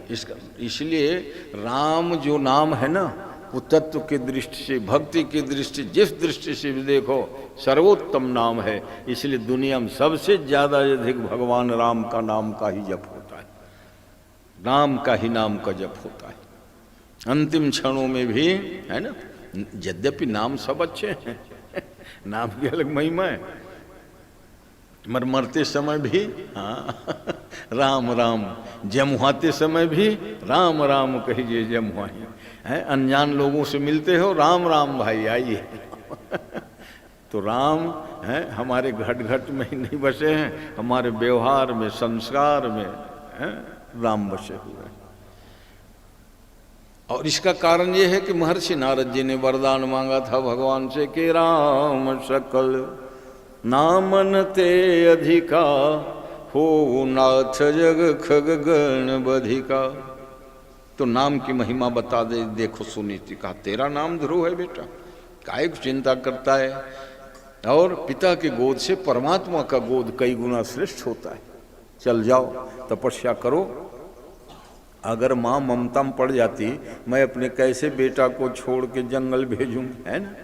इसका। इसलिए राम जो नाम है ना, वो तत्व की दृष्टि से, भक्ति की दृष्टि, जिस दृष्टि से भी देखो सर्वोत्तम नाम है। इसलिए दुनिया में सबसे ज्यादा अधिक भगवान राम का नाम का ही जप होता है, राम का ही नाम का जप होता है अंतिम क्षणों में भी, है ना। यद्यपि नाम सब अच्छे हैं नाम की अलग महिमा है, मरते समय भी हाँ राम राम, जमुहाते समय भी राम राम कहिए जमुहाई है। अनजान लोगों से मिलते हो, राम राम भाई आइए तो राम है हमारे घट घट में ही नहीं बसे हैं, हमारे व्यवहार में, संस्कार में है राम बसे हुए हैं। और इसका कारण ये है कि महर्षि नारद जी ने वरदान मांगा था भगवान से कि राम सकल नामन ते अधिका, हो नाथ जग खग गण बधिका। तो नाम की महिमा बता दे। देखो सुनीति कहा, तेरा नाम ध्रुव है बेटा, काहे को चिंता करता है। और पिता के गोद से परमात्मा का गोद कई गुना श्रेष्ठ होता है। चल जाओ तपस्या करो। अगर माँ ममता में पड़ जाती, मैं अपने कैसे बेटा को छोड़ के जंगल भेजूं, है ना।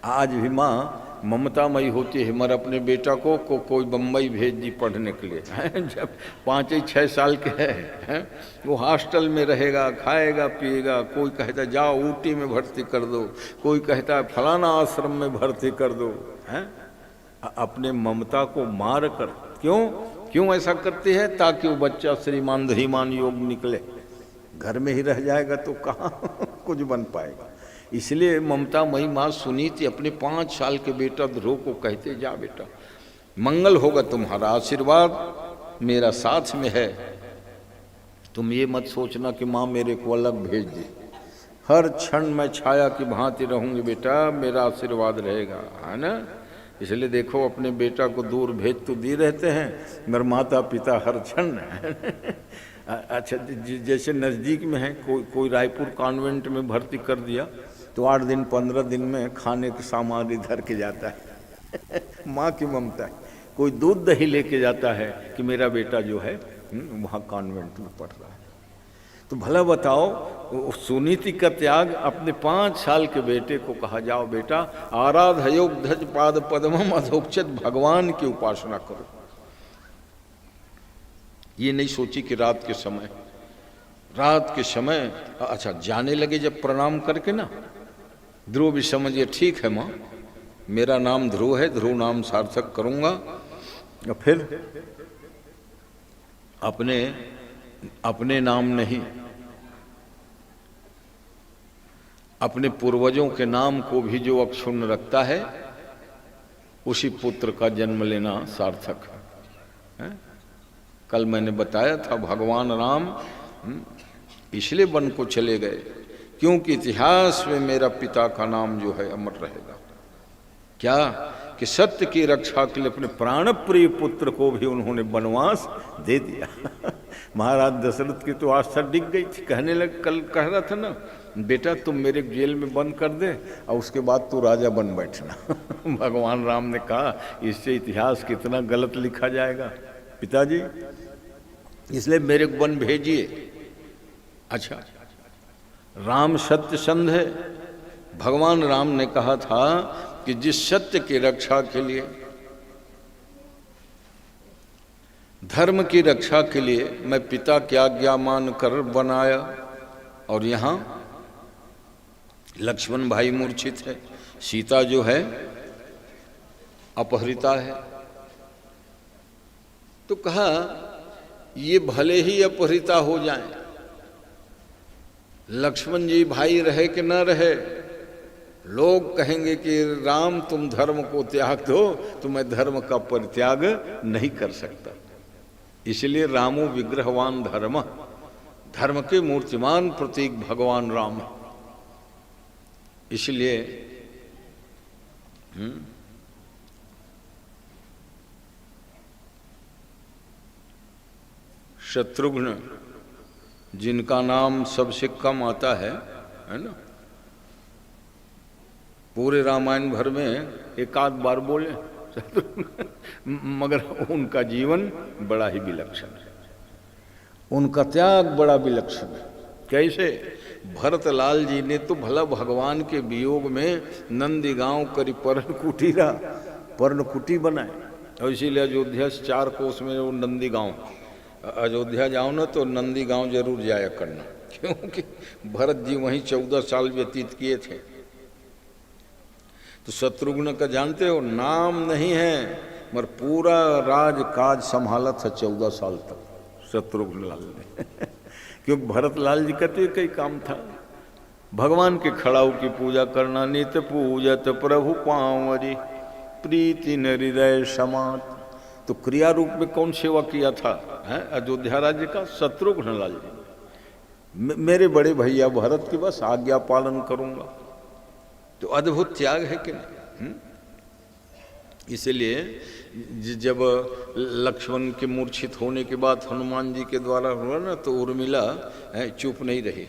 आज भी माँ ममतामयी होती है, मगर अपने बेटा को कोई बम्बई भेज दी पढ़ने के लिए, है? जब 5-6 साल के है वो हॉस्टल में रहेगा, खाएगा पिएगा। कोई कहता जाओ ऊटी में भर्ती कर दो, कोई कहता है फलाना आश्रम में भर्ती कर दो, है। अपने ममता को मार कर, क्यों ऐसा करती है? ताकि वो बच्चा श्रीमान धीमान योग निकले। घर में ही रह जाएगा तो कहाँ कुछ बन पाएगा। इसलिए ममता मई माँ सुनीति अपने 5 साल के बेटा ध्रुव को कहते, जा बेटा मंगल होगा, तुम्हारा आशीर्वाद मेरा साथ में है। तुम ये मत सोचना कि माँ मेरे को अलग भेज दे, हर क्षण मैं छाया की भांति रहूंगी बेटा, मेरा आशीर्वाद रहेगा, है ना। इसलिए देखो अपने बेटा को दूर भेज तो दी रहते हैं, मगर माता पिता हर क्षण अच्छा जैसे नज़दीक में है, कोई रायपुर कॉन्वेंट में भर्ती कर दिया तो 8 दिन 15 दिन में खाने की सामान इधर के जाता है माँ की ममता है। कोई दूध दही लेके जाता है कि मेरा बेटा जो है वहाँ कॉन्वेंट में पढ़ रहा है। तो भला बताओ, सुनीति का त्याग अपने 5 साल के बेटे को कहा, जाओ बेटा आराधयोग धज पाद पद्मम अधोक्षत, भगवान की उपासना करो। ये नहीं सोची कि रात के समय अच्छा जाने लगे जब प्रणाम करके ना, ध्रुव भी समझिए ठीक है माँ, मेरा नाम ध्रुव है, ध्रुव नाम सार्थक करूंगा। और फिर अपने नाम नहीं, अपने पूर्वजों के नाम को भी जो अक्षुण्ण रखता है, उसी पुत्र का जन्म लेना सार्थक है। कल मैंने बताया था भगवान राम इसलिए वन को चले गए क्योंकि इतिहास में मेरा पिता का नाम जो है अमर रहेगा। क्या कि सत्य की रक्षा के लिए अपने प्राण प्रिय पुत्र को भी उन्होंने वनवास दे दिया महाराज दशरथ की तो आस्था डिग गई थी। कहने लगे, कल कह रहा था ना बेटा तुम मेरे जेल में बंद कर दे और उसके बाद तू राजा बन बैठना भगवान राम ने कहा इससे इतिहास कितना गलत लिखा जाएगा पिताजी, इसलिए मेरे को वन भेजिए। अच्छा, राम सत्य संध है। भगवान राम ने कहा था कि जिस सत्य की रक्षा के लिए, धर्म की रक्षा के लिए मैं पिता की आज्ञा मान कर बनाया, और यहाँ लक्ष्मण भाई मूर्छित है, सीता जो है अपहृता है, तो कहा ये भले ही अपहृता हो जाएं, लक्ष्मण जी भाई रहे कि न रहे, लोग कहेंगे कि राम तुम धर्म को त्याग दो, तो मैं धर्म का परित्याग नहीं कर सकता। इसलिए रामो विग्रहवान धर्म, धर्म के मूर्तिमान प्रतीक भगवान राम है। इसलिए शत्रुघ्न जिनका नाम सबसे कम आता है ना, पूरे रामायण भर में 1 आध बार बोले मगर उनका जीवन बड़ा ही विलक्षण है, उनका त्याग बड़ा विलक्षण है। कैसे? भरतलाल जी ने तो भला भगवान के वियोग में नंदी गांव करी पर्णकुटी बनाए, और इसीलिए अयोध्या से 4 कोस में वो नंदी गांव, अयोध्या जाओ ना तो नंदी गांव जरूर जाया करना, क्योंकि भरत जी वहीं 14 साल व्यतीत किए थे। तो शत्रुघ्न का जानते हो, नाम नहीं है मगर पूरा राज काज संभाला था 14 साल तक शत्रुघ्न लाल ने क्योंकि भरत लाल जी का तो एक ही काम था, भगवान के खड़ाऊ की पूजा करना। नित्य पूजत प्रभु पांवरी प्रीति न हृदय समात। तो क्रिया रूप में कौन सेवा किया था अयोध्या राज्य का? शत्रुघ्न लाल जी। मेरे बड़े भैया भरत की बस आज्ञा पालन करूंगा। तो अद्भुत त्याग है कि नहीं? इसलिए जब लक्ष्मण के मूर्छित होने के बाद हनुमान जी के द्वारा हुआ ना, तो उर्मिला चुप नहीं रही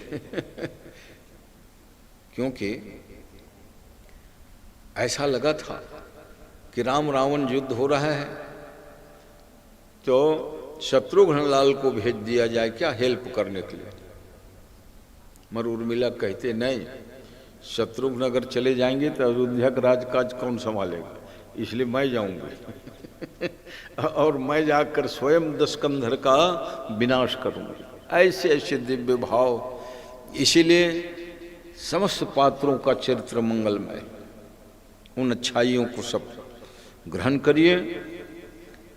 क्योंकि ऐसा लगा था कि राम रावण युद्ध हो रहा है, तो शत्रुघ्न लाल को भेज दिया जाए क्या हेल्प करने के लिए। मगर उर्मिला कहते नहीं, शत्रुघ्न अगर चले जाएंगे तो अयोध्या का राजकाज कौन संभालेगा, इसलिए मैं जाऊंगी और मैं जाकर स्वयं दशकंधर का विनाश करूंगा। ऐसे ऐसे दिव्य भाव। इसीलिए समस्त पात्रों का चरित्र मंगलमय, उन अच्छाइयों को सब ग्रहण करिए।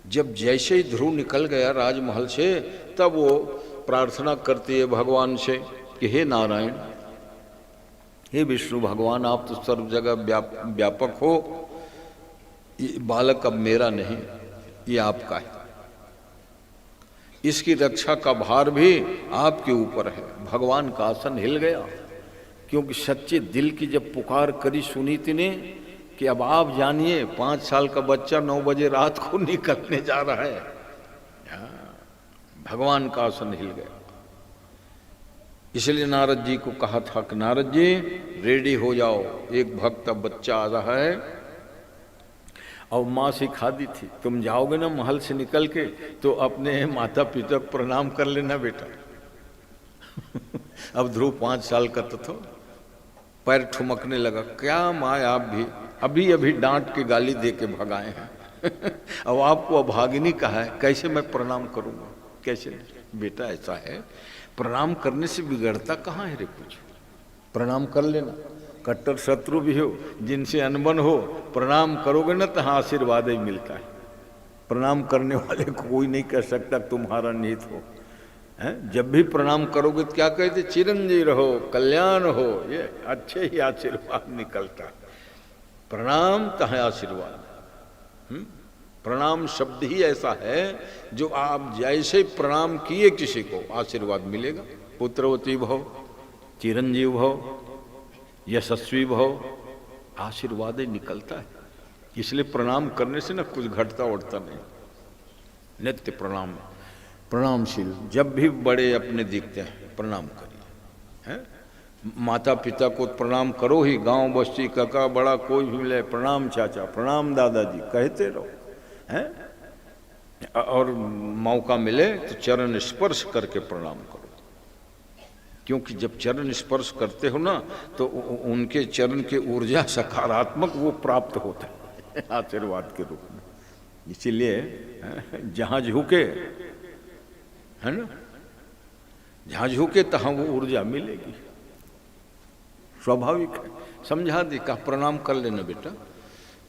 जब जैसे ही ध्रुव निकल गया राजमहल से, तब वो प्रार्थना करती है भगवान से कि हे नारायण, हे विष्णु भगवान, आप तो सर्व जगह व्यापक हो, ये बालक अब मेरा नहीं, ये आपका है, इसकी रक्षा का भार भी आपके ऊपर है। भगवान का आसन हिल गया, क्योंकि सच्चे दिल की जब पुकार करी सुनीति ने कि अब आप जानिए 5 साल का बच्चा 9 बजे रात को निकलने जा रहा है, भगवान का आसन हिल गया। इसलिए नारद जी को कहा था कि नारद जी रेडी हो जाओ, एक भक्त बच्चा आ रहा है। और माँ सिखा दी थी, तुम जाओगे ना महल से निकल के तो अपने माता पिता को प्रणाम कर लेना बेटा अब ध्रुव 5 साल का तो था, पैर ठुमकने लगा, क्या माँ आप भी अभी अभी डांट के गाली दे के भगाए हैं अब आपको अभागिनी कहा है, कैसे मैं प्रणाम करूंगा, कैसे? बेटा ऐसा है, प्रणाम करने से बिगड़ता कहाँ है रे कुछ, प्रणाम कर लेना। कट्टर शत्रु भी हो, जिनसे अनबन हो, प्रणाम करोगे ना तो आशीर्वाद ही मिलता है। प्रणाम करने वाले को कोई नहीं कह सकता तुम्हारा निहित हो, हैं? जब भी प्रणाम करोगे तो क्या कहते, चिरंजीव रहो, कल्याण हो, ये अच्छे ही आशीर्वाद निकलता है। प्रणाम तो है आशीर्वाद। प्रणाम शब्द ही ऐसा है जो आप जैसे प्रणाम किए किसी को आशीर्वाद मिलेगा। पुत्रवती भव, चिरंजीव भव, यशस्वी भव, आशीर्वाद ही निकलता है। इसलिए प्रणाम करने से ना कुछ घटता उठता नहीं। नित्य प्रणाम, प्रणामशील, जब भी बड़े अपने दिखते हैं प्रणाम करिए, हैं? माता पिता को प्रणाम करो ही, गांव बस्ती काका बड़ा कोई भी मिले, प्रणाम चाचा, प्रणाम दादाजी कहते रहो, हैं? और मौका मिले तो चरण स्पर्श करके प्रणाम करो, क्योंकि जब चरण स्पर्श करते हो ना तो उनके चरण के ऊर्जा सकारात्मक वो प्राप्त होता है आशीर्वाद के रूप में। इसीलिए जहाँ झुके, है ना, जहाँ झुके तहाँ वो ऊर्जा मिलेगी, स्वाभाविक है। समझा दी, कहा प्रणाम कर लेना बेटा,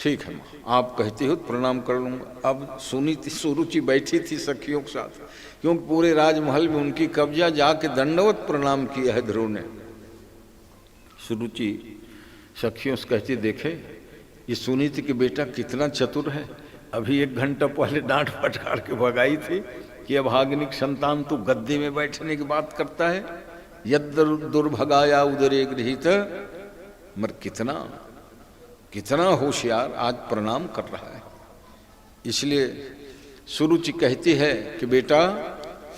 ठीक है माँ, आप कहती हो प्रणाम कर लूँगा। अब सुनी थी, सुरुचि बैठी थी सखियों के साथ, क्योंकि पूरे राजमहल में उनकी कब्जा, जाके दंडवत प्रणाम किया है ध्रुव ने। सुरुचि सखियों से कहती, देखे ये सुनीति कि बेटा कितना चतुर है, अभी 1 घंटा पहले डांट फटकार के भगाई थी कि अभाग्निक संतान तू गद्दी में बैठने की बात करता है, यद दुर्भगाया उदरे गृहीत। मगर कितना होशियार, आज प्रणाम कर रहा है। इसलिए सुरुचि कहती है कि बेटा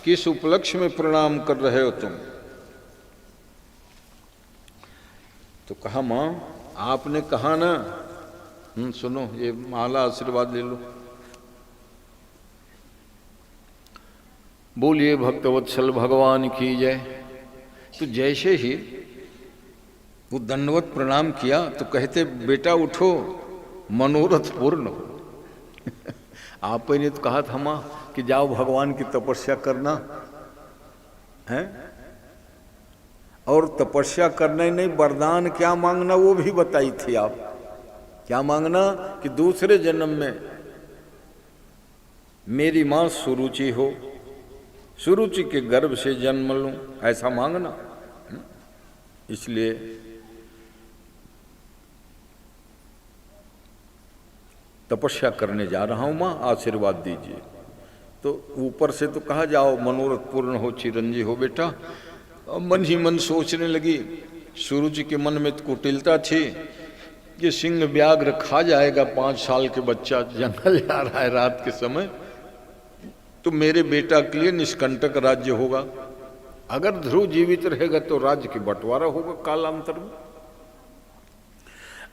किस उपलक्ष्य में प्रणाम कर रहे हो तुम? तो कहा माँ आपने कहा ना सुनो, ये माला आशीर्वाद ले लो। बोलिए भक्तवत्सल भगवान की जय। तो जैसे ही वो दंडवत प्रणाम किया तो कहते बेटा उठो, मनोरथ पूर्ण हो। आपने तो कहा था माँ कि जाओ भगवान की तपस्या करना है, और तपस्या करना ही नहीं, वरदान क्या मांगना वो भी बताई थी आप। क्या मांगना कि दूसरे जन्म में मेरी माँ सुरुचि हो, सुरुचि के गर्भ से जन्म लूं, ऐसा मांगना। इसलिए तपस्या करने जा रहा हूं माँ, आशीर्वाद दीजिए। तो ऊपर से तो कहा जाओ मनोरथ पूर्ण हो, चिरंजीव हो बेटा। अब मन ही मन सोचने लगी, सुरुचि के मन में तो कुटिलता थी कि सिंह व्याघ्र खा जाएगा 5 साल के बच्चा, जंगल जा रहा है रात के समय, तो मेरे बेटा के लिए निष्कंटक राज्य होगा। अगर ध्रुव जीवित रहेगा तो राज्य की बंटवारा होगा कालांतर में।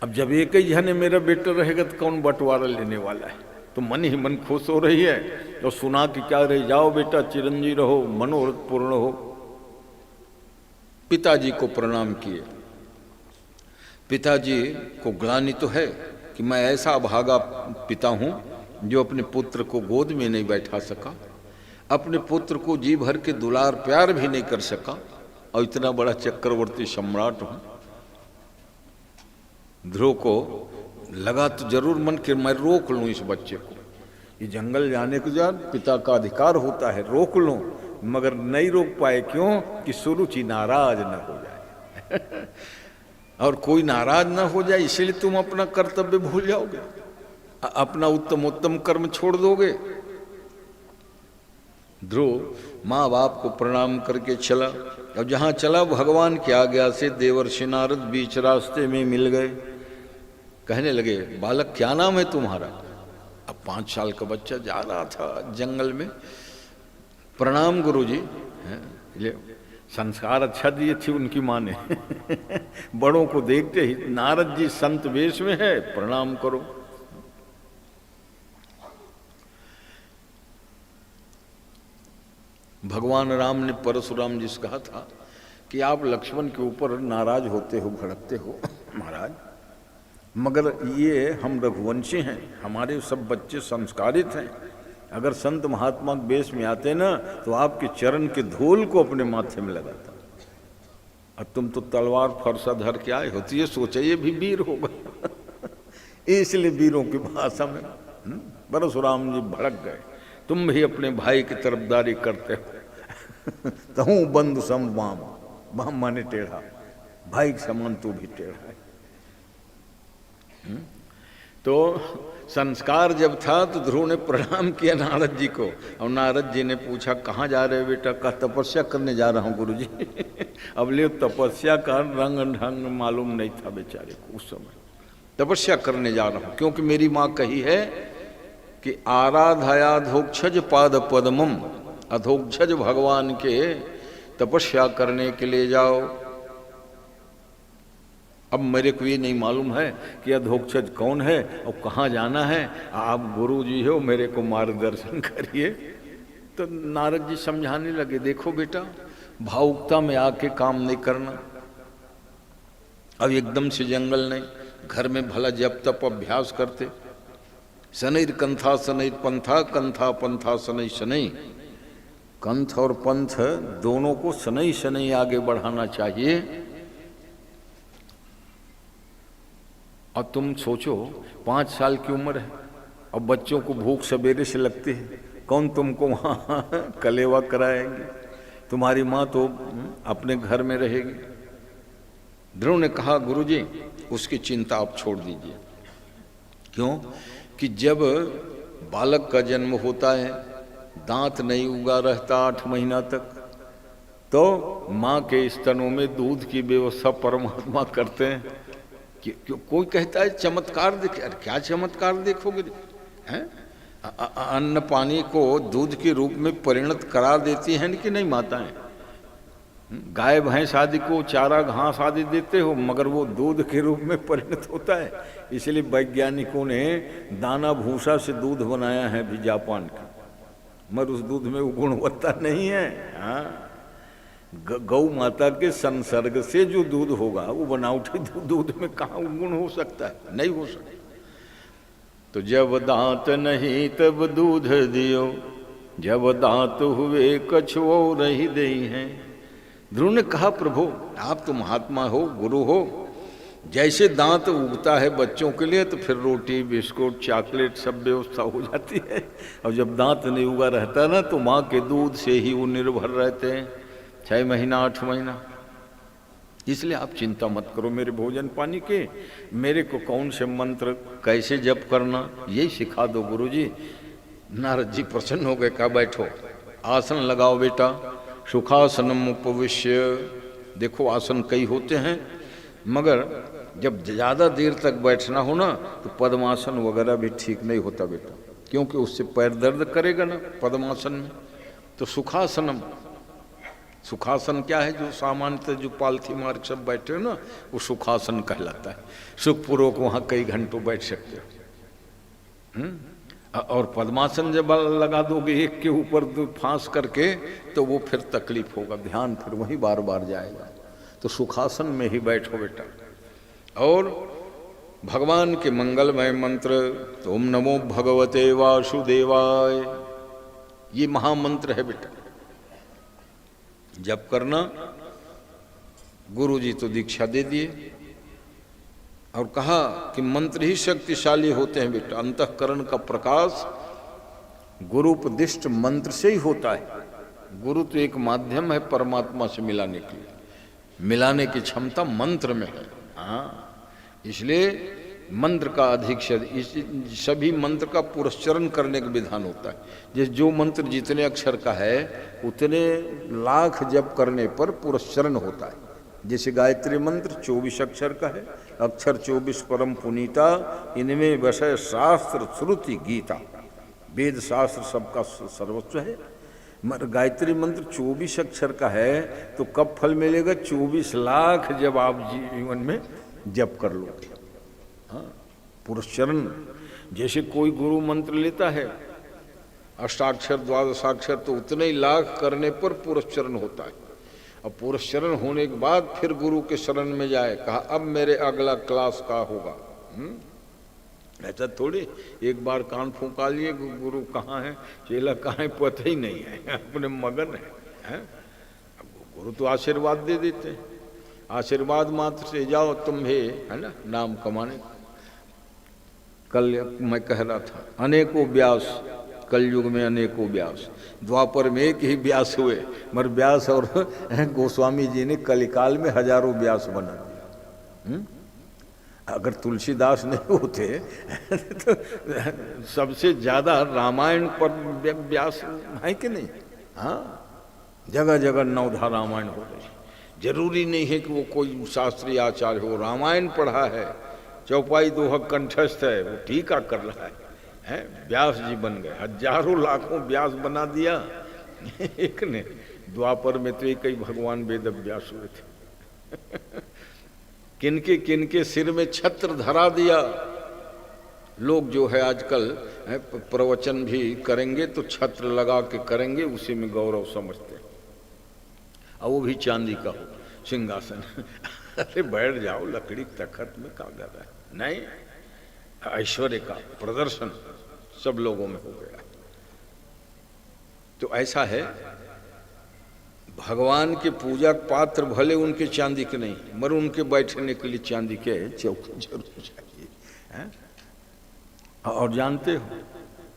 अब जब एक ही जने मेरा बेटा रहेगा तो कौन बंटवारा लेने वाला है। तो मन ही मन खुश हो रही है, तो सुना कि क्या रही, जाओ बेटा चिरंजीव रहो, मनोरथ पूर्ण हो। पिताजी को प्रणाम किए। पिताजी को ग्लानि तो है कि मैं ऐसा अभागा पिता हूं जो अपने पुत्र को गोद में नहीं बैठा सका, अपने पुत्र को जी भर के दुलार प्यार भी नहीं कर सका, और इतना बड़ा चक्रवर्ती सम्राट हूं। ध्रुव को लगा तो जरूर मन कि मैं रोक लूं इस बच्चे को, ये जंगल जाने को जान पिता का अधिकार होता है, रोक लूं, मगर नहीं रोक पाए। क्यों कि सुरुचि नाराज न हो जाए। और कोई नाराज ना हो जाए इसलिए तुम अपना कर्तव्य भूल जाओगे, अपना उत्तम उत्तम कर्म छोड़ दोगे। ध्रुव माँ बाप को प्रणाम करके चला। अब जहाँ चला भगवान की आज्ञा से देवर्षि नारद बीच रास्ते में मिल गए। कहने लगे बालक क्या नाम है तुम्हारा। अब 5 साल का बच्चा जा रहा था जंगल में। प्रणाम गुरुजी। ले संस्कार अच्छा दिए थी उनकी माँ ने। बड़ों को देखते ही नारद जी संत वेश में है, प्रणाम करो। भगवान राम ने परशुराम जी से कहा था कि आप लक्ष्मण के ऊपर नाराज होते हो, भड़कते हो महाराज, मगर ये हम रघुवंशी हैं, हमारे सब बच्चे संस्कारित हैं। अगर संत महात्मा बेश में आते ना तो आपके चरण के धूल को अपने माथे में लगाता, और तुम तो तलवार फरसा धर के आए हो, तो ये सोचे ये भी वीर होगा। इसलिए वीरों की भाषा में परशुराम जी भड़क गए। तुम भी अपने भाई की तरफदारी करते हो। तो हूँ बंधु सम वाम, वाम माने टेढ़ा, भाई के समान तू भी टेढ़ा है। तो संस्कार जब था तो ध्रुव ने प्रणाम किया नारद जी को, और नारद जी ने पूछा कहाँ जा रहे हो बेटा। कहा तपस्या करने जा रहा हूँ गुरुजी। अब ले तपस्या का रंग ढंग मालूम नहीं था बेचारे को उस समय। तपस्या करने जा रहा हूँ क्योंकि मेरी माँ कही है कि आराधयाधोक्षज पाद पद्मम, अधोक्षज भगवान के तपस्या करने के लिए जाओ। अब मेरे को ये नहीं मालूम है कि अधोक्षज कौन है और कहाँ जाना है, आप गुरु जी हो, मेरे को मार्गदर्शन करिए। तो नारद जी समझाने लगे, देखो बेटा भावुकता में आके काम नहीं करना। अब एकदम से जंगल नहीं, घर में भला जप तप अभ्यास करते। शनैर कंथा शनैर पंथा, कंथा पंथा शनै शनै। कंथ और पंथ दोनों को शनै शनै आगे बढ़ाना चाहिए। और तुम सोचो 5 साल की उम्र है और बच्चों को भूख सवेरे से लगती है, कौन तुमको वहाँ कलेवा कराएंगे। तुम्हारी माँ तो अपने घर में रहेगी। ध्रुव ने कहा गुरुजी उसकी चिंता आप छोड़ दीजिए। क्यों कि जब बालक का जन्म होता है, दांत नहीं उगा रहता 8 महीना तक, तो माँ के स्तनों में दूध की व्यवस्था परमात्मा करते हैं। कोई कहता है चमत्कार देख, अरे क्या चमत्कार देखोगे हैं। अन्न पानी को दूध के रूप में परिणत करा देती हैं कि नहीं माताएं। गाय भैंस आदि को चारा घास आदि देते हो, मगर वो दूध के रूप में परिणत होता है। इसलिए वैज्ञानिकों ने दाना भूसा से दूध बनाया है भी जापान का, मगर उस दूध में वो गुणवत्ता नहीं है। हाँ, गौ माता के संसर्ग से जो दूध होगा वो बनावटी दूध में कहाँ गुण हो सकता है, नहीं हो सकता। तो जब दांत नहीं तब दूध दियो, जब दांत हुए कछुओ रही दई हैं। ध्रुव ने कहा प्रभु आप तो महात्मा हो, गुरु हो, जैसे दांत उगता है बच्चों के लिए तो फिर रोटी बिस्कुट चॉकलेट सब व्यवस्था हो जाती है, और जब दांत नहीं उगा रहता ना तो माँ के दूध से ही वो निर्भर रहते हैं 6 महीना 8 महीना। इसलिए आप चिंता मत करो मेरे भोजन पानी के, मेरे को कौन से मंत्र कैसे जप करना यही सिखा दो गुरुजी। नारद जी प्रसन्न हो गए, कहा बैठो आसन लगाओ बेटा, सुखासनम उपविश्य। देखो आसन कई होते हैं, मगर जब ज़्यादा देर तक बैठना हो ना तो पद्मासन वगैरह भी ठीक नहीं होता बेटा, क्योंकि उससे पैर दर्द करेगा ना पद्मासन में। तो सुखासनम, सुखासन क्या है, जो सामान्यतः जो पालथी मार सब बैठे हो ना वो सुखासन कहलाता है। सुखपूर्वक वहाँ कई घंटों बैठ सकते हो। और पद्मासन जब लगा दोगे एक के ऊपर फांस करके तो वो फिर तकलीफ होगा, ध्यान फिर वही बार बार जाएगा। तो सुखासन में ही बैठो बेटा। और भगवान के मंगलमय मंत्र तो ओम नमो भगवते वासुदेवाय, ये महामंत्र है बेटा, जप करना। गुरु जी तो दीक्षा दे दिए और कहा कि मंत्र ही शक्तिशाली होते हैं बेटा, अंतःकरण का प्रकाश गुरुपदिष्ट मंत्र से ही होता है। गुरु तो एक माध्यम है परमात्मा से मिलाने के लिए, मिलाने की क्षमता मंत्र में है। हाँ, इसलिए मंत्र का अधिक सभी मंत्र का पुरस्चरण करने का विधान होता है। जैसे जो मंत्र जितने अक्षर का है उतने लाख जप करने पर पुरस्चरण होता है। जैसे गायत्री मंत्र 24 अक्षर का है, अक्षर 24 परम पुनीता, इनमें विषय शास्त्र श्रुति गीता, वेद शास्त्र सबका सर्वस्व है। मगर गायत्री मंत्र 24 अक्षर का है तो कब फल मिलेगा? 24 लाख जब आप जीवन में जप कर लोगे। हाँ, पुरस्चरण। जैसे कोई गुरु मंत्र लेता है अष्टाक्षर द्वादशाक्षर तो उतने ही लाख करने पर पुरस्चरण होता है। अब पुरस्चरण होने के बाद फिर गुरु के शरण में जाए, कहा अब मेरे अगला क्लास का होगा। ऐसा थोड़ी एक बार कान फूंका लिए गुरु कहाँ है चेला कहाँ है पता ही नहीं है, अपने मगन है। अब गुरु तो आशीर्वाद दे देते हैं, आशीर्वाद मात्र से जाओ तुम्हें, है ना, नाम कमाने। कल मैं कह रहा था अनेकों व्यास, कलयुग में अनेकों व्यास, द्वापर में एक ही व्यास हुए, मगर व्यास और गोस्वामी जी ने कलिकाल में हजारों व्यास बना दिया। अगर तुलसीदास नहीं होते तो सबसे ज्यादा रामायण पर व्यास है कि नहीं? हाँ, जगह जगह 9 रामायण हो रही। जरूरी नहीं है कि वो कोई शास्त्रीय आचार्य हो, रामायण पढ़ा है, चौपाई दोहा कंठस्थ है, वो टीका कर रहा है, व्यास जी बन गए। हजारों लाखों व्यास बना दिया एक ने। द्वापर में तो एक ही भगवान वेद व्यास हुए थे। किनके किनके सिर में छत्र धरा दिया। लोग जो है आजकल प्रवचन भी करेंगे तो छत्र लगा के करेंगे, उसी में गौरव समझते हैं, और वो भी चांदी का हो सिंहासन। अरे बैठ जाओ लकड़ी तखत में, कागज है नहीं, ऐश्वर्य का प्रदर्शन सब लोगों में हो गया। तो ऐसा है, भगवान के पूजा पात्र भले उनके चांदी के नहीं, मगर उनके बैठने के लिए चांदी के चौकी जरूर चाहिए, है? और जानते हो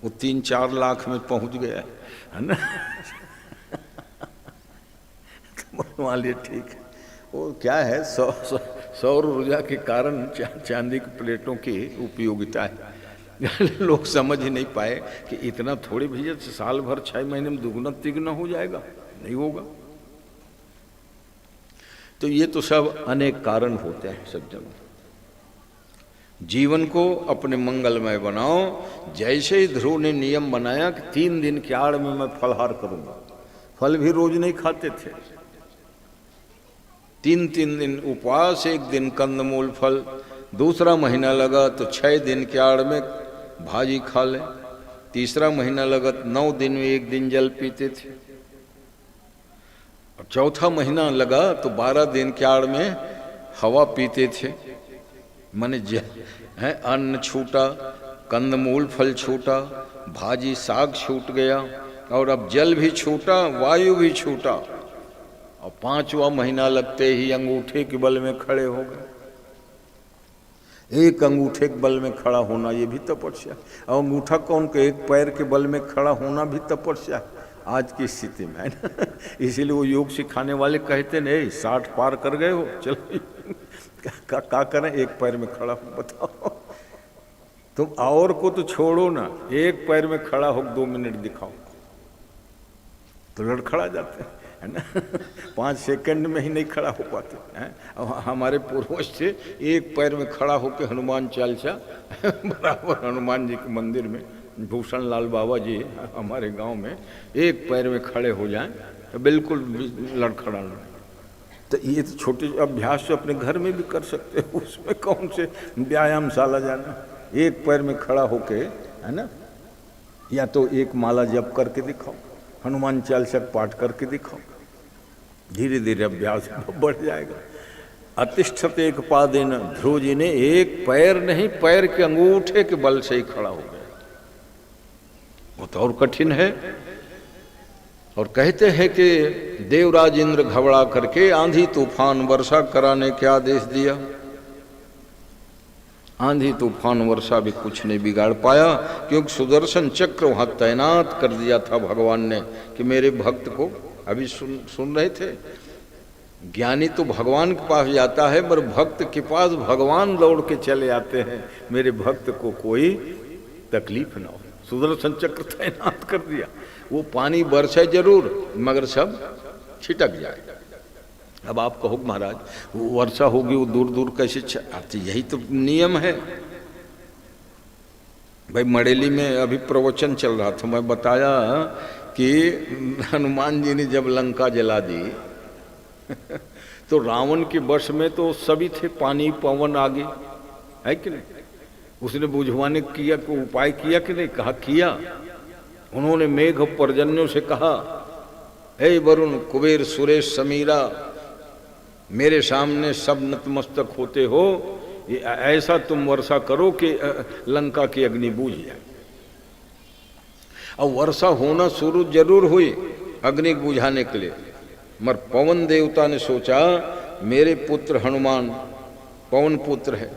वो 3-4 लाख में पहुंच गया है ना। तो मान लिए ठीक है, वो क्या है, सौर ऊर्जा के कारण चांदी की प्लेटों की उपयोगिता है। लोग समझ ही नहीं पाए कि इतना थोड़ी भैया, साल भर 6 महीने में दुगना तिगुना हो जाएगा, नहीं होगा। तो ये तो सब अनेक कारण होते हैं सज्जनों। जीवन को अपने मंगलमय बनाओ। जैसे ही ध्रुव ने नियम बनाया कि 3 दिन की आड़ में मैं फलहार करूंगा, फल भी रोज नहीं खाते थे, 3 दिन उपवास, 1 दिन कंदमूल फल, दूसरा महीना लगा तो 6 दिन के आड़ में भाजी खा ले, तीसरा महीना लगा 9 दिन में 1 दिन जल पीते थे, और चौथा महीना लगा तो 12 दिन के आड़ में हवा पीते थे। माने अन्न छूटा, कंदमूल फल छूटा, भाजी साग छूट गया, और अब जल भी छूटा, वायु भी छूटा, और 5वां महीना लगते ही अंगूठे के बल में खड़े हो गए। एक अंगूठे के बल में खड़ा होना ये भी तपस्या, और अंगूठा कौन के एक पैर के बल में खड़ा होना भी तपस्या आज की स्थिति में, है ना। इसीलिए वो योग सिखाने वाले कहते नहीं 60 पार कर गए हो, चलो क्या करें, एक पैर में खड़ा हो, बताओ। तुम और को तो छोड़ो ना, एक पैर में खड़ा हो 2 मिनट दिखाओ तो लड़खड़ा जाते हैं, है ना। 5 सेकंड में ही नहीं खड़ा हो पाते हैं। अब हमारे पूर्वज थे, एक पैर में खड़ा होकर हनुमान चालीसा बराबर हनुमान जी के मंदिर में, भूषण लाल बाबा जी हमारे गांव में एक पैर में खड़े हो जाएं तो बिल्कुल लड़खड़ाना। तो ये तो छोटे अभ्यास से अपने घर में भी कर सकते हो, उसमें कौन से व्यायामशाला जाना। एक पैर में खड़ा होके, है ना, या तो एक माला जप करके दिखाओ, हनुमान चालीसा पाठ करके दिखाओ, धीरे धीरे अभ्यास बढ़ जाएगा। अतिष्ठत एक पादेन, ध्रुव जी ने एक पैर नहीं, पैर के अंगूठे के बल से ही खड़ा हो गया। वो तो और कठिन है। और कहते हैं कि देवराज इंद्र घबरा करके आंधी तूफान वर्षा कराने के आदेश दिया। आंधी तूफान वर्षा भी कुछ नहीं बिगाड़ पाया, क्योंकि सुदर्शन चक्र वहां तैनात कर दिया था भगवान ने कि मेरे भक्त को, अभी सुन रहे थे, ज्ञानी तो भगवान के पास जाता है, पर भक्त के पास भगवान दौड़ के चले आते हैं, मेरे भक्त को कोई तकलीफ ना हो। सुदर्शन चक्र तैनात कर दिया। वो पानी बरसे जरूर, मगर सब छिटक जाए। अब आप कहो महाराज वो वर्षा होगी वो दूर दूर कैसे आती, यही तो नियम है भाई। मड़ेली में अभी प्रवचन चल रहा था, मैं बताया कि हनुमान जी ने जब लंका जला दी तो रावण के वश में तो सभी थे, पानी पवन आगे, है कि नहीं। उसने बुझवाने किया को उपाय किया कि नहीं, कहा किया। उन्होंने मेघ पर्जन्यों से कहा, हे वरुण कुबेर सुरेश समीरा, मेरे सामने सब नतमस्तक होते हो, ऐसा तुम वर्षा करो कि लंका की अग्नि बूझ जाए। अब वर्षा होना शुरू जरूर हुई अग्नि बुझाने के लिए, मगर पवन देवता ने सोचा मेरे पुत्र हनुमान पवन पुत्र है,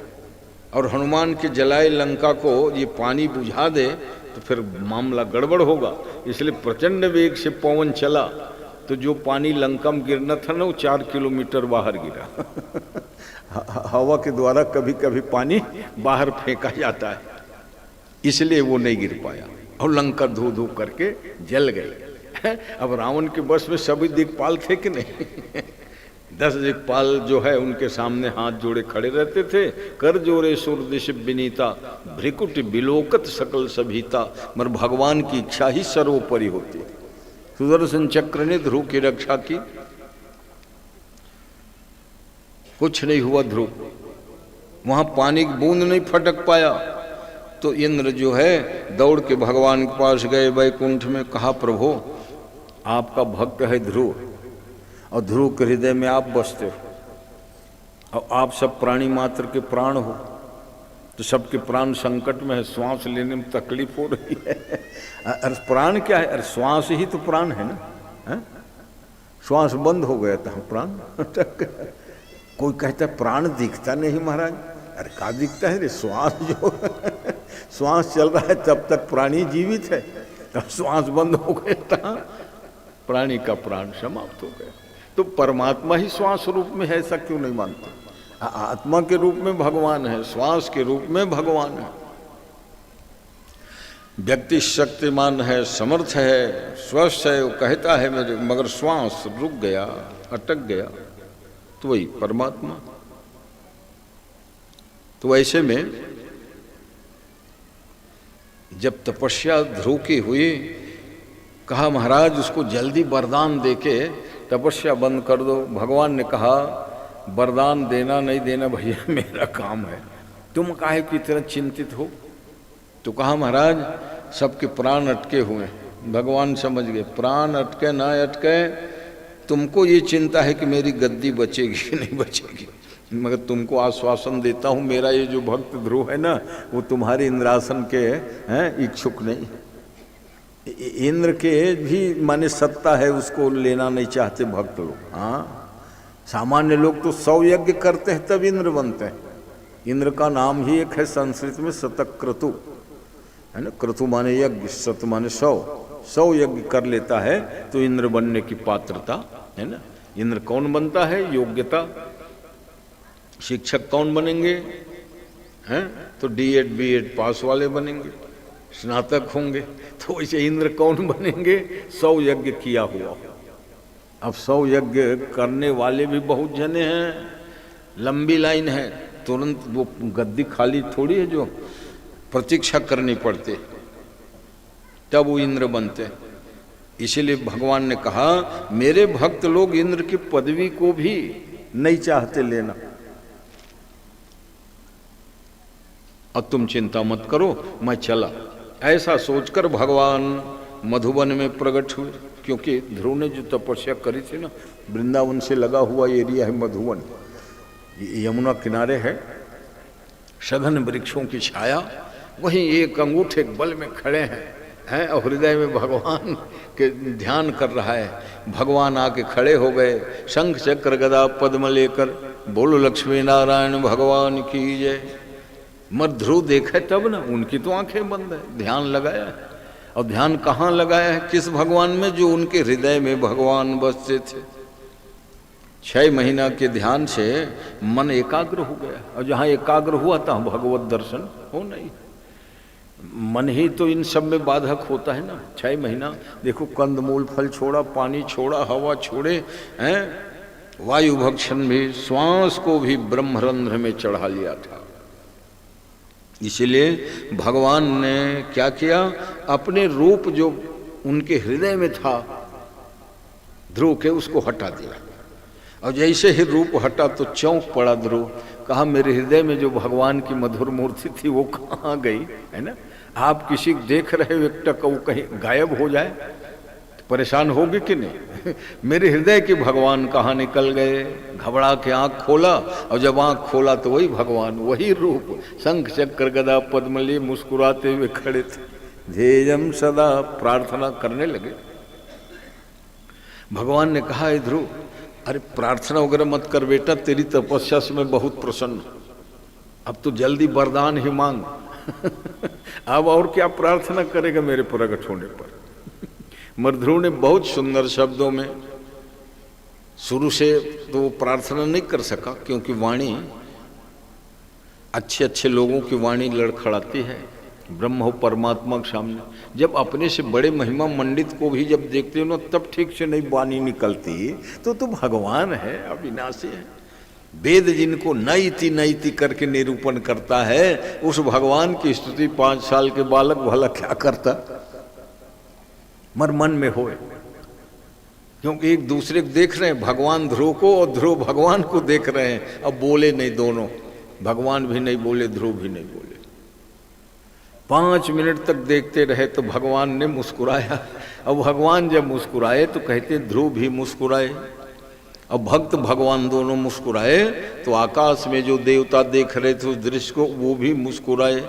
और हनुमान के जलाए लंका को ये पानी बुझा दे तो फिर मामला गड़बड़ होगा। इसलिए प्रचंड वेग से पवन चला, तो जो पानी लंका में गिरना था ना वो 4 किलोमीटर बाहर गिरा। हवा के द्वारा कभी कभी पानी बाहर फेंका जाता है, इसलिए वो नहीं गिर पाया, और लंका धू धू करके जल गई। अब रावण के बस में सभी दिक्पाल थे कि नहीं। 10 दिक्पाल जो है उनके सामने हाथ जोड़े खड़े रहते थे। कर जोरे सुर दिश विनीता, भ्रिकुट बिलोकत सकल सभीता, मगर भगवान की इच्छा ही सर्वोपरि होती। सुदर्शन चक्र ने ध्रुव की रक्षा की, कुछ नहीं हुआ ध्रुव, वहां पानी की बूंद नहीं फटक पाया। तो इंद्र जो है दौड़ के भगवान के पास गए वैकुंठ में, कहा प्रभु आपका भक्त है ध्रुव, और ध्रुव के हृदय में आप बसते हो, और आप सब प्राणी मात्र के प्राण हो, तो सबके प्राण संकट में है, श्वास लेने में तकलीफ हो रही है। अरे प्राण क्या है, अरे श्वास ही तो प्राण है ना, है? श्वास बंद हो गया था प्राण। कोई कहता है प्राण दिखता नहीं महाराज, अरे क्या दिखता है रे, श्वास जो श्वास चल रहा है तब तक प्राणी जीवित है, तब श्वास बंद हो गया था, प्राणी का प्राण समाप्त हो गया। तो परमात्मा ही श्वास रूप में है, ऐसा क्यों नहीं मानते। आत्मा के रूप में भगवान है, श्वास के रूप में भगवान है। व्यक्ति शक्तिमान है, समर्थ है, स्वस्थ है, वो कहता है मेरे, मगर श्वास रुक गया, अटक गया, तो वही परमात्मा। तो ऐसे में जब तपस्या ध्रुव की हुई, कहा महाराज उसको जल्दी वरदान देके तपस्या बंद कर दो। भगवान ने कहा वरदान देना नहीं देना भैया मेरा काम है, तुम काहे की इतना चिंतित हो। तो कहा महाराज सबके प्राण अटके हुए हैं। भगवान समझ गए प्राण अटके ना अटके, तुमको ये चिंता है कि मेरी गद्दी बचेगी कि नहीं बचेगी, मगर तुमको आश्वासन देता हूँ मेरा ये जो भक्त ध्रुव है ना वो तुम्हारे इंद्रासन के हैं इच्छुक नहीं। इंद्र के भी माने सत्ता है उसको लेना नहीं चाहते भक्त लोग। हाँ सामान्य लोग तो 100 यज्ञ करते हैं तब इंद्र बनते हैं। इंद्र का नाम ही एक है संस्कृत में शतक्रतु है ना, क्रतु माने यज्ञ, शत माने 100 यज्ञ कर लेता है तो इंद्र बनने की पात्रता है ना। इंद्र कौन बनता है, योग्यता। शिक्षक कौन बनेंगे हैं, तो D.Ed B.Ed पास वाले बनेंगे, स्नातक होंगे। तो वैसे इंद्र कौन बनेंगे, 100 यज्ञ किया हुआ। अब 100 यज्ञ करने वाले भी बहुत जने हैं, लंबी लाइन है, तुरंत वो गद्दी खाली थोड़ी है जो प्रतीक्षा करनी पड़ती तब वो इंद्र बनते। इसीलिए भगवान ने कहा मेरे भक्त लोग इंद्र की पदवी को भी नहीं चाहते लेना। अब तुम चिंता मत करो मैं चला। ऐसा सोचकर भगवान मधुवन में प्रकट हुए, क्योंकि ध्रुव ने जो तपस्या करी थी ना, वृंदावन से लगा हुआ एरिया है मधुवन, यमुना किनारे है, सघन वृक्षों की छाया, वहीं एक अंगूठे बल में खड़े हैं और हृदय में भगवान के ध्यान कर रहा है। भगवान आके खड़े हो गए, शंख चक्र गदा पद्म लेकर, बोलो लक्ष्मी नारायण भगवान की जय। मर ध्रुव देखे तब ना, उनकी तो आंखें बंद है, ध्यान लगाया है। और ध्यान कहाँ लगाया है, किस भगवान में, जो उनके हृदय में भगवान बसते थे। 6 महीना के ध्यान से मन एकाग्र हो गया, और जहाँ एकाग्र हुआ था भगवत दर्शन हो नहीं। मन ही तो इन सब में बाधक होता है ना। 6 महीना देखो, कंदमूल फल छोड़ा, पानी छोड़ा, हवा छोड़े हैं, वायु भक्षण भी, श्वास को भी ब्रह्मरंध्र में चढ़ा लिया था। इसलिए भगवान ने क्या किया, अपने रूप जो उनके हृदय में था ध्रुव के, उसको हटा दिया। और जैसे ही रूप हटा तो चौंक पड़ा ध्रुव, कहा मेरे हृदय में जो भगवान की मधुर मूर्ति थी वो कहाँ गई, है ना। आप किसी देख रहे व्यक्ति को कहीं गायब हो जाए तो परेशान होगी कि नहीं। मेरे हृदय के भगवान कहाँ निकल गए। घबरा के आंख खोला, और जब आंख खोला तो वही भगवान, वही रूप, शंख चक्र गदा पद्म लिए मुस्कुराते हुए खड़े थे। ध्येयम सदा, प्रार्थना करने लगे। भगवान ने कहा ध्रुव अरे प्रार्थना वगैरह मत कर बेटा, तेरी तपस्या से मैं बहुत प्रसन्न, अब तो जल्दी वरदान ही मांग। अब और क्या प्रार्थना करेगा मेरे प्रकट होने पर। मध्रुव ने बहुत सुंदर शब्दों में, शुरू से तो वो प्रार्थना नहीं कर सका, क्योंकि वाणी अच्छे अच्छे लोगों की वाणी लड़खड़ाती है ब्रह्म हो परमात्मा के सामने। जब अपने से बड़े महिमा मंडित को भी जब देखते हो ना, तब ठीक से नहीं वाणी निकलती, तो भगवान है, अविनाशी है। वेद जिनको नैति नैति करके निरूपण करता है, उस भगवान की स्तुति 5 साल के बालक भला क्या करता, मर मन में होए। क्योंकि एक दूसरे को देख रहे हैं, भगवान ध्रुव को और ध्रुव भगवान को देख रहे हैं। अब बोले नहीं दोनों, भगवान भी नहीं बोले, ध्रुव भी नहीं बोले। 5 मिनट तक देखते रहे तो भगवान ने मुस्कुराया। अब भगवान जब मुस्कुराए तो कहते ध्रुव भी मुस्कुराए, अब भक्त भगवान दोनों मुस्कुराए, तो आकाश में जो देवता देख रहे थे उस दृश्य को, वो भी मुस्कुराए।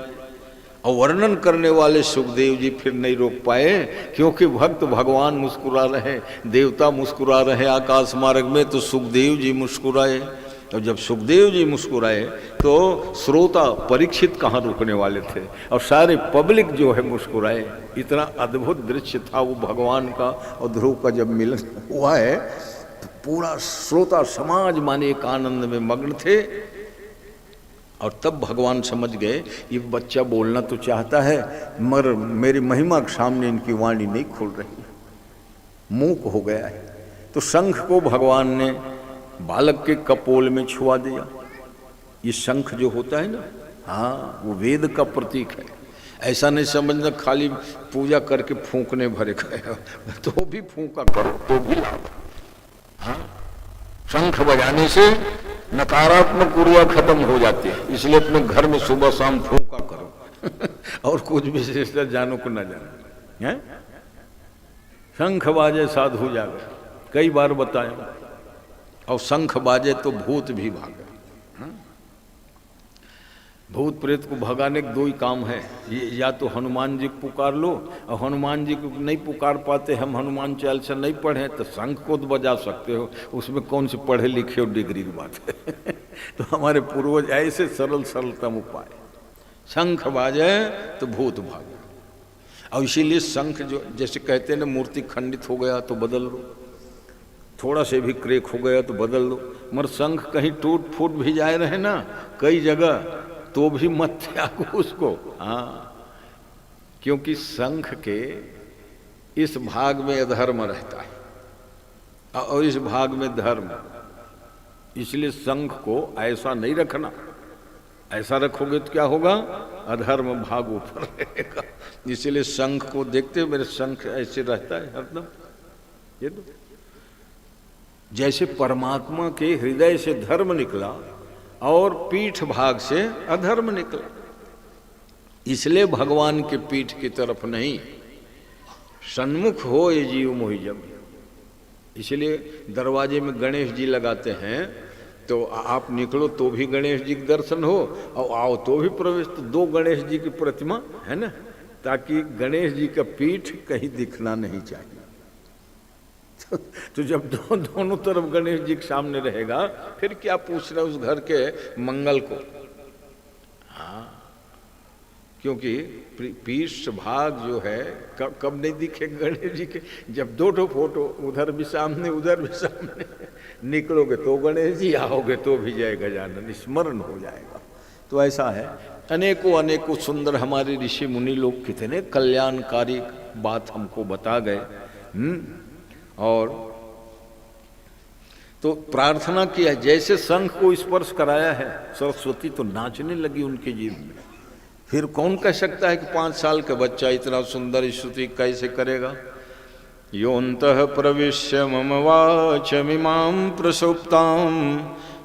और वर्णन करने वाले सुखदेव जी फिर नहीं रोक पाए, क्योंकि भक्त भगवान मुस्कुरा रहे, देवता मुस्कुरा रहे आकाश मार्ग में, तो सुखदेव जी मुस्कुराए। और जब सुखदेव जी मुस्कुराए तो श्रोता परीक्षित कहाँ रुकने वाले थे, और सारे पब्लिक जो है मुस्कुराए। इतना अद्भुत दृश्य था वो भगवान का और ध्रुव का जब मिलन हुआ है, तो पूरा श्रोता समाज माने एक आनंद में मग्न थे। और तब भगवान समझ गए ये बच्चा बोलना तो चाहता है, मगर मेरी महिमा के सामने इनकी वाणी नहीं खुल रही, मूक हो गया है। तो शंख को भगवान ने बालक के कपोल में छुआ दिया। ये शंख जो होता है ना, हाँ, वो वेद का प्रतीक है। ऐसा नहीं समझना खाली पूजा करके फूंकने भरे गए, तो भी फूंका करो तो भी लाभ। हाँ, शंख बजाने से नकारात्मक ऊर्जा खत्म हो जाती है। इसलिए अपने घर में सुबह शाम फूंका करो और कुछ विशेषता जानो को ना जानो है। शंख बाजे साधु जागे, कई बार बताए, और शंख बाजे तो भूत भी भागे। भूत प्रेत को भगाने के दो ही काम है, ये या तो हनुमान जी को पुकार लो, और हनुमान जी को नहीं पुकार पाते, हम हनुमान चालीसा नहीं पढ़े तो शंख को तो बजा सकते हो, उसमें कौन से पढ़े लिखे हो डिग्री की बात है। तो हमारे पूर्वज ऐसे सरल सरलतम उपाय, शंख बाजे तो भूत भागे। और इसीलिए शंख जो जैसे कहते हैं ना, मूर्ति खंडित हो गया तो बदल लो, थोड़ा से भी क्रेक हो गया तो बदल लो, मगर शंख कहीं टूट फूट भी जाए रहे ना कई जगह तो भी मत त्यागो उसको। हाँ, क्योंकि शंख के इस भाग में अधर्म रहता है और इस भाग में धर्म, इसलिए शंख को ऐसा नहीं रखना। ऐसा रखोगे तो क्या होगा, अधर्म भाग ऊपर रहेगा। इसलिए शंख को देखते हो, मेरे शंख ऐसे रहता है हरदम। ये तो जैसे परमात्मा के हृदय से धर्म निकला और पीठ भाग से अधर्म निकला, इसलिए भगवान के पीठ की तरफ नहीं, सन्मुख हो ये जीव मोहि जब। इसलिए दरवाजे में गणेश जी लगाते हैं, तो आप निकलो तो भी गणेश जी के दर्शन हो, और आओ तो भी प्रवेश। तो दो गणेश जी की प्रतिमा है ना, ताकि गणेश जी का पीठ कहीं दिखना नहीं चाहिए। तो जब दोनों तरफ गणेश जी के सामने रहेगा, फिर क्या पूछ रहा उस घर के मंगल को। हाँ, क्योंकि पीठ भाग जो है कब नहीं दिखे गणेश जी के, जब दो फोटो उधर भी सामने उधर भी सामने, निकलोगे तो गणेश जी, आओगे तो भी जय गजानन, स्मरण हो जाएगा। तो ऐसा है, अनेकों अनेकों सुंदर हमारे ऋषि मुनि लोग कितने कल्याणकारी बात हमको बता गए। और तो प्रार्थना किया, जैसे शंख को स्पर्श कराया है, सरस्वती तो नाचने लगी उनके जीव में। फिर कौन कह सकता है कि 5 साल का बच्चा इतना सुंदर स्तुति कैसे करेगा। योऽन्तः प्रविश्य मम वाचमिमां प्रसुप्तां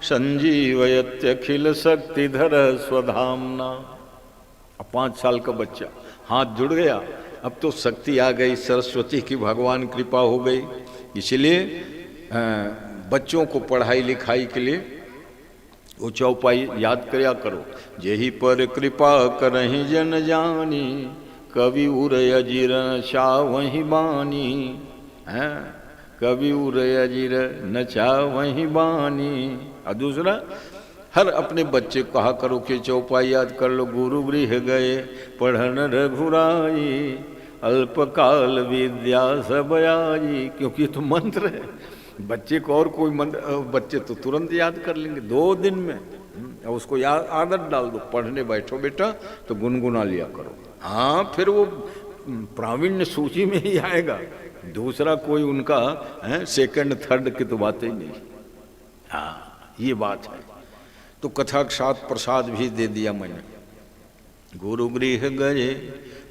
संजीवयत्यखिल शक्तिधर स्वधाम्ना। अब 5 साल का बच्चा, हाथ जुड़ गया, अब तो शक्ति आ गई, सरस्वती की भगवान कृपा हो गई। इसलिए बच्चों को पढ़ाई लिखाई के लिए वो चौपाई याद किया करो। जेहि पर कृपा करहि जन जानी, कवि उर अजीर नचा वही बानी। कवि उर अजीर नचा वही बानी। और दूसरा, हर अपने बच्चे को कहा करो कि चौपाई याद कर लो। गुरु गृह गए पढ़न रघुराई, अल्पकाल विद्या सब आई। क्योंकि तो मंत्र है, बच्चे को और कोई मंत्र, बच्चे तो तुरंत याद कर लेंगे 2 दिन में। और उसको याद आदत डाल दो, पढ़ने बैठो बेटा तो गुनगुना लिया करो। हाँ, फिर वो प्रावीण्य सूची में ही आएगा, दूसरा कोई उनका सेकंड थर्ड की तो बात ही नहीं। हाँ, ये बात है। तो कथा के साथ प्रसाद भी दे दिया मैंने। गुरु गृह गए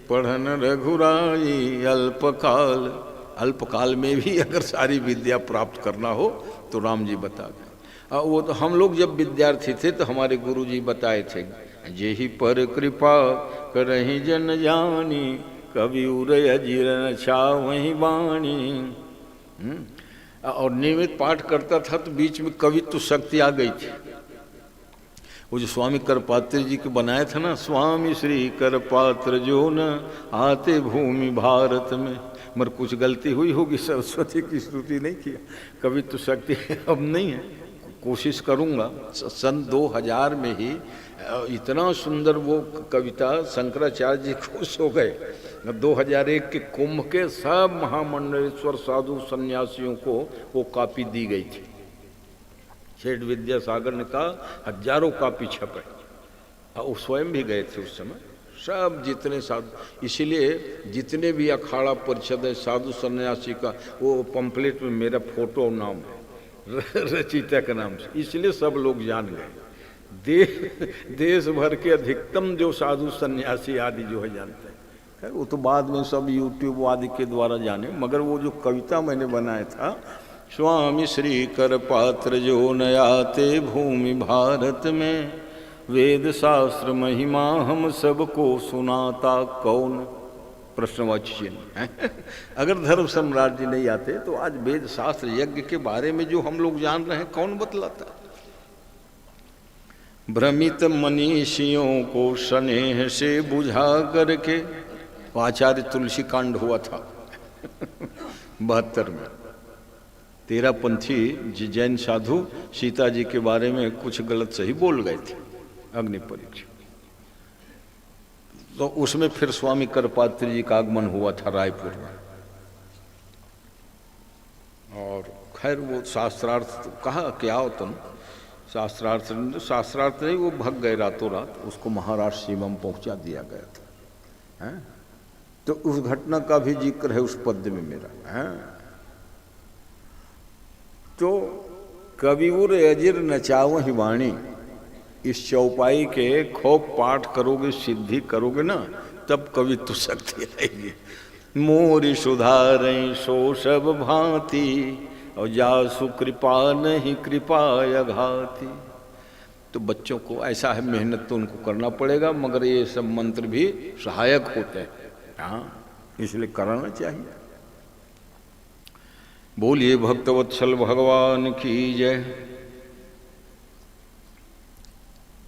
पढ़न रघुराई, अल्पकाल। अल्पकाल में भी अगर सारी विद्या प्राप्त करना हो तो राम जी बता गए। वो तो हम लोग जब विद्यार्थी थे तो हमारे गुरु जी बताए थे, जेहि पर कृपा करहि जन जानी, कवि उर अजीर नचा वही बाणी। और नियमित पाठ करता था तो बीच में कवित्व शक्ति आ गई थी। वो जो स्वामी करपात्र जी के बनाया था ना, स्वामी श्री करपात्र जो न आते भूमि भारत में। मगर कुछ गलती हुई होगी, सरस्वती की स्तुति नहीं किया, कभी तो शक्ति अब नहीं है, कोशिश करूँगा। सन 2000 में ही इतना सुंदर वो कविता शंकराचार्य जी खुश हो गए। 2001 के कुंभ के सब महामंडलेश्वर साधु सन्यासियों को वो कॉपी दी गई थी। सेठ विद्यासागर ने कहा हजारों कॉपी छपे, वो स्वयं भी गए थे उस समय, सब जितने साधु। इसीलिए जितने भी अखाड़ा परिषद है साधु सन्यासी का, वो पंपलेट में मेरा फोटो नाम है, रचिता के नाम से, इसलिए सब लोग जान गए। देश भर के अधिकतम जो साधु सन्यासी आदि जो है जानते हैं, वो तो बाद में सब यूट्यूब आदि के द्वारा जाने। मगर वो जो कविता मैंने बनाया था स्वामी श्री कर पात्र जो न आते भूमि भारत में, वेद शास्त्र महिमा हम सबको सुनाता कौन। प्रश्नवाची चिन्ह। अगर धर्म सम्राट जी नहीं आते तो आज वेद शास्त्र यज्ञ के बारे में जो हम लोग जान रहे हैं कौन बतलाता। भ्रमित मनीषियों को स्नेह से बुझा करके, आचार्य तुलसी कांड हुआ था 72 में। 13 पंथी जैन साधु सीता जी के बारे में कुछ गलत सही बोल गए थे, अग्नि परीक्षा। तो उसमें फिर स्वामी करपात्री जी का आगमन हुआ था रायपुर में। और खैर वो शास्त्रार्थ कहा कि आओ तुम, शास्त्रार्थ नहीं, वो भग गए रातों रात, उसको महाराज शिवम पहुंचा दिया गया था। हैं? तो उस घटना का भी जिक्र है उस पद्य में मेरा। हैं? तो कविउर अजिर नचावहि वाणी, इस चौपाई के खूब पाठ करोगे, सिद्धि करोगे ना, तब कवित्व शक्ति आएगी। मोरी सुधारें सो सब भांति, और जासु कृपा नहीं कृपा अघाती। तो बच्चों को ऐसा है, मेहनत तो उनको करना पड़ेगा, मगर ये सब मंत्र भी सहायक होते हैं। हाँ, इसलिए कराना चाहिए। बोलिए भक्तवत्सल भगवान की जय।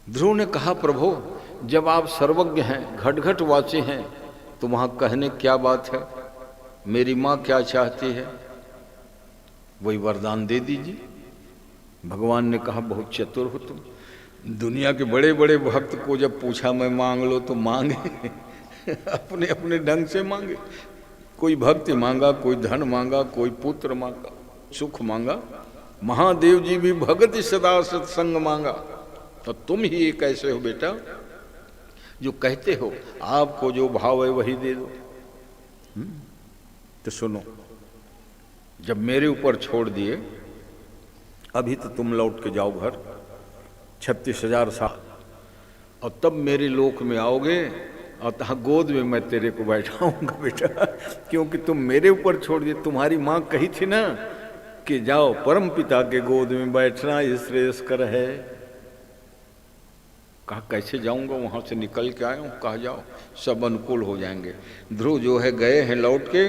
ध्रुव ने कहा, प्रभु जब आप सर्वज्ञ हैं, घट घट वासी हैं, तो वहां कहने क्या बात है? मेरी माँ क्या चाहती है वही वरदान दे दीजिए। भगवान ने कहा, बहुत चतुर हो तुम। दुनिया के बड़े बड़े भक्त को जब पूछा मैं मांग लो तो मांगे अपने अपने ढंग से मांगे। कोई भक्ति मांगा, कोई धन मांगा, कोई पुत्र मांगा, सुख मांगा। महादेव जी भी भगति सदा सत्संग मांगा। तो तुम ही एक ऐसे हो बेटा जो कहते हो आपको जो भाव है वही दे दो। तो सुनो, जब मेरे ऊपर छोड़ दिए, अभी तो तुम लौट के जाओ घर 36,000 साल, और तब मेरे लोक में आओगे और तहाँ गोद में मैं तेरे को बैठाऊंगा बेटा, क्योंकि तुम मेरे ऊपर छोड़ दिए। तुम्हारी माँ कही थी ना कि जाओ परम पिता के गोद में बैठना श्रेयस्कर है। कहा कैसे जाऊंगा, वहां से निकल के आया हूं। कहा जाओ, सब अनुकूल हो जाएंगे। ध्रुव जो है गए हैं लौट के।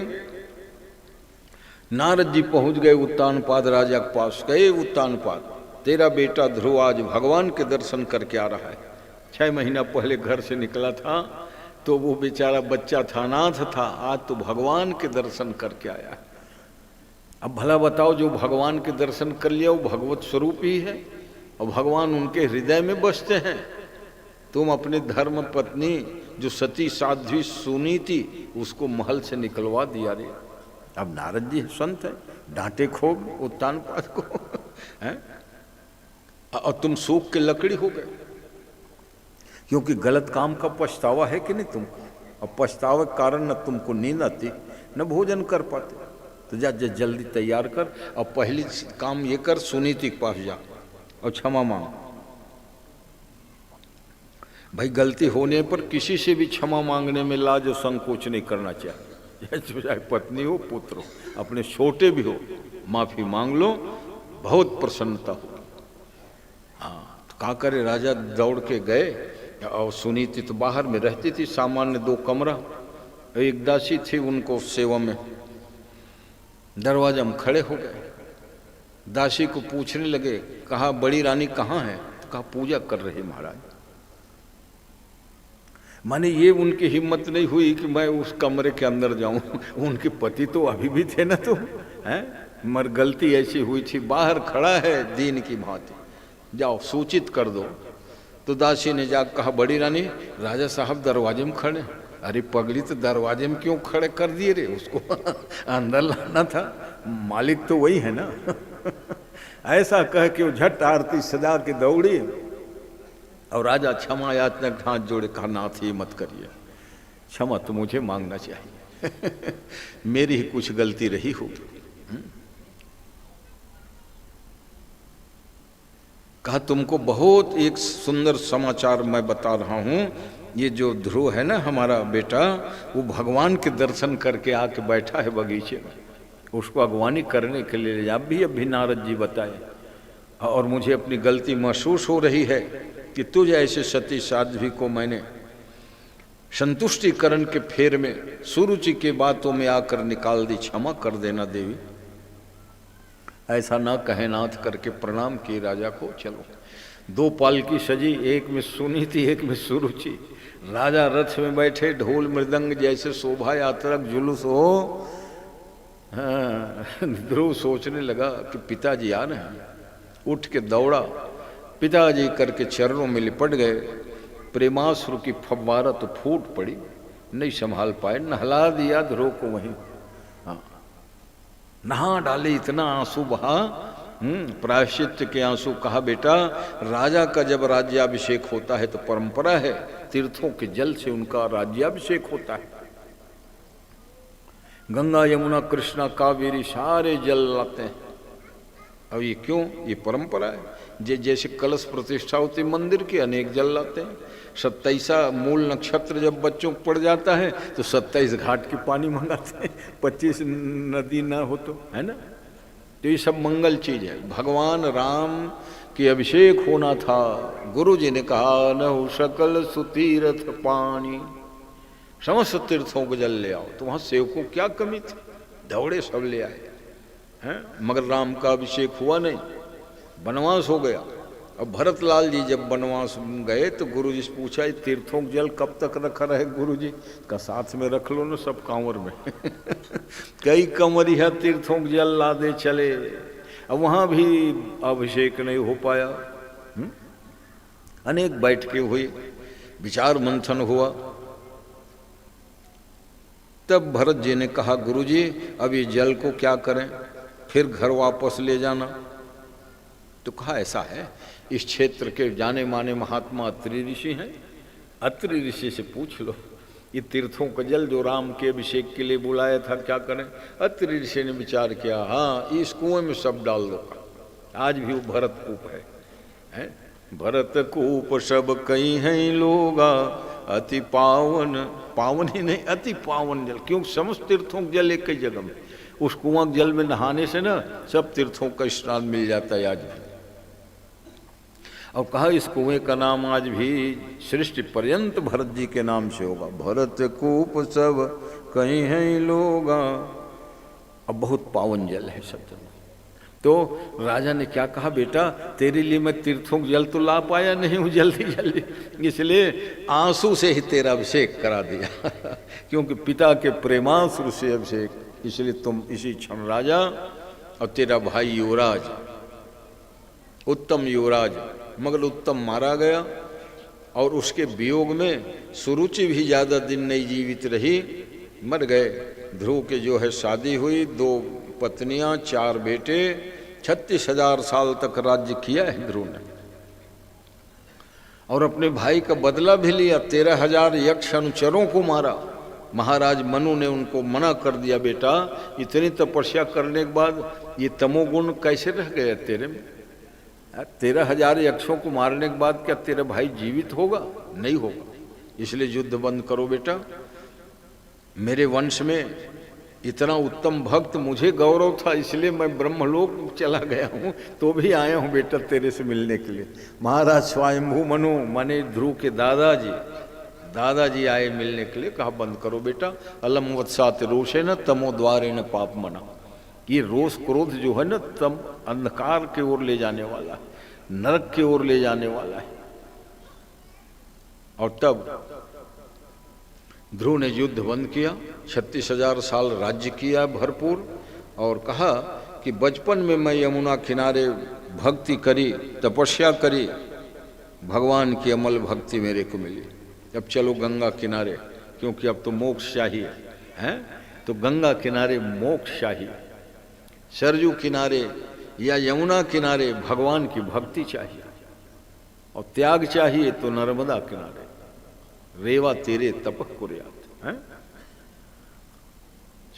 नारद जी पहुंच गए उत्तानपाद राजा के पास। गए उत्तानपाद, तेरा बेटा ध्रुव आज भगवान के दर्शन करके आ रहा है। 6 महीना पहले घर से निकला था तो वो बेचारा बच्चा था, अनाथ था, आज तो भगवान के दर्शन करके आया है। अब भला बताओ, जो भगवान के दर्शन कर लिया वो भगवत स्वरूप ही है, और भगवान उनके हृदय में बसते हैं। तुम अपने धर्म पत्नी जो सती साध्वी सुनी थी उसको महल से निकलवा दिया रे। अब नारद जी संत है, डांटे खूब उत्तानपाद को हैं? और तुम सूख के लकड़ी हो गए, क्योंकि गलत काम का पछतावा है कि नहीं तुमको। और पछतावे के कारण न तुमको नींद आती न भोजन कर पाते। तो जा जल्दी तैयार कर, और पहली काम ये कर, सुनीति के पास जा और क्षमा मांग। भाई गलती होने पर किसी से भी क्षमा मांगने में लाज और संकोच नहीं करना चाहिए। चाहे पत्नी हो, पुत्र हो, अपने छोटे भी हो, माफी मांग लो, बहुत प्रसन्नता हो। हाँ, तो क्या करे, राजा दौड़ के गए। और सुनीति तो बाहर में रहती थी, सामान्य 2 कमरा, एक दासी थी उनको सेवा में। दरवाजा में खड़े हो गए, दासी को पूछने लगे, कहा बड़ी रानी कहाँ है? तो कहा पूजा कर रही महाराज। माने ये उनकी हिम्मत नहीं हुई कि मैं उस कमरे के अंदर जाऊं। उनके पति तो अभी भी थे ना, तुम हैं, मगर गलती ऐसी हुई थी, बाहर खड़ा है दीन की भांति, जाओ सूचित कर दो। तो दासी ने जाकर कहा बड़ी रानी, राजा साहब दरवाजे में खड़े। अरे पगड़ी, तो दरवाजे में क्यों खड़े कर दिए रे? उसको अंदर लाना था, मालिक तो वही है ना। ऐसा कह के वो झट आरती सजा के दौड़ी, और राजा क्षमा याचना हाथ जोड़े, कहा नाथ ये मत करिए, क्षमा तो मुझे मांगना चाहिए। मेरी ही कुछ गलती रही होगी। कहा तुमको बहुत एक सुंदर समाचार मैं बता रहा हूं। ये जो ध्रुव है ना हमारा बेटा, वो भगवान के दर्शन करके आके बैठा है बगीचे में। उसको अगवानी करने के लिए आप भी नारद जी बताए। और मुझे अपनी गलती महसूस हो रही है कि तुझ ऐसे सती साध्वी को मैंने संतुष्टिकरण के फेर में सुरुचि के बातों में आकर निकाल दी, क्षमा कर देना देवी। ऐसा ना कहे नाथ करके प्रणाम किए राजा को। चलो 2 पालकी सजी, एक में सुनीति एक में सुरुचि। राजा रथ में बैठे, ढोल मृदंग जैसे शोभा यात्रा जुलूस हो। हाँ, ध्रुव सोचने लगा कि पिताजी आ रहे हैं। उठ के दौड़ा, पिताजी करके चरणों में लिपट गए। प्रेमाश्रु की फव्वारा तो फूट पड़ी, नहीं संभाल पाए, नहला दिया ध्रुव को वहीं। हाँ, नहा डाले, इतना आंसू बहा, प्रायश्चित के आंसू। कहा बेटा, राजा का जब राज्याभिषेक होता है तो परंपरा है तीर्थों के जल से उनका राज्याभिषेक होता है। गंगा यमुना कृष्णा कावेरी सारे जल लाते हैं। अब ये क्यों? ये परंपरा है। जैसे कलश प्रतिष्ठा होती मंदिर की, अनेक जल लाते हैं। 27 मूल नक्षत्र जब बच्चों को पड़ जाता है तो 27 घाट की पानी मंगाते हैं, 25 नदी ना हो तो, है ना। तो ये सब मंगल चीज है। भगवान राम के अभिषेक होना था। गुरु जी ने कहा न सकल सुतीर्थ पानी, समस्त तीर्थों को जल ले आओ। तो वहां सेवकों क्या कमी थी, दौड़े सब ले आए हैं। मगर राम का अभिषेक हुआ नहीं, वनवास हो गया। अब भरतलाल जी जब वनवास गए तो गुरु जी से पूछा, तीर्थों का जल कब तक रखा रहे गुरु जी? का साथ में रख लो ना सब कांवर में। कई कंवरिया तीर्थों का जल ला दे चले। अब वहां भी अभिषेक नहीं हो पाया। अनेक बैठकें हुई, विचार मंथन हुआ। तब भरत जी ने कहा, गुरु जी अब ये जल को क्या करें, फिर घर वापस ले जाना? तो कहा ऐसा है, इस क्षेत्र के जाने माने महात्मा अत्रि ऋषि हैं, अत्रि ऋषि से पूछ लो ये तीर्थों का जल जो राम के अभिषेक के लिए बुलाया था क्या करें? अत्रि ऋषि ने विचार किया, हाँ इस कुएं में सब डाल दो। आज भी वो भरत कूप है? भरत कूप सब कई हैं लोगा, अति पावन, पावन ही नहीं अति पावन जल। क्यों? समस्त तीर्थों का जल एक ही जगह में। उस कुआं जल में नहाने से ना सब तीर्थों का स्नान मिल जाता है आज भी। और कहा इस कुएं का नाम आज भी सृष्टि पर्यंत भरत जी के नाम से होगा। भरत कूप सब कहीं हैं लोगा। अब बहुत पावन जल है सब जगह। तो राजा ने क्या कहा, बेटा तेरे लिए मैं तीर्थों का जल तो ला पाया नहीं हूँ जल्दी जल्दी, इसलिए आंसू से ही तेरा अभिषेक करा दिया। क्योंकि पिता के प्रेमांसु से अभिषेक, इसलिए तुम इसी क्षण राजा। और तेरा भाई युवराज, उत्तम युवराज, मगर उत्तम मारा गया। और उसके वियोग में सुरुचि भी ज्यादा दिन नहीं जीवित रही, मर गए। ध्रुव के जो है शादी हुई, 2 पत्नियां 4 बेटे, 36,000 साल तक राज्य किया है ध्रुव ने। और अपने भाई का बदला भी लिया, 13,000 यक्ष अनुचरों को मारा। महाराज मनु ने उनको मना कर दिया, बेटा इतनी तपस्या करने के बाद ये तमोगुण कैसे रह गए तेरे में? 13,000 यक्षों को मारने के बाद क्या तेरा भाई जीवित होगा? नहीं होगा। इसलिए युद्ध बंद करो बेटा। मेरे वंश में इतना उत्तम भक्त, मुझे गौरव था इसलिए मैं ब्रह्मलोक चला गया हूँ, तो भी आया हूँ बेटा तेरे से मिलने के लिए। महाराज स्वयंभू मनु माने ध्रुव के दादाजी आए मिलने के लिए। कहा बंद करो बेटा। अलम वत्सात रोषे न तमो द्वारे न पाप मना। ये रोष क्रोध जो है ना, तम अंधकार की ओर ले जाने वाला है, नरक की ओर ले जाने वाला है। और तब ध्रुव ने युद्ध बंद किया, 36,000 साल राज्य किया भरपूर। और कहा कि बचपन में मैं यमुना किनारे भक्ति करी, तपस्या करी, भगवान की अमल भक्ति मेरे को मिली। अब चलो गंगा किनारे, क्योंकि अब तो मोक्ष चाहिए हैं। तो गंगा किनारे मोक्ष चाहिए, सरजू किनारे या यमुना किनारे भगवान की भक्ति चाहिए। और त्याग चाहिए तो नर्मदा किनारे, रेवा तेरे तपक कुर्यात हैं।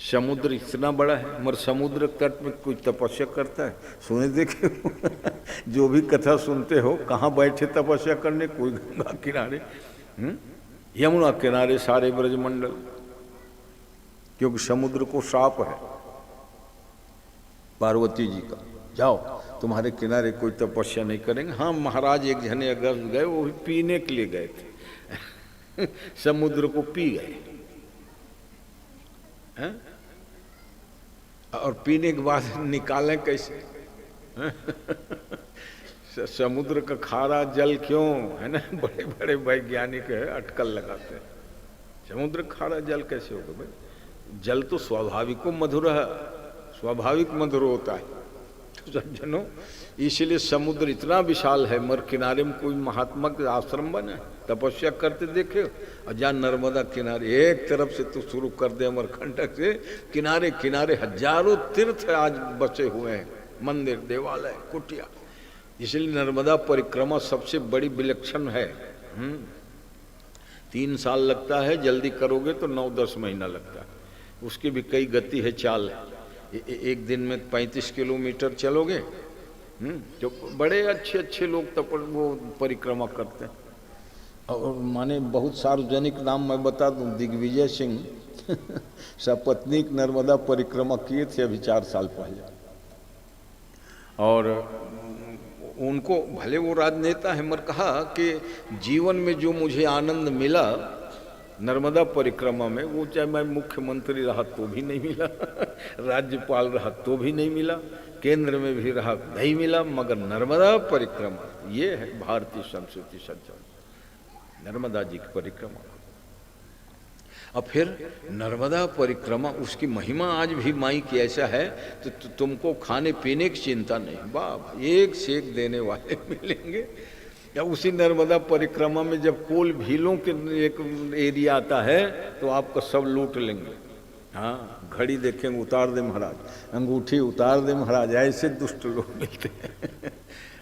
समुद्र इतना बड़ा है, मगर समुद्र तट में कोई तपस्या करता है? सुने देखे जो भी कथा सुनते हो, कहाँ बैठे तपस्या करने? कोई गंगा किनारे, यमुना किनारे सारे ब्रजमंडल, क्योंकि समुद्र को श्राप है। पार्वती जी का, जाओ तुम्हारे किनारे कोई तपस्या नहीं करेंगे। हाँ महाराज एक जने अगर गए, वो भी पीने के लिए गए थे समुद्र को पी गए हैं? और पीने के बाद निकालें कैसे समुद्र का खारा जल क्यों, है ना, बड़े बड़े वैज्ञानिक है अटकल लगाते हैं, समुद्र खारा जल कैसे होगा भाई? जल तो स्वाभाविक मधुर है, स्वाभाविक मधुर होता है। तो समझनो, इसलिए समुद्र इतना विशाल है, मगर किनारे में कोई महात्मा का आश्रम बना है, तपस्या करते देखे। और जहाँ नर्मदा किनारे एक तरफ से तो शुरू कर दे अमरकंटक से, किनारे किनारे हजारों तीर्थ आज बसे हुए हैं, मंदिर, देवालय, कुटिया। इसलिए नर्मदा परिक्रमा सबसे बड़ी विलक्षण है। 3 साल लगता है, जल्दी करोगे तो 9-10 महीना लगता है। उसकी भी कई गति है, चाल है। एक दिन में 35 किलोमीटर चलोगे, जो बड़े अच्छे अच्छे लोग तब वो परिक्रमा करते हैं। और माने बहुत सार्वजनिक नाम मैं बता दूं, दिग्विजय सिंह सपत्नीक नर्मदा परिक्रमा किए थे अभी 4 साल पहले। और उनको, भले वो राजनेता है, मगर कहा कि जीवन में जो मुझे आनंद मिला नर्मदा परिक्रमा में, वो चाहे मैं मुख्यमंत्री रहा तो भी नहीं मिला राज्यपाल रहा तो भी नहीं मिला, केंद्र में भी रहा नहीं मिला, मगर नर्मदा परिक्रमा, ये है भारतीय संस्कृति सज्जन, नर्मदा जी की परिक्रमा। और फिर नर्मदा परिक्रमा, उसकी महिमा आज भी माई की ऐसा है, तो तुमको खाने पीने की चिंता नहीं, वाह, एक से एक देने वाले मिलेंगे। या उसी नर्मदा परिक्रमा में जब कोल भीलों के एक एरिया आता है तो आपको सब लूट लेंगे। हाँ, घड़ी देखेंगे, उतार दे महाराज, अंगूठी उतार दे महाराज, ऐसे दुष्ट लोग मिलते हैं।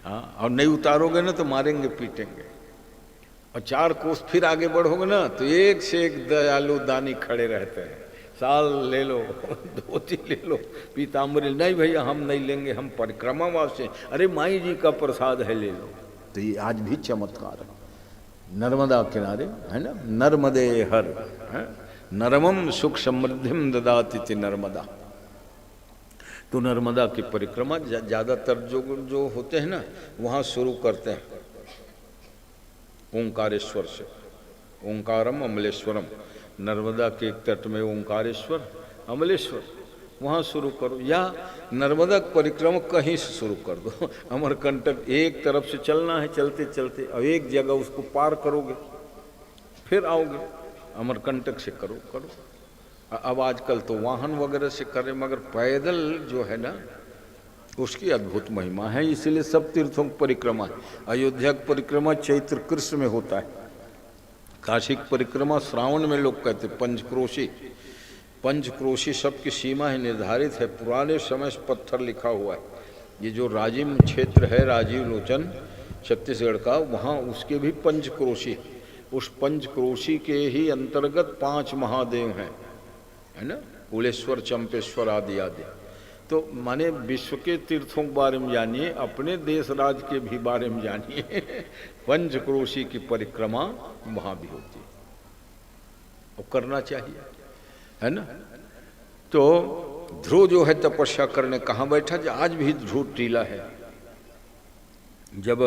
हाँ, और नहीं उतारोगे ना तो मारेंगे, पीटेंगे। और 4 कोस फिर आगे बढ़ोगे ना तो एक से एक दयालु दानी खड़े रहते हैं, साल ले लो, धोती ले लो, पीताम्बरी, नहीं भैया हम नहीं लेंगे, हम परिक्रमा वासी, अरे माई जी का प्रसाद है, ले लो। तो ये आज भी चमत्कार है नर्मदा किनारे, है ना, नर्मदे हर है, नरमम सुख समृद्धिम ददाति नर्मदा। तो नर्मदा की परिक्रमा ज्यादातर जो होते हैं ना, वहाँ शुरू करते हैं ओंकारेश्वर से, ओंकारम अमलेश्वरम, नर्मदा के एक तट में ओंकारेश्वर, अमलेश्वर, वहाँ शुरू करो, या नर्मदा परिक्रमा कहीं से शुरू कर दो। अमरकंटक एक तरफ से चलना है, चलते चलते अब एक जगह उसको पार करोगे, फिर आओगे, अमरकंटक से करो। अब आजकल तो वाहन वगैरह से करें, मगर पैदल जो है ना, उसकी अद्भुत महिमा है। इसलिए सब तीर्थों की परिक्रमा, अयोध्या की परिक्रमा चैत्र कृष्ण में होता है, काशी की परिक्रमा श्रावण में लोग कहते पंचक्रोशी। पंचक्रोशी शब्द की सीमा है निर्धारित है, पुराने समय से पत्थर लिखा हुआ है। ये जो राजिम क्षेत्र है, राजीव लोचन छत्तीसगढ़ का, वहाँ उसके भी पंचक्रोशी, उस पंचक्रोशी के ही अंतर्गत 5 महादेव हैं, है ना, कुलेश्वर, चंपेश्वर आदि आदि। तो माने विश्व के तीर्थों के बारे में जानिए, अपने देश राज के भी बारे में जानिए। पंचक्रोशी की परिक्रमा वहाँ भी होती है और करना चाहिए, है ना। तो ध्रुव जो है तपस्या करने कहाँ बैठा, आज भी ध्रुव टीला है। जब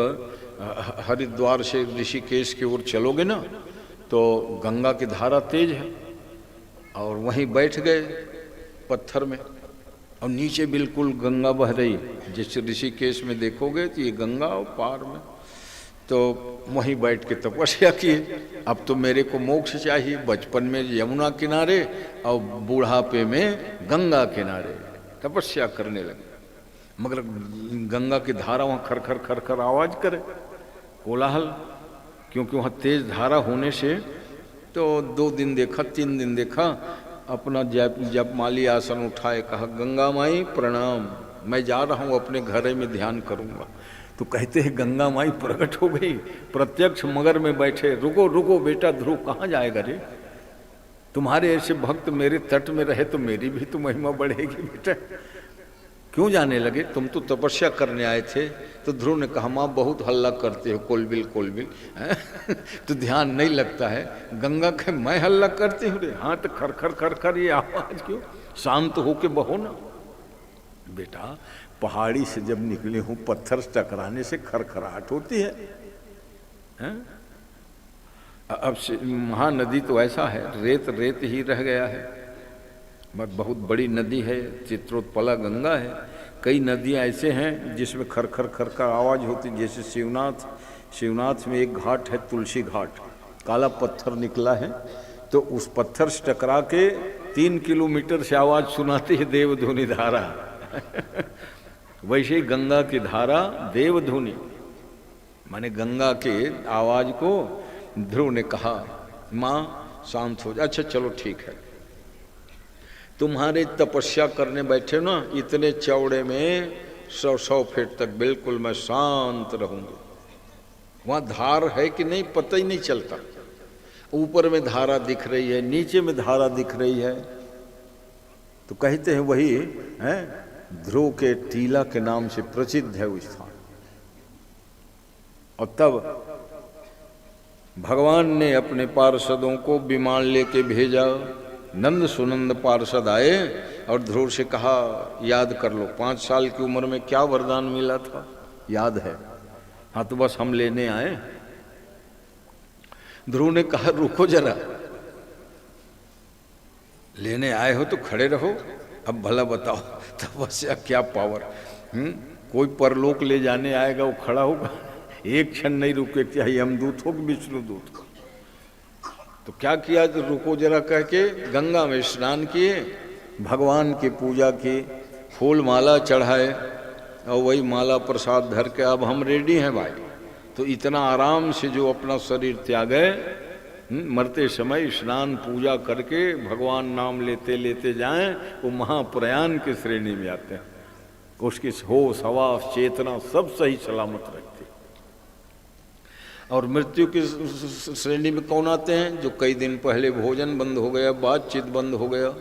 हरिद्वार से ऋषिकेश की ओर चलोगे ना, तो गंगा की धारा तेज है, और वहीं बैठ गए पत्थर में, और नीचे बिल्कुल गंगा बह रही, जैसे ऋषिकेश में देखोगे तो ये गंगा और पार में, तो वहीं बैठ के तपस्या किए। अब तो मेरे को मोक्ष चाहिए, बचपन में यमुना किनारे और बूढ़ापे में गंगा किनारे तपस्या करने लगे। मगर गंगा की धारा वहाँ खरखर खरखर आवाज करे, कोलाहल, क्योंकि वहाँ तेज धारा होने से। तो 2 दिन देखा, 3 दिन देखा, अपना जपमाली आसन उठाए, कहा गंगा माई प्रणाम, मैं जा रहा हूँ अपने घर में ध्यान करूँगा। तो कहते हैं गंगा माई प्रकट हो गई प्रत्यक्ष मगर में बैठे, रुको रुको बेटा ध्रुव, कहाँ जाएगा रे, तुम्हारे ऐसे भक्त मेरे तट में रहे तो मेरी भी तो महिमा बढ़ेगी बेटा, क्यों जाने लगे, तुम तो तपस्या करने आए थे। तो ध्रुव ने कहा माँ बहुत हल्ला करते हो, कोलबिल कोलबिल तो ध्यान नहीं लगता है। गंगा के मैं हल्ला करती हूँ रे, हाँ तो खर खर खर खर ये आवाज क्यों, शांत होके बहो ना। बेटा पहाड़ी से जब निकले हूं पत्थर से टकराने से खरखराहट होती है, हैं? अब महानदी तो ऐसा है, रेत रेत ही रह गया है। बहुत बड़ी नदी है, चित्रोत्पला गंगा है। कई नदियां ऐसे हैं जिसमें खरखर खरखर आवाज होती, जैसे शिवनाथ में एक घाट है तुलसी घाट, काला पत्थर निकला है, तो उस पत्थर से टकरा के 3 किलोमीटर से आवाज सुनाती है देवधुनी धारा। वैसे ही गंगा की धारा देवधुनी, माने गंगा के आवाज को ध्रुव ने कहा माँ शांत हो जा। अच्छा चलो ठीक है, तुम्हारे तपस्या करने बैठे ना इतने चौड़े में 100 फीट तक बिल्कुल मैं शांत रहूंगी। वहां धार है कि नहीं पता ही नहीं चलता, ऊपर में धारा दिख रही है, नीचे में धारा दिख रही है। तो कहते हैं वही है ध्रुव के टीला के नाम से प्रसिद्ध है वो स्थान। और तब भगवान ने अपने पार्षदों को विमान लेके भेजा। नंद सुनंद पार्षद आए और ध्रुव से कहा याद कर लो 5 साल की उम्र में क्या वरदान मिला था, याद है? हाँ तो बस हम लेने आए। ध्रुव ने कहा रुको जरा, लेने आए हो तो खड़े रहो, अब भला बताओ तपस्या क्या पावर। कोई परलोक ले जाने आएगा वो खड़ा होगा, एक क्षण नहीं रुके, चाहे यमदूत हो कि विष्णु दूत हो। तो क्या किया, तो रुको जरा कह के गंगा में स्नान किए, भगवान की पूजा की, फूल माला चढ़ाए और वही माला प्रसाद धर के अब हम रेडी हैं भाई। तो इतना आराम से जो अपना शरीर त्यागे, मरते समय स्नान पूजा करके भगवान नाम लेते लेते जाएं, वो महाप्रयाण की श्रेणी में आते हैं। उसकी होश हवास चेतना सब सही सलामत रखते। और मृत्यु की श्रेणी में कौन आते हैं? जो कई दिन पहले भोजन बंद हो गया, बातचीत बंद हो गया,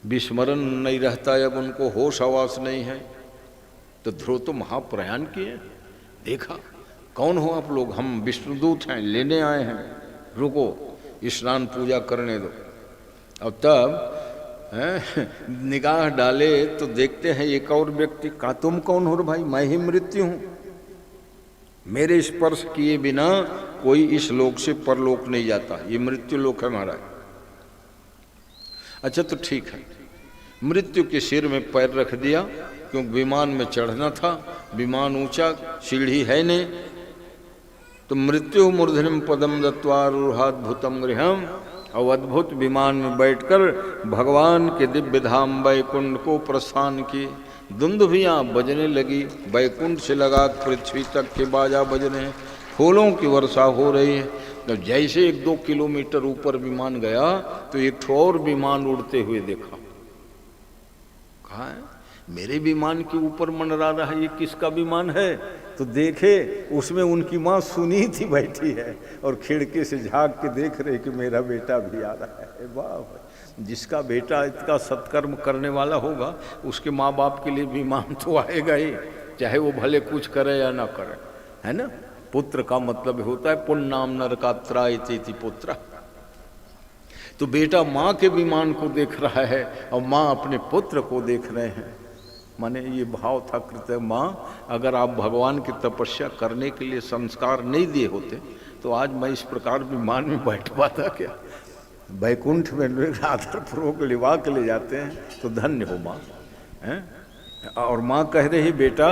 विस्मरण नहीं रहता, अब उनको होश हवास नहीं है। तो ध्रुव तो महाप्रयाण किए। देखा कौन हो आप लोग? हम विष्णुदूत हैं, लेने आए हैं, रुको स्नान पूजा करने दो। और तब निगाह डाले तो देखते हैं एक और व्यक्ति। कहा तुम कौन हो रे भाई? मैं ही मृत्यु हूं, मेरे स्पर्श किए बिना कोई इस लोक से परलोक नहीं जाता, ये मृत्यु लोक है महाराज। अच्छा तो ठीक है, मृत्यु के सिर में पैर रख दिया, क्योंकि विमान में चढ़ना था, विमान ऊंचा, सीढ़ी है नहीं। तो मृत्यु मूर्धनिम पदम दत्वारूहाद्भुतम गृहम, और अद्भुत विमान में बैठकर भगवान के दिव्य धाम वैकुंठ को प्रस्थान किए। दुंदुभियाँ बजने लगी, वैकुंठ से लगा पृथ्वी तक के बाजा बजने हैं, फूलों की वर्षा हो रही है। तो जैसे 1-2 किलोमीटर ऊपर विमान गया तो एक और विमान उड़ते हुए देखा। कहा है मेरे विमान के ऊपर मंडरा रहा है, ये किसका विमान है? तो देखे उसमें उनकी माँ सुनी थी बैठी है और खिड़की से झांक के देख रहे कि मेरा बेटा भी आ रहा है। वाह, जिसका बेटा इतना सत्कर्म करने वाला होगा उसके माँ बाप के लिए विमान तो आएगा ही, चाहे वो भले कुछ करे या ना करे, है ना। पुत्र का मतलब होता है पुण्नाम नरकात्रायति पुत्र। तो बेटा माँ के विमान को देख रहा है और माँ अपने पुत्र को देख रहे हैं। माने ये भाव था कृत्य माँ, अगर आप भगवान की तपस्या करने के लिए संस्कार नहीं दिए होते तो आज मैं इस प्रकार विमान में बैठ पाता क्या? वैकुंठ में आदर पूर्वक लिवा के ले जाते हैं तो धन्य हो माँ, हैं? और माँ कह रही बेटा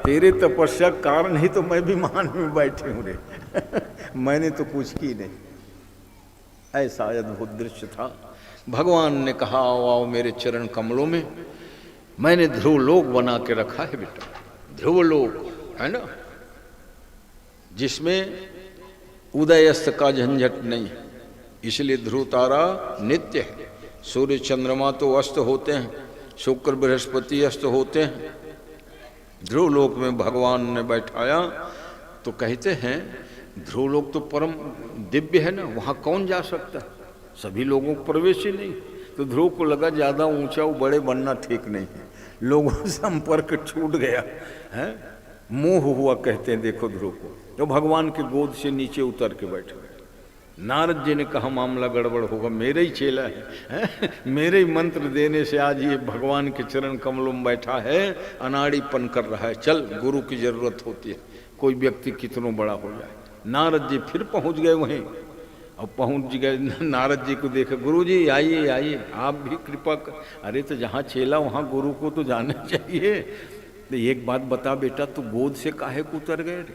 तेरे तपस्या कारण ही तो मैं विमान में बैठी हूँ रे मैंने तो कुछ की नहीं। ऐसा अद्भुत दृश्य था। भगवान ने कहा आओ मेरे चरण कमलों में, मैंने ध्रुवलोक बना के रखा है बेटा, ध्रुवलोक है ना, जिसमें उदय अस्त का झंझट नहीं है। इसलिए ध्रुव तारा नित्य है। सूर्य चंद्रमा तो अस्त होते हैं, शुक्र बृहस्पति अस्त होते हैं। ध्रुवलोक में भगवान ने बैठाया। तो कहते हैं ध्रुवलोक तो परम दिव्य है ना, वहाँ कौन जा सकता है? सभी लोगों को प्रवेश ही नहीं। तो ध्रुव को लगा ज़्यादा ऊंचा बड़े बनना ठीक नहीं है, लोगों से संपर्क छूट गया है, मोह हुआ कहते हैं। देखो ध्रुव को तो भगवान के गोद से नीचे उतर के बैठ गए। नारद जी ने कहा मामला गड़बड़ होगा, मेरे ही चेला है, मेरे ही मंत्र देने से आज ये भगवान के चरण कमलों में बैठा है, अनाड़ीपन कर रहा है, चल गुरु की जरूरत होती है, कोई व्यक्ति कितनों बड़ा हो जाए। नारद जी फिर पहुंच गए वहीं, और पहुंच गए, नारद जी को देखे, गुरु जी आइए आइए, आप भी कृपा कर। अरे तो जहाँ चेला वहाँ गुरु को तो जाना चाहिए। तो एक बात बता बेटा, तू गोद से काहे को उतर गए रे?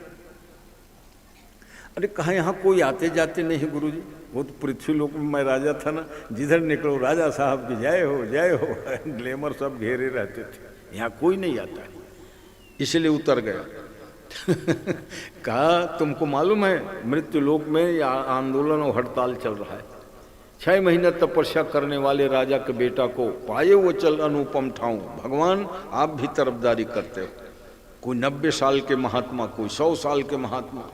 अरे कहा यहाँ कोई आते जाते नहीं गुरुजी, वो तो पृथ्वी लोक में मैं राजा था ना, जिधर निकलो राजा साहब की जय हो जय हो, ग्लैमर सब घेरे रहते थे, यहाँ कोई नहीं आता है, इसलिए उतर गया। कहा तुमको मालूम है मृत्यु लोक में आंदोलन और हड़ताल चल रहा है, 6 महीने तपस्या करने वाले राजा के बेटा को पाए वो चल अनुपम ठाऊं। भगवान आप भी तरफदारी करते हो, कोई 90 साल के महात्मा, कोई 100 साल के महात्मा,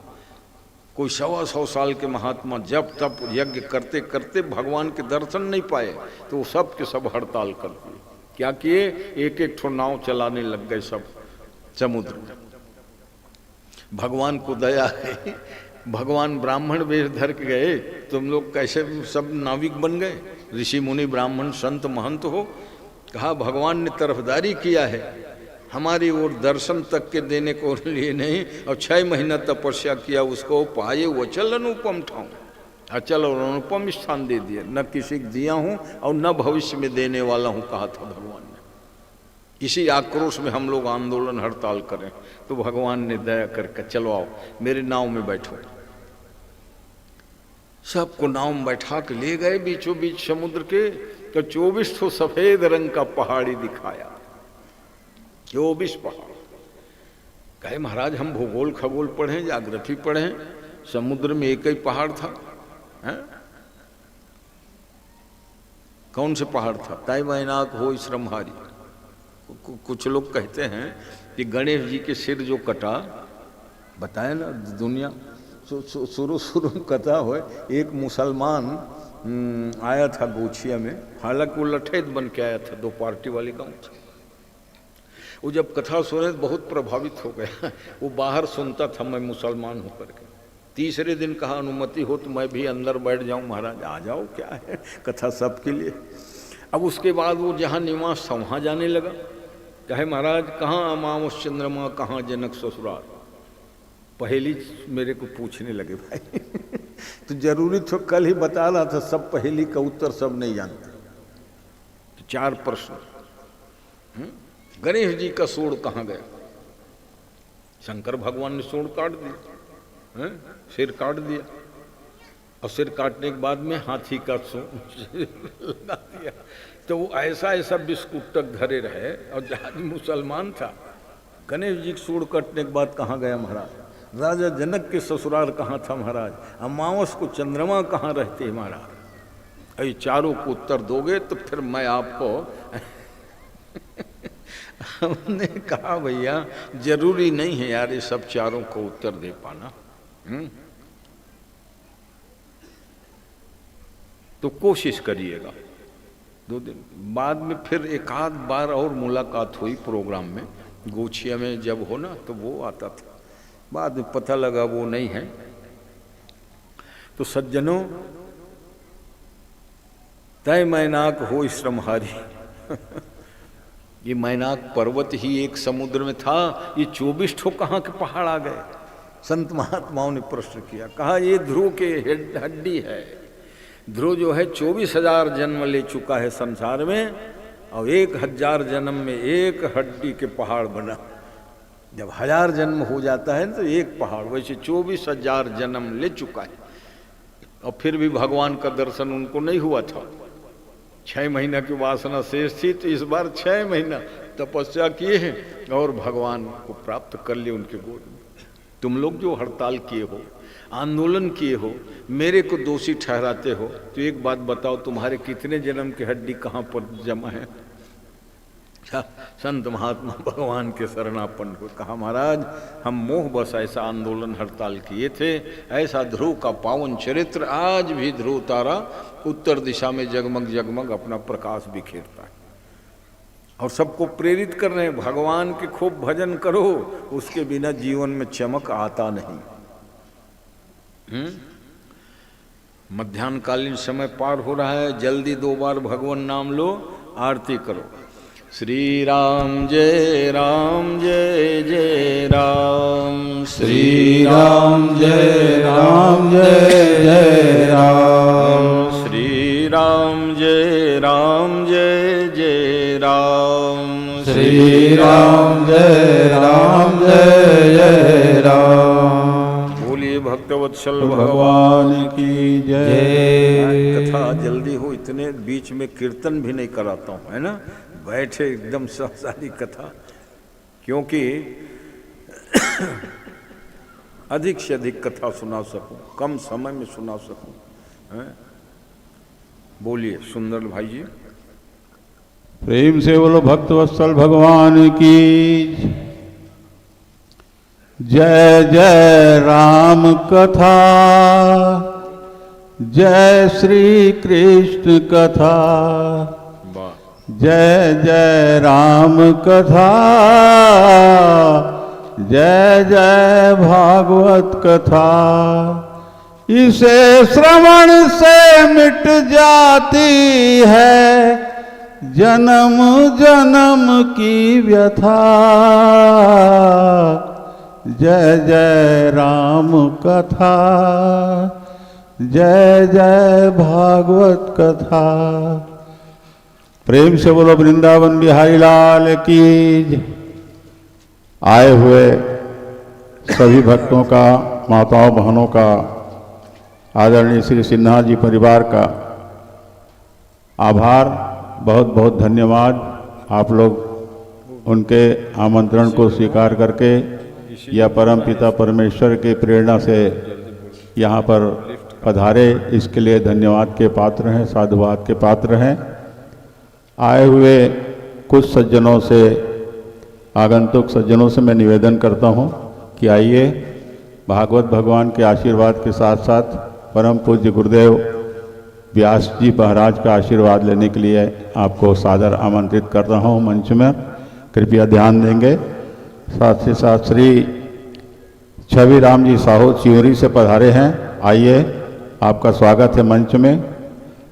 कोई 125 साल के महात्मा जब तप यज्ञ करते करते भगवान के दर्शन नहीं पाए तो वो सब के सब हड़ताल कर दिए। क्या किए? एक एक ठो नाव चलाने लग गए सब समुद्र में। भगवान को दया है, भगवान ब्राह्मण वेश धर के गए, तुम लोग कैसे सब नाविक बन गए, ऋषि मुनि ब्राह्मण संत महंत हो। कहा भगवान ने तरफदारी किया है, हमारी ओर दर्शन तक के देने को लिए नहीं, और 6 महीना तपस्या किया, उसको पाए वो चल अनुपम ठाऊं, अचल और अनुपम स्थान दे दिया, न किसी को दिया हूँ और न भविष्य में देने वाला हूँ, कहा था भगवान ने। इसी आक्रोश में हम लोग आंदोलन हड़ताल करें तो भगवान ने दया करके चलो आओ मेरे नाव में बैठो। सबको नाव में बैठा के ले गए बीचों बीच समुद्र के, तो 24 ठो सफेद रंग का पहाड़ी दिखाया, 24 पहाड़। कहे महाराज हम भूगोल खगोल पढ़े, ज्योग्राफी पढ़े, समुद्र में एक ही पहाड़ था, है? कौन से पहाड़ था? ताई मैनाक हो श्रमहारी। कुछ लोग कहते हैं कि गणेश जी के सिर जो कटा, बताया ना दुनिया शुरू में कथा हो, एक मुसलमान आया था गोछिया में, हालांकि वो लठेत बन के आया था, 2 पार्टी वाली गाँव था। वो जब कथा सुने बहुत प्रभावित हो गया, वो बाहर सुनता था मैं मुसलमान होकर के। तीसरे दिन कहा अनुमति हो तो मैं भी अंदर बैठ जाऊं। महाराज आ जाओ, क्या है, कथा सबके लिए। अब उसके बाद वो जहाँ निवास था वहाँ जाने लगा। कहे महाराज कहाँ अमावस चंद्रमा, कहाँ जनक ससुराल, पहेली मेरे को पूछने लगे भाई। तो जरूरी तो कल ही बता रहा था, सब पहेली का उत्तर सब नहीं जानते। तो 4 प्रश्न। गणेश जी का सूंड कहाँ गया? शंकर भगवान ने सूंड काट दिया, सिर काट दिया, और सिर काटने के बाद में हाथी का सूंड लगा दिया। तो वो ऐसा ऐसा बिस्कुटक धरे रहे, और जहाज मुसलमान था। गणेश जी की सूंड कटने के बाद कहाँ गया महाराज? राजा जनक के ससुराल कहाँ था महाराज? अमावस को चंद्रमा कहाँ रहते महाराज? ये चारों को उत्तर दोगे तो फिर मैं आपको हमने कहा भैया जरूरी नहीं है यार ये सब चारों को उत्तर दे पाना। तो कोशिश करिएगा। 2 दिन बाद में फिर एक आध बार और मुलाकात हुई प्रोग्राम में, गोछिया में जब हो ना तो वो आता था, बाद में पता लगा वो नहीं है। तो सज्जनों, तय मैनाक हो श्रमहारी। ये मैनाक पर्वत ही एक समुद्र में था, ये 24 ठो कहाँ के पहाड़ आ गए? संत महात्माओं ने प्रश्न किया, कहा ये ध्रुव के हड्डी है। ध्रुव जो है 24,000 जन्म ले चुका है संसार में, और 1000 जन्म में एक हड्डी के पहाड़ बना। जब 1000 जन्म हो जाता है तो एक पहाड़, वैसे 24,000 जन्म ले चुका है, और फिर भी भगवान का दर्शन उनको नहीं हुआ था। 6 महीना की वासना शेष थी, तो इस बार 6 महीना तपस्या किए हैं और भगवान को प्राप्त कर लिए उनके गोद में। तुम लोग जो हड़ताल किए हो, आंदोलन किए हो, मेरे को दोषी ठहराते हो, तो एक बात बताओ, तुम्हारे कितने जन्म की हड्डी कहाँ पर जमा है? संत महात्मा भगवान के शरणापन्न हो। कहा महाराज हम मोह बस ऐसा आंदोलन हड़ताल किए थे, ऐसा ध्रुव का पावन चरित्र आज भी ध्रुव तारा उत्तर दिशा में जगमग जगमग अपना प्रकाश बिखेरता है, और सबको प्रेरित कर रहे हैं भगवान के खूब भजन करो, उसके बिना जीवन में चमक आता नहीं। मध्याह्नकालीन समय पार हो रहा है, जल्दी 2 बार भगवान नाम लो, आरती करो। श्री राम जय जय राम,
श्री राम जय जय राम,
श्री राम जय जय राम,
श्री राम जय जय राम।
बोलिए भक्तवत्सल
भगवान की जय।
कथा जल्दी हो, इतने बीच में कीर्तन भी नहीं कराता हूँ, है ना, बैठे एकदम सारी कथा, क्योंकि अधिक से अधिक कथा सुना सकूं, कम समय में सुना सकूं, हैं? बोलिए सुंदर भाई जी।
प्रेम से बोलो भक्तवत्सल भगवान की जय जय राम कथा, जय श्री कृष्ण कथा,
वाह,
जय जय राम कथा, जय जय भागवत कथा। इसे श्रवण से मिट जाती है जन्म जन्म की व्यथा। जय जय राम कथा, जय जय भागवत कथा। प्रेम से बोलो वृंदावन बिहारी लाल की जय। आए हुए सभी भक्तों का, माताओं बहनों का, आदरणीय श्री सिन्हा जी परिवार का आभार, बहुत बहुत धन्यवाद। आप लोग उनके आमंत्रण को स्वीकार करके या परमपिता परमेश्वर के प्रेरणा से यहाँ पर पधारे, इसके लिए धन्यवाद के पात्र हैं, साधुवाद के पात्र हैं। आए हुए कुछ सज्जनों से, आगंतुक सज्जनों से मैं निवेदन करता हूँ कि आइए भागवत भगवान के आशीर्वाद के साथ साथ परम पूज्य गुरुदेव व्यास जी महाराज का आशीर्वाद लेने के लिए आपको सादर आमंत्रित कर रहा हूँ मंच में, कृपया ध्यान देंगे। साथ ही साथ श्री छवि राम जी साहू चिवरी से पधारे हैं, आइए आपका स्वागत है मंच में।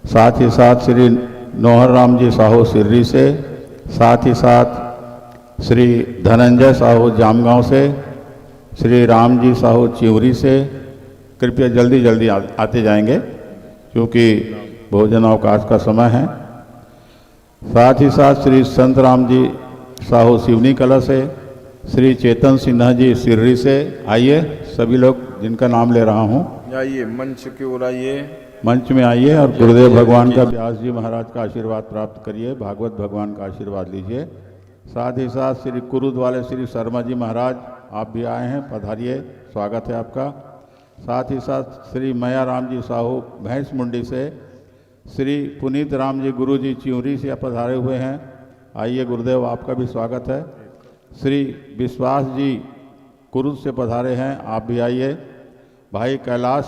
साथ ही साथ श्री नोहर राम जी साहू सिर्री से, साथ ही साथ श्री धनंजय साहू जामगांव से, श्री राम जी साहू चिवरी से। कृपया जल्दी जल्दी आते जाएंगे क्योंकि भोजन अवकाश का समय है। साथ ही साथ श्री संत राम जी साहू सिवनी कला से, श्री चेतन सिन्हा जी सिर्री से। आइए सभी लोग जिनका नाम ले रहा हूँ,
आइए मंच की ओर आइए,
मंच में आइए और गुरुदेव भगवान का, व्यास जी महाराज का आशीर्वाद प्राप्त करिए, भागवत भगवान का आशीर्वाद लीजिए। साथ ही साथ श्री कुरुद वाले श्री शर्मा जी महाराज आप भी आए हैं, पधारिए, स्वागत है आपका। साथ ही साथ श्री मया राम जी साहू भैंस मुंडी से, श्री पुनीत राम जी गुरु जी चिवरी से पधारे हुए हैं, आइए गुरुदेव आपका भी स्वागत है। श्री विश्वास जी कुरुद से पधारे हैं, आप भी आइए। भाई कैलाश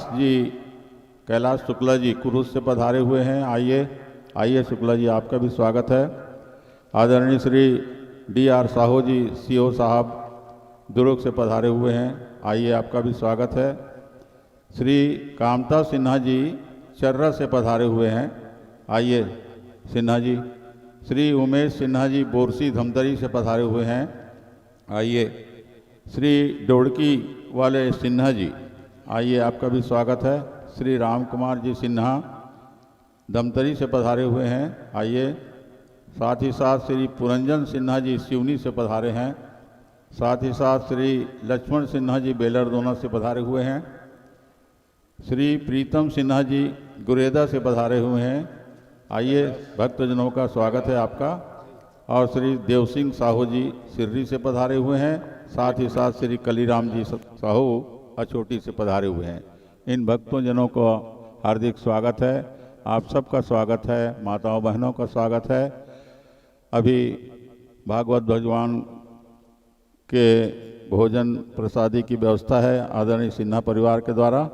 शुक्ला जी कुरुद से पधारे हुए हैं, आइए आइए शुक्ला जी आपका भी स्वागत है। आदरणीय श्री D.R. साहू जी CO साहब दुर्ग से पधारे हुए हैं, आइए आपका भी स्वागत है। श्री कामता सिन्हा जी चर्रा से पधारे हुए हैं, आइए सिन्हा जी। श्री उमेश सिन्हा जी बोरसी धमतरी से पधारे हुए हैं, आइए। श्री डोड़की वाले सिन्हा जी, आइए आपका भी स्वागत है। श्री राम कुमार जी सिन्हा धमतरी से पधारे हुए हैं, आइए। साथ ही साथ श्री पुरंजन सिन्हा जी सिवनी से पधारे हैं। साथ ही साथ श्री लक्ष्मण सिन्हा जी बेलरदोना से पधारे हुए हैं। श्री प्रीतम सिन्हा जी गुरेदा से पधारे हुए हैं, आइए भक्तजनों का स्वागत है आपका। और श्री देव सिंह साहू जी सिर्री से पधारे हुए हैं। साथ ही साथ श्री कलीराम जी साहू अछोटी से पधारे हुए हैं। इन भक्तों जनों को हार्दिक स्वागत है, आप सबका स्वागत है, माताओं बहनों का स्वागत है। अभी भागवत भगवान के भोजन प्रसादी की व्यवस्था है आदरणीय सिन्हा परिवार के द्वारा।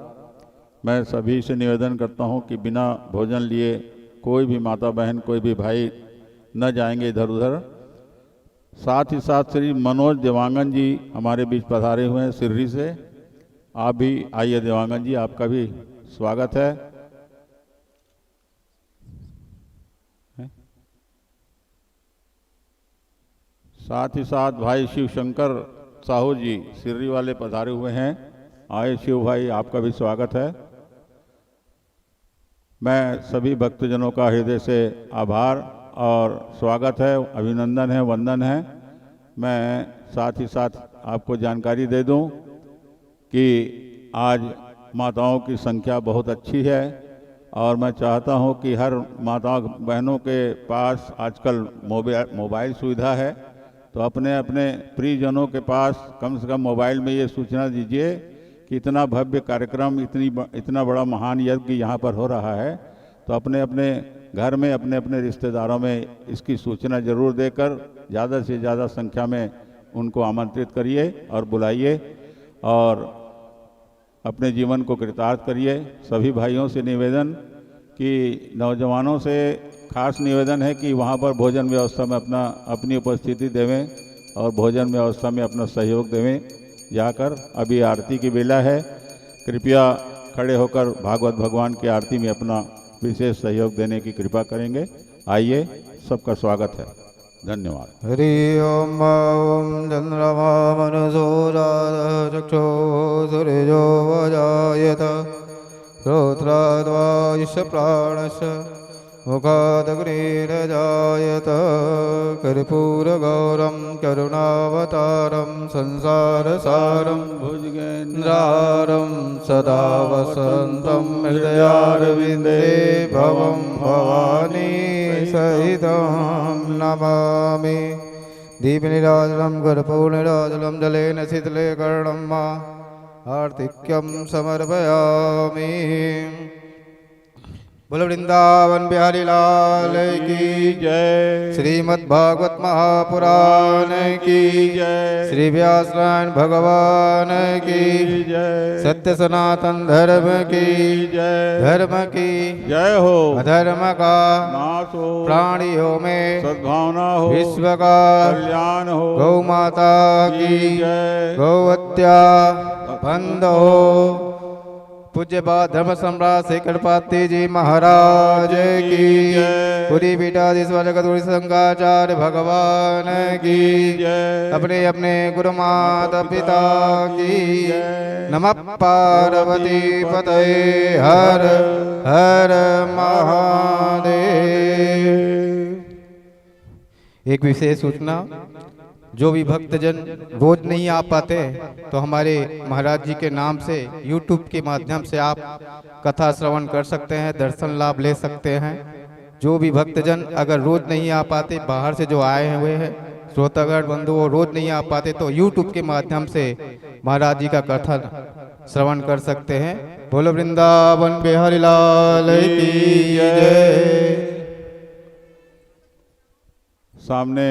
मैं सभी से निवेदन करता हूं कि बिना भोजन लिए कोई भी माता बहन, कोई भी भाई न जाएंगे इधर उधर। साथ ही साथ श्री मनोज देवांगन जी हमारे बीच पधारे हुए हैं सिर्री से, आप भी आइए देवांगन जी, आपका भी स्वागत है। साथ ही साथ भाई शिव शंकर साहू जी सिर्री वाले पधारे हुए हैं। आए शिव भाई, आपका भी स्वागत है। मैं सभी भक्तजनों का हृदय से आभार और स्वागत है, अभिनंदन है, वंदन है। मैं साथ ही साथ आपको जानकारी दे दूं कि आज माताओं की संख्या बहुत अच्छी है और मैं चाहता हूं कि हर माता बहनों के पास आजकल मोबाइल सुविधा है, तो अपने अपने प्रियजनों के पास कम से कम मोबाइल में ये सूचना दीजिए कि इतना भव्य कार्यक्रम, इतना बड़ा महान यज्ञ यहाँ पर हो रहा है। तो अपने अपने घर में, अपने अपने रिश्तेदारों में इसकी सूचना जरूर देकर ज़्यादा से ज़्यादा संख्या में उनको आमंत्रित करिए और बुलाइए और अपने जीवन को कृतार्थ करिए। सभी भाइयों से निवेदन कि नौजवानों से खास निवेदन है कि वहाँ पर भोजन व्यवस्था में अपनी उपस्थिति देवें और भोजन व्यवस्था में अपना सहयोग देवें जाकर। अभी आरती की बेला है, कृपया खड़े होकर भागवत भगवान की आरती में अपना विशेष सहयोग देने की कृपा करेंगे। आइए, सबका स्वागत है। धन्यवाद।
हरि ओम चंद्रमा मनसो चक्षो सूर्यो वजायत श्रोत्राद्वायुष प्राणश मुखादग्निरजायत कर्पूरगौरं करुणावतारं संसारसारं भुजगेन्द्रारं सदा वसन्तं हृदयारविन्दे भवं भवानी सहितं नमामि। दीपनिराजनं कर्पूरनिराजनं जलेन शीतले कर्णं मा आर्तिक्यं समर्पयामि। बोल वृंदावन बिहारी लाल की जय। श्रीमद् भागवत महापुराण की जय। श्री व्यास नारायण भगवान की जय। सत्य सनातन धर्म की जय। धर्म की
जय हो।
अधर्म का
नाश हो।
प्राणियों में
सद्भावना हो।
विश्व का
कल्याण हो।
गौ माता की
जय।
गौ हत्या बंद हो। पूज्य बात धर्म सम्राट श्री कृपाति जी महाराज की
जय।
पूरी पीठाधीश्वर जगतगुरु शंकराचार्य भगवान की
जय।
अपने अपने गुरु माता पिता की
जय।
नमः पार्वती पतये हर हर महादेव। एक विशेष सूचना, जो भी भक्तजन रोज नहीं आ पाते तो हमारे महाराज जी के नाम से YouTube के माध्यम से आप कथा श्रवण कर सकते हैं, दर्शन लाभ ले सकते हैं। जो भी भक्तजन अगर रोज नहीं आ पाते, बाहर से जो आए हुए हैं श्रोतागण बंधु, वो रोज नहीं आ पाते तो YouTube के माध्यम से महाराज जी का कथा श्रवण कर सकते हैं। बोलो वृंदावन बिहारी लाल की जय।
सामने